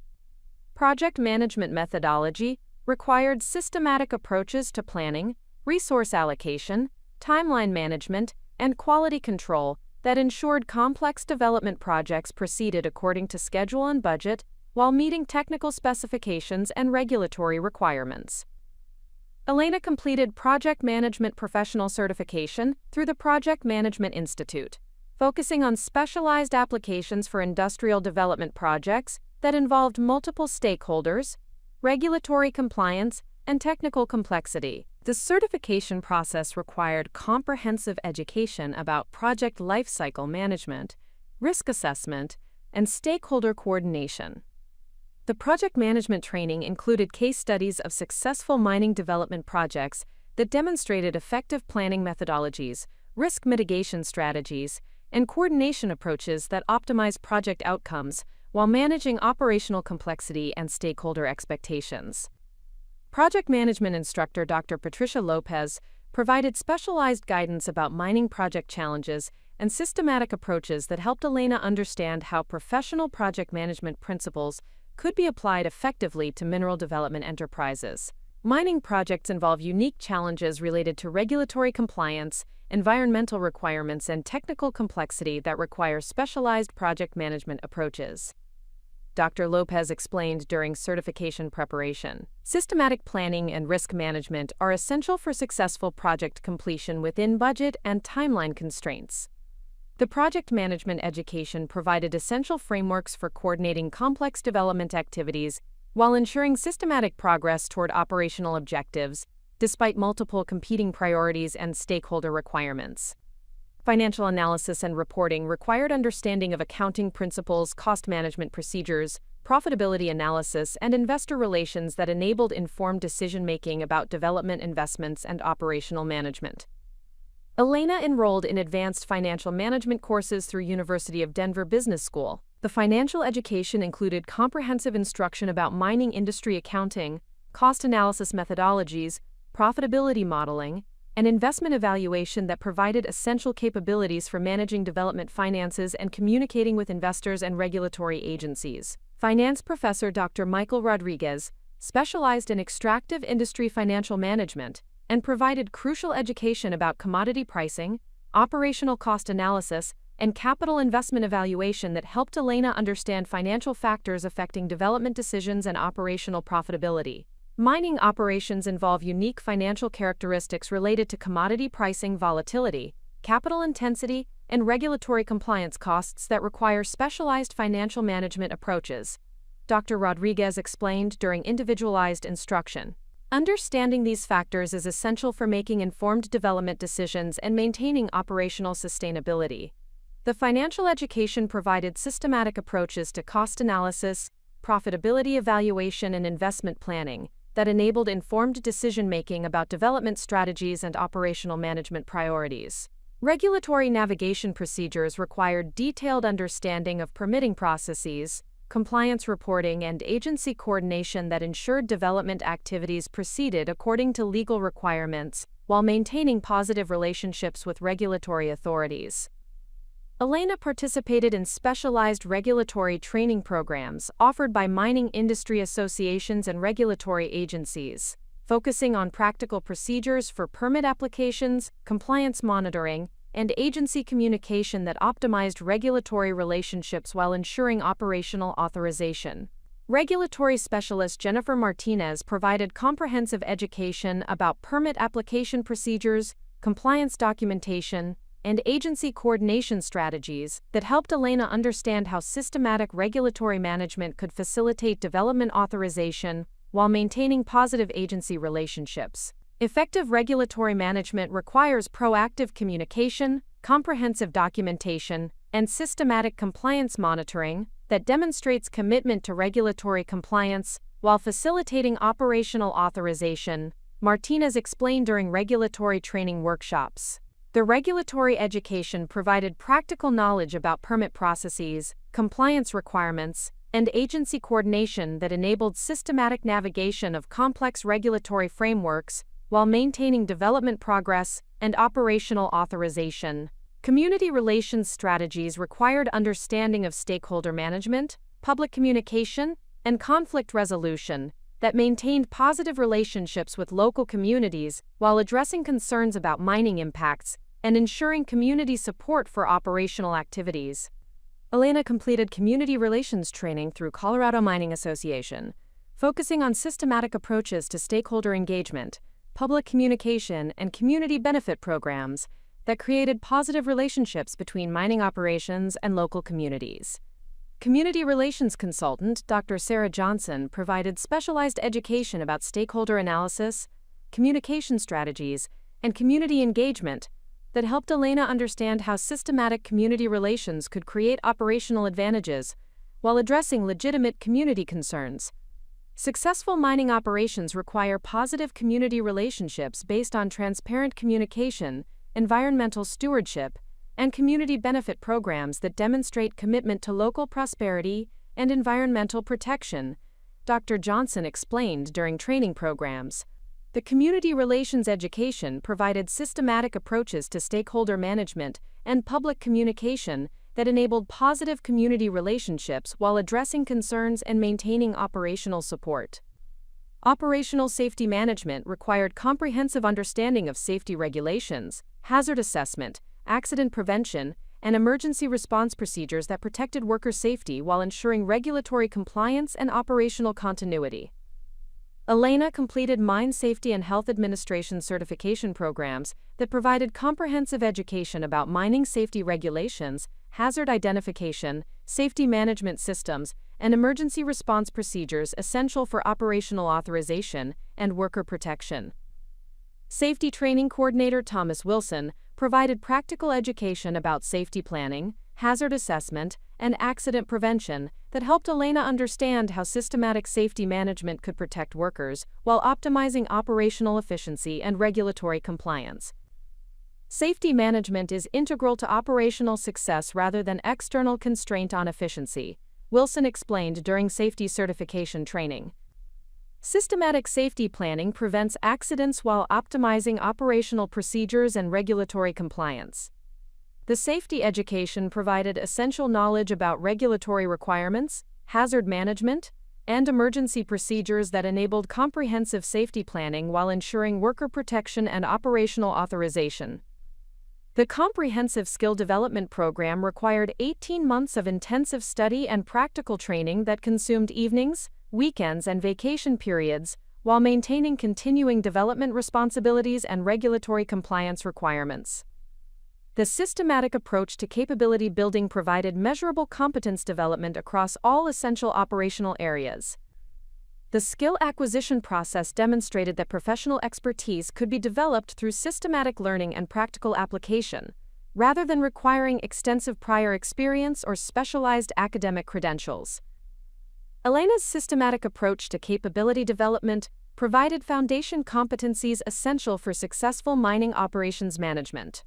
Project management methodology required systematic approaches to planning, resource allocation, timeline management, and quality control that ensured complex development projects proceeded according to schedule and budget while meeting technical specifications and regulatory requirements. Elena completed Project Management Professional Certification through the Project Management Institute, focusing on specialized applications for industrial development projects that involved multiple stakeholders, regulatory compliance, and technical complexity. The certification process required comprehensive education about project lifecycle management, risk assessment, and stakeholder coordination. The project management training included case studies of successful mining development projects that demonstrated effective planning methodologies, risk mitigation strategies, and coordination approaches that optimize project outcomes while managing operational complexity and stakeholder expectations. Project management instructor Dr. Patricia Lopez provided specialized guidance about mining project challenges and systematic approaches that helped Elena understand how professional project management principles could be applied effectively to mineral development enterprises. Mining projects involve unique challenges related to regulatory compliance, environmental requirements, and technical complexity that require specialized project management approaches. Dr. Lopez explained during certification preparation. Systematic planning and risk management are essential for successful project completion within budget and timeline constraints. The project management education provided essential frameworks for coordinating complex development activities while ensuring systematic progress toward operational objectives, despite multiple competing priorities and stakeholder requirements. Financial analysis and reporting required understanding of accounting principles, cost management procedures, profitability analysis, and investor relations that enabled informed decision-making about development investments and operational management. Elena enrolled in advanced financial management courses through University of Denver Business School. The financial education included comprehensive instruction about mining industry accounting, cost analysis methodologies, profitability modeling, and investment evaluation that provided essential capabilities for managing development finances and communicating with investors and regulatory agencies. Finance professor Dr. Michael Rodriguez specialized in extractive industry financial management and provided crucial education about commodity pricing, operational cost analysis, and capital investment evaluation that helped Elena understand financial factors affecting development decisions and operational profitability. Mining operations involve unique financial characteristics related to commodity pricing volatility, capital intensity, and regulatory compliance costs that require specialized financial management approaches, Dr. Rodriguez explained during individualized instruction. Understanding these factors is essential for making informed development decisions and maintaining operational sustainability. The financial education provided systematic approaches to cost analysis, profitability evaluation, and investment planning that enabled informed decision-making about development strategies and operational management priorities. Regulatory navigation procedures required detailed understanding of permitting processes, compliance reporting, and agency coordination that ensured development activities proceeded according to legal requirements while maintaining positive relationships with regulatory authorities. Elena participated in specialized regulatory training programs offered by mining industry associations and regulatory agencies, focusing on practical procedures for permit applications, compliance monitoring, and agency communication that optimized regulatory relationships while ensuring operational authorization. Regulatory specialist Jennifer Martinez provided comprehensive education about permit application procedures, compliance documentation, and agency coordination strategies that helped Elena understand how systematic regulatory management could facilitate development authorization while maintaining positive agency relationships. Effective regulatory management requires proactive communication, comprehensive documentation, and systematic compliance monitoring that demonstrates commitment to regulatory compliance while facilitating operational authorization, Martinez explained during regulatory training workshops. The regulatory education provided practical knowledge about permit processes, compliance requirements, and agency coordination that enabled systematic navigation of complex regulatory frameworks while maintaining development progress and operational authorization. Community relations strategies required understanding of stakeholder management, public communication, and conflict resolution that maintained positive relationships with local communities while addressing concerns about mining impacts and ensuring community support for operational activities. Elena completed community relations training through Colorado Mining Association, focusing on systematic approaches to stakeholder engagement, public communication, and community benefit programs that created positive relationships between mining operations and local communities. Community relations consultant Dr. Sarah Johnson provided specialized education about stakeholder analysis, communication strategies, and community engagement that helped Elena understand how systematic community relations could create operational advantages while addressing legitimate community concerns. Successful mining operations require positive community relationships based on transparent communication, environmental stewardship, and community benefit programs that demonstrate commitment to local prosperity and environmental protection, Dr. Johnson explained during training programs. The community relations education provided systematic approaches to stakeholder management and public communication that enabled positive community relationships while addressing concerns and maintaining operational support. Operational safety management required comprehensive understanding of safety regulations, hazard assessment, accident prevention, and emergency response procedures that protected worker safety while ensuring regulatory compliance and operational continuity. Elena completed Mine Safety and Health Administration certification programs that provided comprehensive education about mining safety regulations, hazard identification, safety management systems, and emergency response procedures essential for operational authorization and worker protection. Safety Training Coordinator Thomas Wilson provided practical education about safety planning, hazard assessment, and accident prevention that helped Elena understand how systematic safety management could protect workers while optimizing operational efficiency and regulatory compliance. Safety management is integral to operational success rather than external constraint on efficiency, Wilson explained during safety certification training. Systematic safety planning prevents accidents while optimizing operational procedures and regulatory compliance. The safety education provided essential knowledge about regulatory requirements, hazard management, and emergency procedures that enabled comprehensive safety planning while ensuring worker protection and operational authorization. The comprehensive skill development program required 18 months of intensive study and practical training that consumed evenings, weekends, and vacation periods, while maintaining continuing development responsibilities and regulatory compliance requirements. The systematic approach to capability building provided measurable competence development across all essential operational areas. The skill acquisition process demonstrated that professional expertise could be developed through systematic learning and practical application, rather than requiring extensive prior experience or specialized academic credentials. Elena's systematic approach to capability development provided foundation competencies essential for successful mining operations management.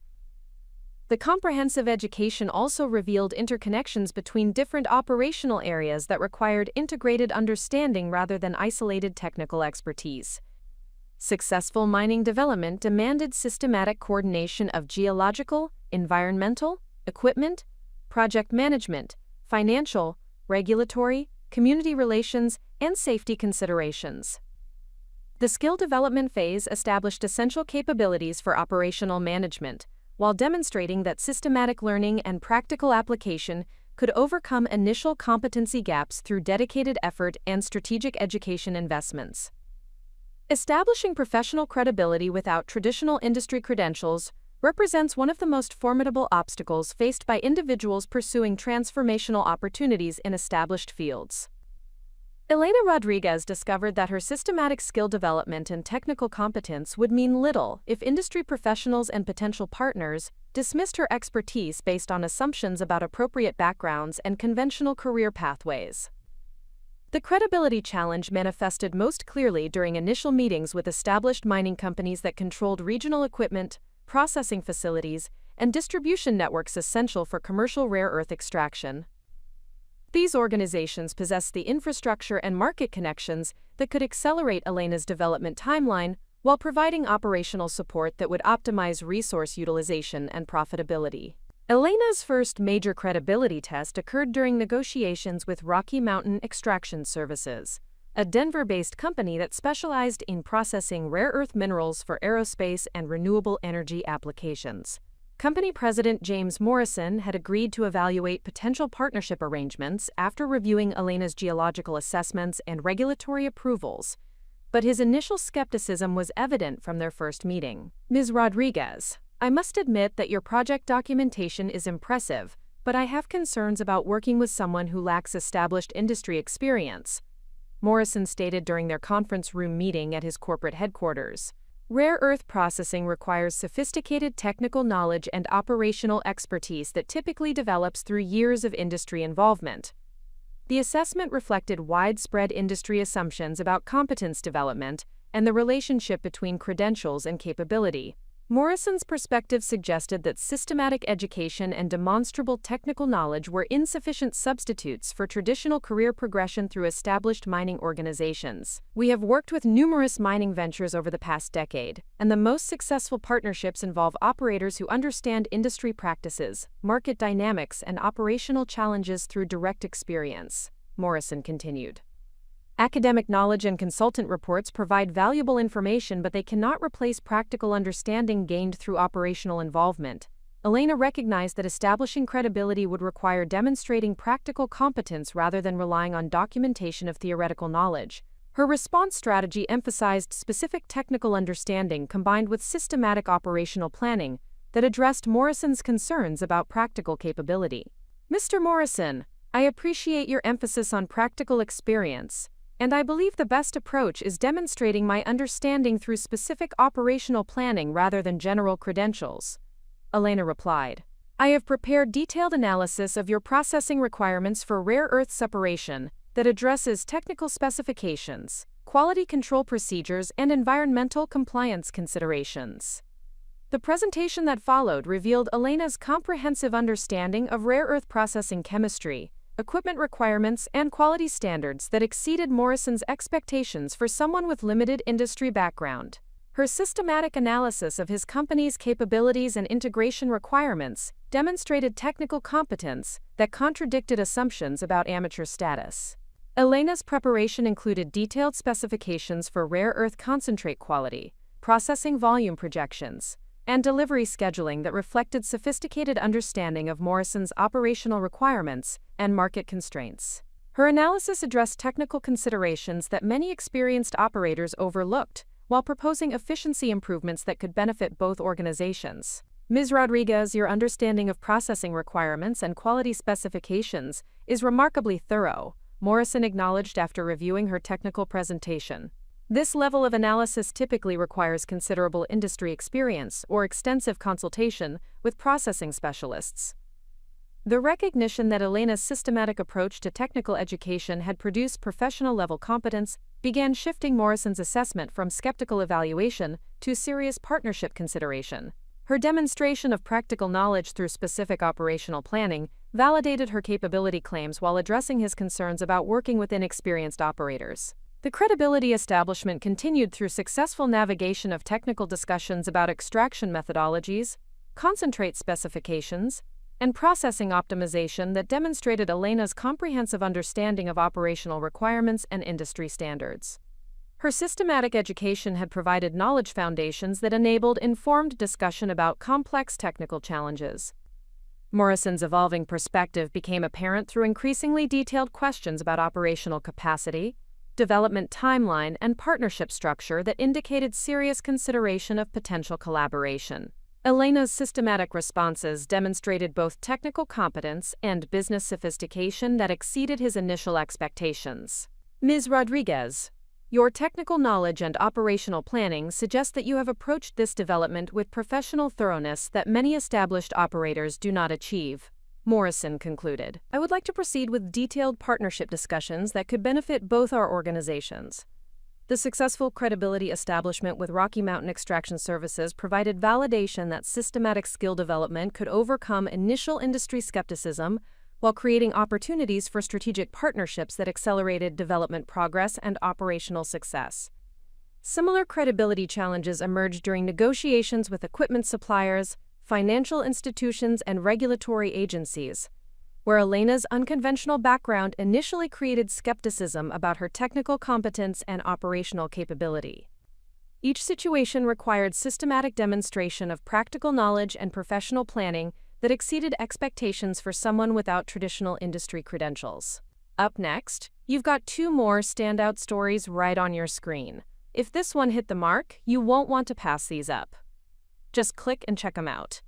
The comprehensive education also revealed interconnections between different operational areas that required integrated understanding rather than isolated technical expertise. Successful mining development demanded systematic coordination of geological, environmental, equipment, project management, financial, regulatory, community relations, and safety considerations. The skill development phase established essential capabilities for operational management, while demonstrating that systematic learning and practical application could overcome initial competency gaps through dedicated effort and strategic education investments. Establishing professional credibility without traditional industry credentials represents one of the most formidable obstacles faced by individuals pursuing transformational opportunities in established fields. Elena Rodriguez discovered that her systematic skill development and technical competence would mean little if industry professionals and potential partners dismissed her expertise based on assumptions about appropriate backgrounds and conventional career pathways. The credibility challenge manifested most clearly during initial meetings with established mining companies that controlled regional equipment, processing facilities, and distribution networks essential for commercial rare earth extraction. These organizations possessed the infrastructure and market connections that could accelerate Elena's development timeline while providing operational support that would optimize resource utilization and profitability. Elena's first major credibility test occurred during negotiations with Rocky Mountain Extraction Services, a Denver-based company that specialized in processing rare earth minerals for aerospace and renewable energy applications. Company President James Morrison had agreed to evaluate potential partnership arrangements after reviewing Elena's geological assessments and regulatory approvals, but his initial skepticism was evident from their first meeting. Ms. Rodriguez, I must admit that your project documentation is impressive, but I have concerns about working with someone who lacks established industry experience, Morrison stated during their conference room meeting at his corporate headquarters. Rare earth processing requires sophisticated technical knowledge and operational expertise that typically develops through years of industry involvement. The assessment reflected widespread industry assumptions about competence development and the relationship between credentials and capability. Morrison's perspective suggested that systematic education and demonstrable technical knowledge were insufficient substitutes for traditional career progression through established mining organizations. We have worked with numerous mining ventures over the past decade, and the most successful partnerships involve operators who understand industry practices, market dynamics, and operational challenges through direct experience, Morrison continued. Academic knowledge and consultant reports provide valuable information, but they cannot replace practical understanding gained through operational involvement. Elena recognized that establishing credibility would require demonstrating practical competence rather than relying on documentation of theoretical knowledge. Her response strategy emphasized specific technical understanding combined with systematic operational planning that addressed Morrison's concerns about practical capability. Mr. Morrison, I appreciate your emphasis on practical experience. and I believe the best approach is demonstrating my understanding through specific operational planning rather than general credentials. Elena replied. I have prepared detailed analysis of your processing requirements for rare earth separation that addresses technical specifications, quality control procedures, and environmental compliance considerations. The presentation that followed revealed Elena's comprehensive understanding of rare earth processing chemistry, equipment requirements, and quality standards that exceeded Morrison's expectations for someone with limited industry background. Her systematic analysis of his company's capabilities and integration requirements demonstrated technical competence that contradicted assumptions about amateur status. Elena's preparation included detailed specifications for rare earth concentrate quality, processing volume projections, and delivery scheduling that reflected sophisticated understanding of Morrison's operational requirements and market constraints. Her analysis addressed technical considerations that many experienced operators overlooked, while proposing efficiency improvements that could benefit both organizations. Ms. Rodriguez, your understanding of processing requirements and quality specifications is remarkably thorough, Morrison acknowledged after reviewing her technical presentation. This level of analysis typically requires considerable industry experience or extensive consultation with processing specialists. The recognition that Elena's systematic approach to technical education had produced professional-level competence began shifting Morrison's assessment from skeptical evaluation to serious partnership consideration. Her demonstration of practical knowledge through specific operational planning validated her capability claims while addressing his concerns about working with inexperienced operators. The credibility establishment continued through successful navigation of technical discussions about extraction methodologies, concentrate specifications, and processing optimization that demonstrated Elena's comprehensive understanding of operational requirements and industry standards. Her systematic education had provided knowledge foundations that enabled informed discussion about complex technical challenges. Morrison's evolving perspective became apparent through increasingly detailed questions about operational capacity, development timeline, and partnership structure that indicated serious consideration of potential collaboration. Elena's systematic responses demonstrated both technical competence and business sophistication that exceeded his initial expectations. Ms. Rodriguez, your technical knowledge and operational planning suggest that you have approached this development with professional thoroughness that many established operators do not achieve, Morrison concluded. I would like to proceed with detailed partnership discussions that could benefit both our organizations. The successful credibility establishment with Rocky Mountain Extraction Services provided validation that systematic skill development could overcome initial industry skepticism while creating opportunities for strategic partnerships that accelerated development progress and operational success. Similar credibility challenges emerged during negotiations with equipment suppliers, financial institutions, and regulatory agencies, where Elena's unconventional background initially created skepticism about her technical competence and operational capability. Each situation required systematic demonstration of practical knowledge and professional planning that exceeded expectations for someone without traditional industry credentials. Up next, you've got two more standout stories right on your screen. If this one hit the mark, you won't want to pass these up. Just click and check them out.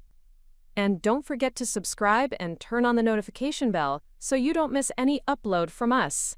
And don't forget to subscribe and turn on the notification bell so you don't miss any upload from us.